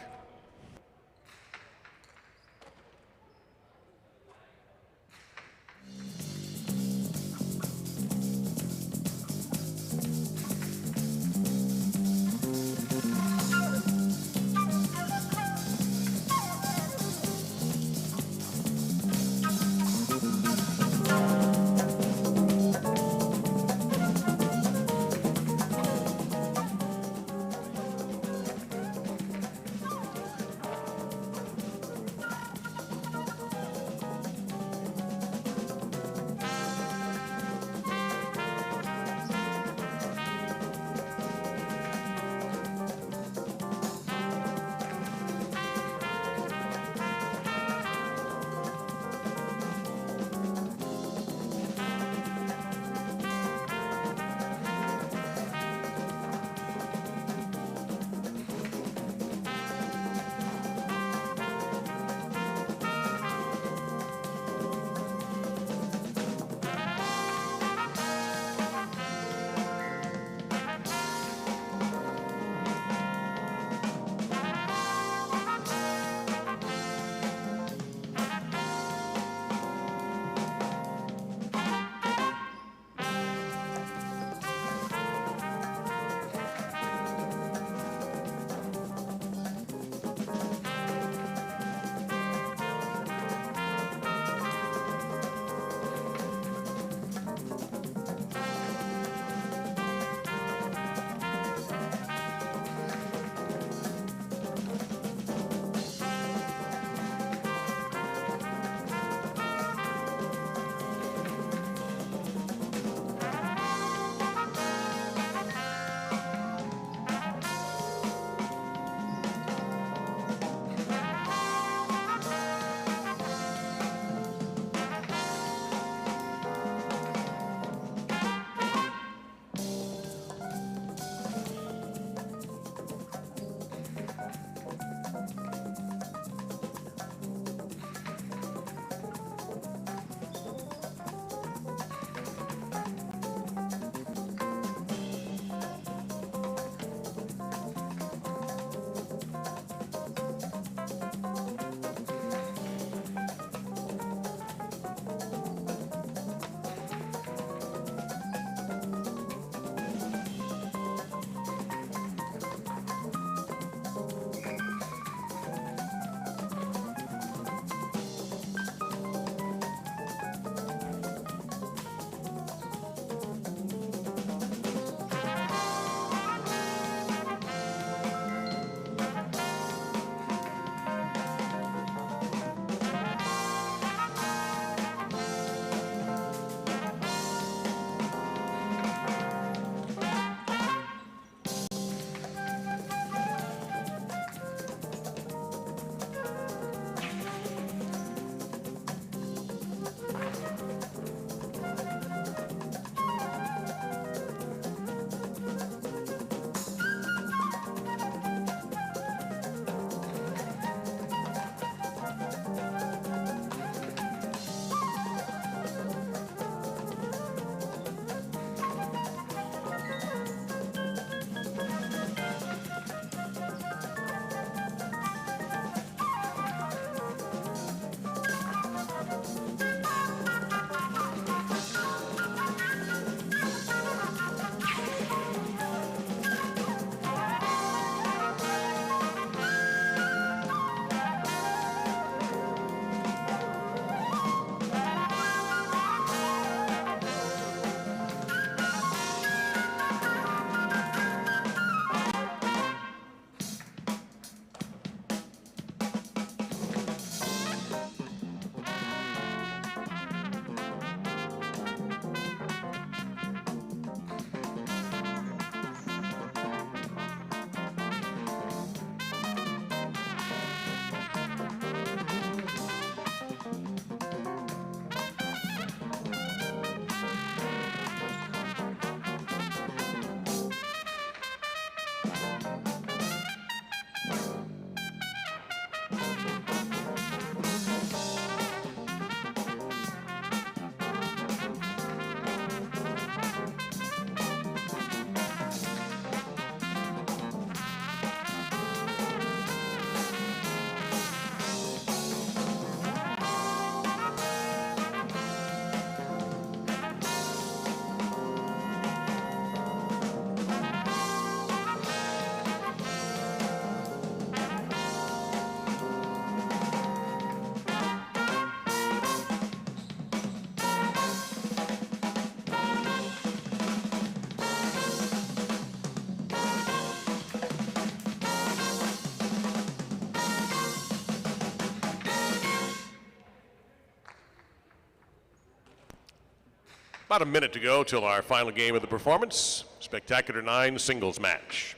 About a minute to go till our final game of the performance. Spectacular 9 singles match.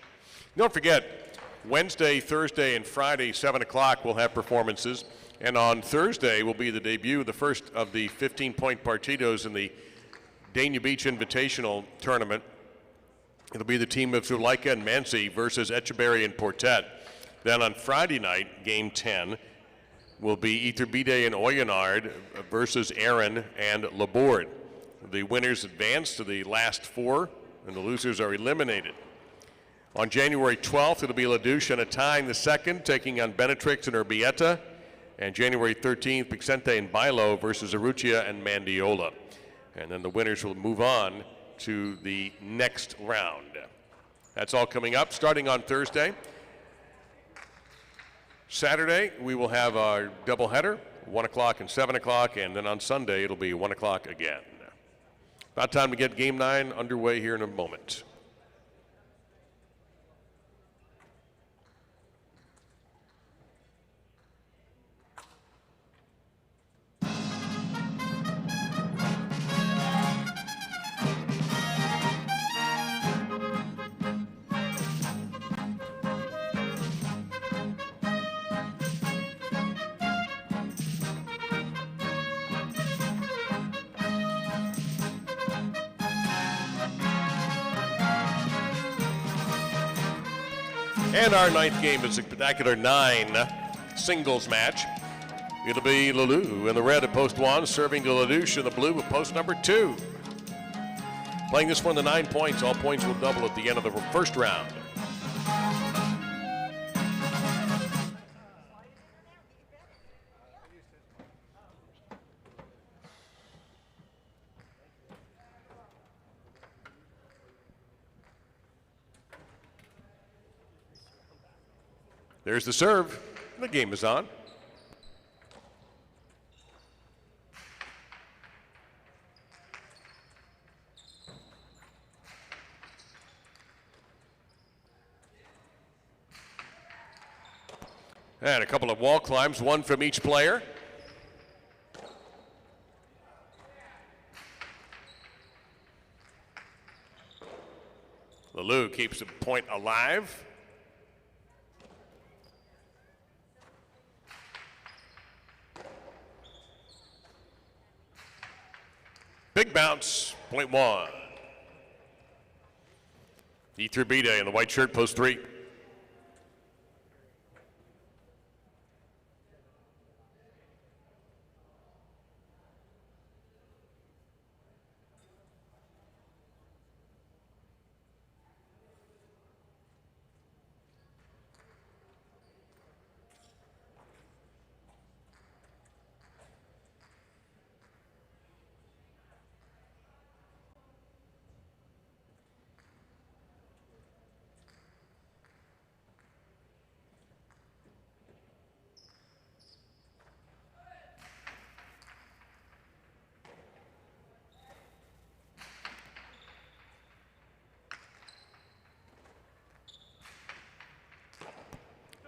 Don't forget, Wednesday, Thursday, and Friday, 7 o'clock, we'll have performances. And on Thursday will be the debut of the first of the 15-point partidos in the Dania Beach Invitational Tournament. It'll be the team of Zuleika and Mansi versus Etcheberry and Portet. Then on Friday night, game 10, will be Iturbide and Oyonnax versus Aaron and Laborde. The winners advance to the last 4, and the losers are eliminated. On January 12th, it'll be LaDouche and Atine II taking on Benetrix and Urbieta. And January 13th, Pixente and Bailo versus Arrutia and Mandiola. And then the winners will move on to the next round. That's all coming up starting on Thursday. Saturday, we will have our doubleheader, 1 o'clock and 7 o'clock, and then on Sunday, it'll be 1 o'clock again. About time to get Game 9 underway here in a moment. And our 9th game is a spectacular 9 singles match. It'll be Lulu in the red at post 1, serving to LaDouche in the blue at post number 2. Playing this one to 9 points. All points will double at the end of the first round. There's the serve. The game is on. And a couple of wall climbs, one from each player. Lulu keeps the point alive. Big bounce, point 1. Iturbide in the white shirt, post 3.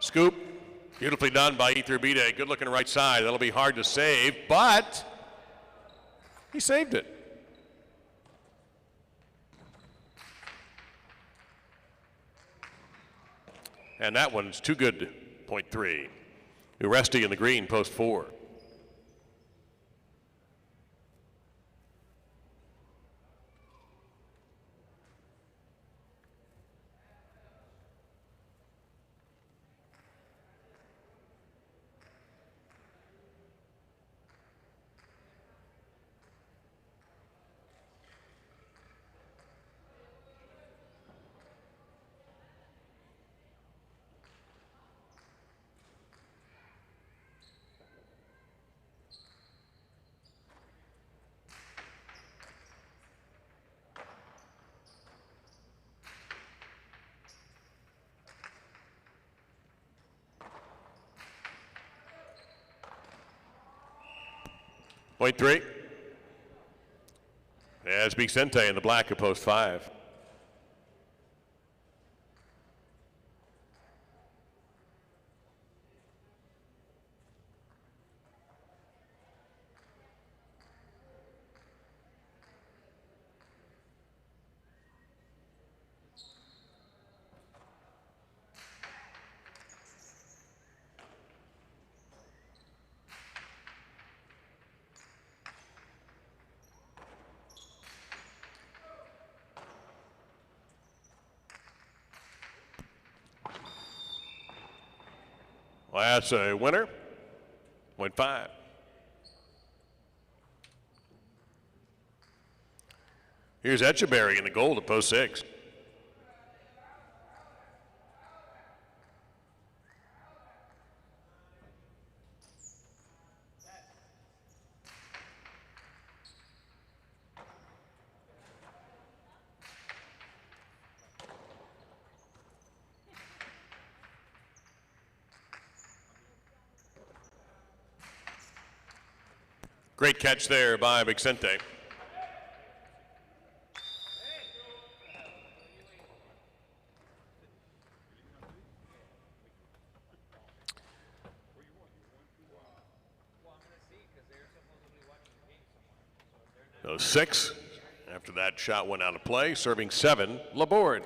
Scoop, beautifully done by Iturbide. Good looking right side. That'll be hard to save, but he saved it. And that one's too good, point 3. Uresti in the green, post 4. Point 3. As Vicente in the black at post 5. Well, that's a winner. Point 5. Here's Etcheberry in the goal to post 6. Great catch there by Vicente. So 6. After that shot went out of play, serving 7, Laborde.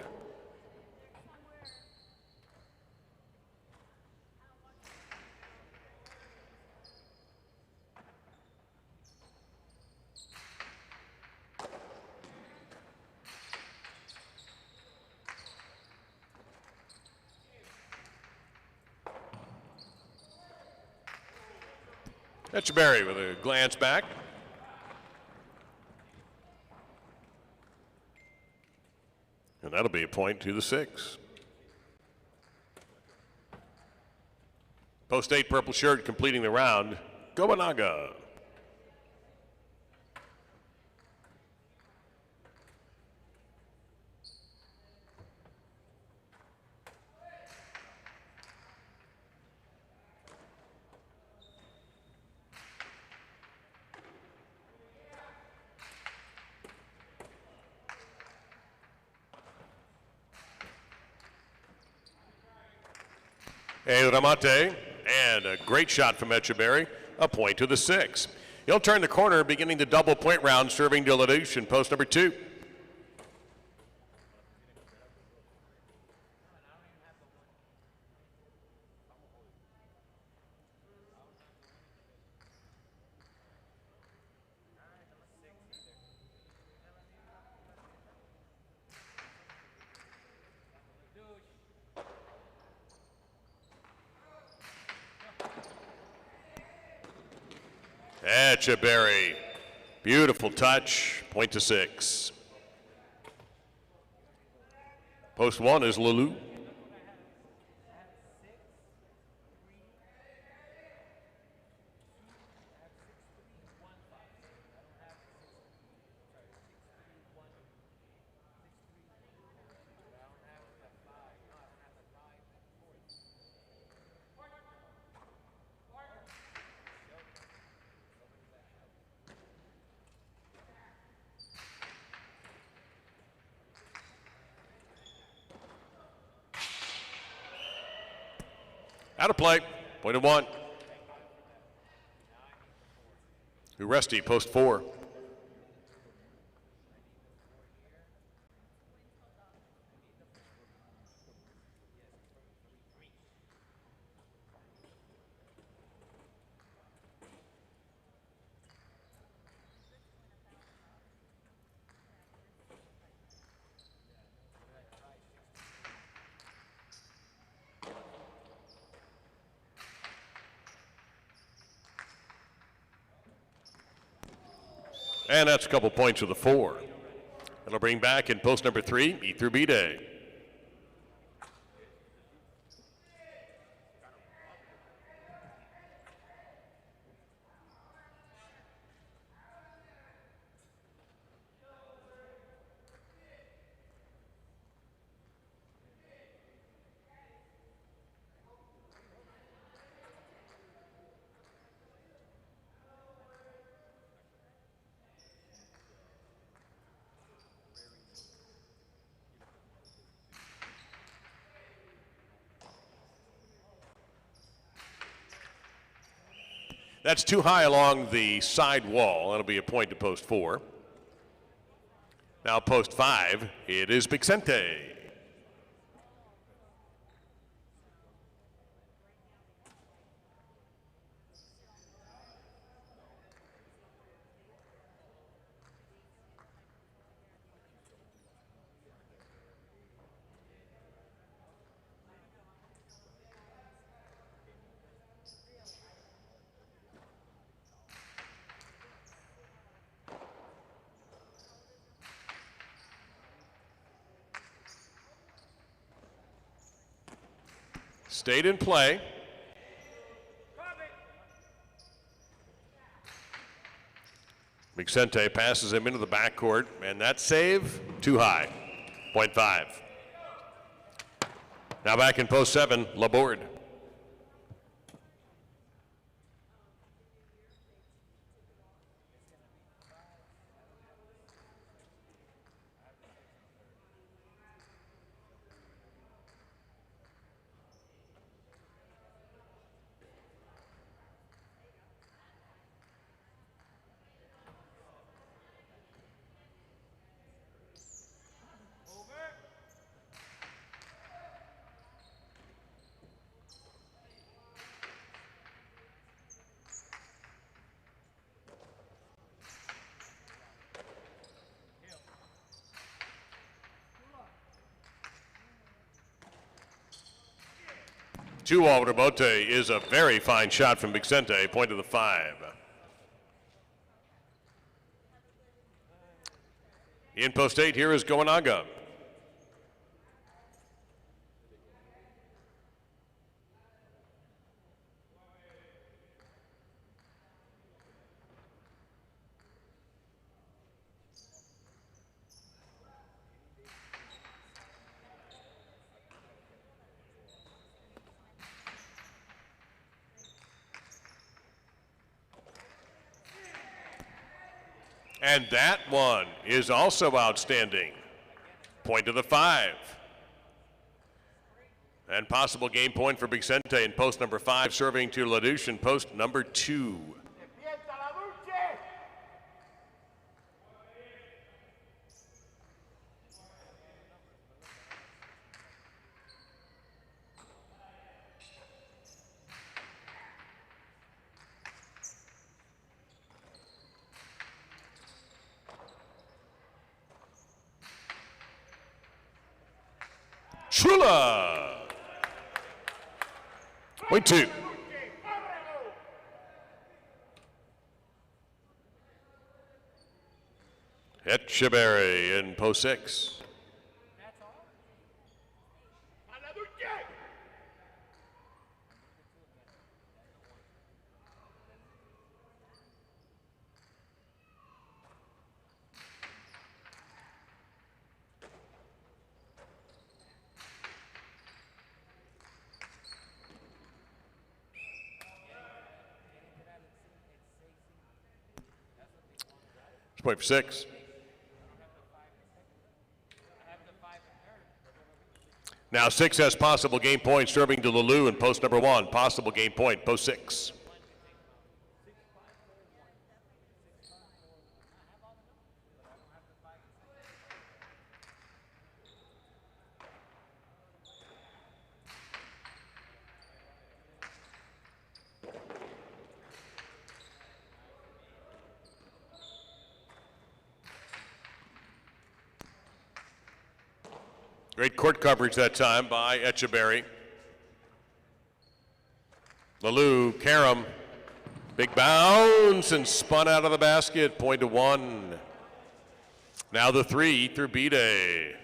Etcheberry with a glance back. And that'll be a point to the 6. Post 8 purple shirt completing the round, Gobanaga. A remate and a great shot from Etcheberry, a point to the 6. He'll turn the corner, beginning the double point round, serving de la Douche in post number 2. Etcheberry, beautiful touch, point to 6. Post 1 is Lulu. Out of play, point of 1. Uresti, post 4. And that's a couple points with a 4. That'll bring back in post number 3, Iturbide. That's too high along the side wall. That'll be a point to post 4. Now post 5, it is Vicente. Stayed in play. Vicente passes him into the backcourt, and that save, too high. Point 5. Now back in post 7, Laborde. Two over Bote is a very fine shot from Vicente, point to the 5. In post 8, here is Goanaga. And that one is also outstanding. Point to the 5. And possible game point for Vicente in post number 5, serving to LaDouche in post number 2. Shula. Point 2. Etcheberry in post 6. Point for 6. Now 6 has possible game point, serving to Lelou in post number 1. Possible game point, post 6. Great court coverage that time by Etcheberry. Lelou, Karam, big bounce and spun out of the basket, point to 1. Now the 3 through B-Day.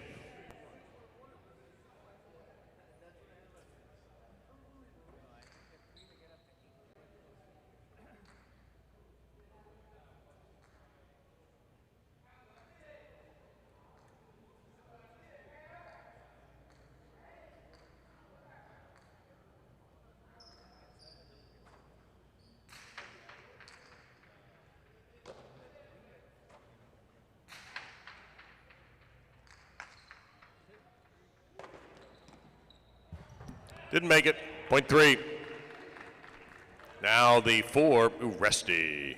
Didn't make it. Point 3. Now the 4, Uresti.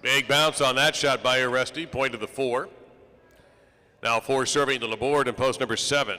Big bounce on that shot by Oresti, point to the 4. Now 4 serving to the board in post number 7.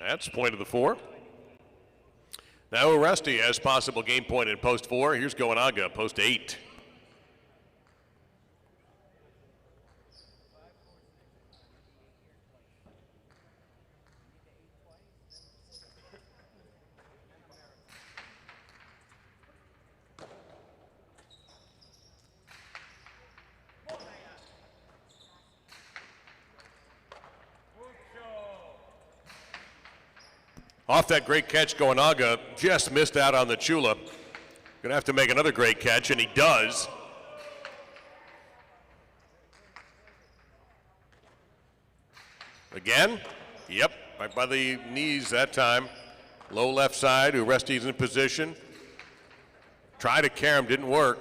That's point of the 4. Now Oresti has possible game point in post 4. Here's Goanaga, post 8. Off that great catch, Goanaga just missed out on the Shula. Gonna have to make another great catch, and he does. Again? Yep, right by the knees that time. Low left side, Oresti's in position. Tried to carry him, didn't work.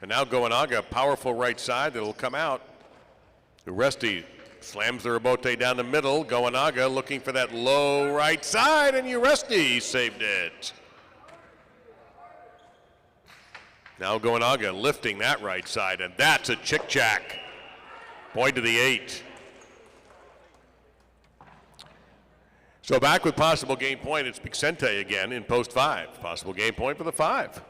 And now Goanaga, powerful right side that'll come out. Oresti slams the rebote down the middle. Goanaga looking for that low right side, and Oresti saved it. Now Goanaga lifting that right side, and that's a chick-chack. Point to the 8. So back with possible game point, it's Pixente again in post 5. Possible game point for the 5.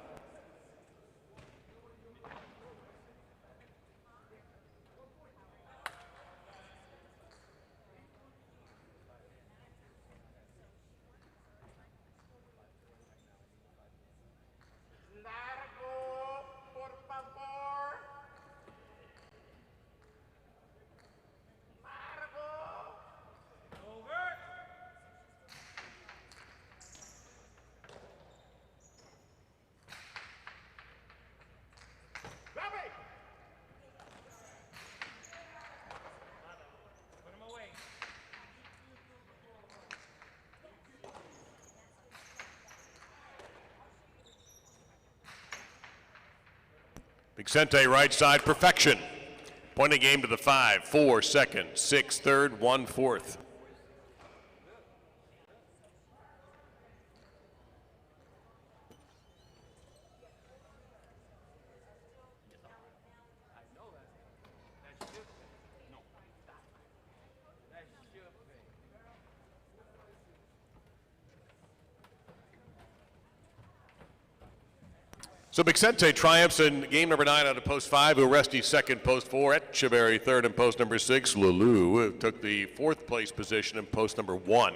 Pixente right side, perfection. Point of game to the 5, 4 second, 6 third, 1 fourth. So Pixente triumphs in game number 9 out of post 5. Oresti second, post 4. Etcheberry third in post number 6. Lulu took the 4th place position in post number 1.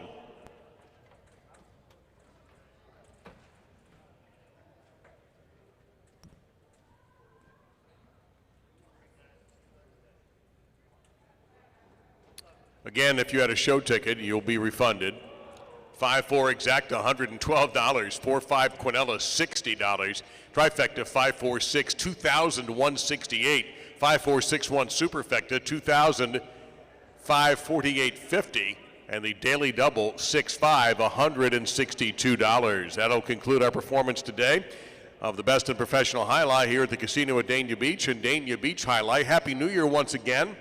Again, if you had a show ticket, you'll be refunded. 5-4 exact, $112. 4-5 Quinella, $60. Trifecta 5-4-6, $2,168. 5-4-6-1 Superfecta, $2,548.50. And the daily double 6-5, $162. That'll conclude our performance today of the best in professional highlight here at the casino at Dania Beach and Dania Beach Highlight. Happy New Year once again.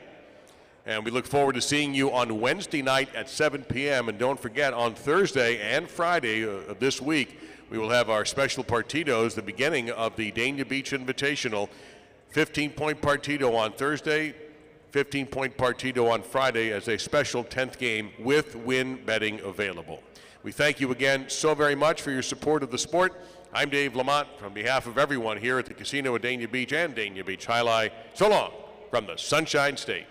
And we look forward to seeing you on Wednesday night at 7 p.m. And don't forget, on Thursday and Friday of this week, we will have our special partidos, the beginning of the Dania Beach Invitational. 15-point partido on Thursday, 15-point partido on Friday as a special 10th game with win betting available. We thank you again so very much for your support of the sport. I'm Dave Lamont. On behalf of everyone here at the casino at Dania Beach and Dania Beach Highlight, so long from the Sunshine State.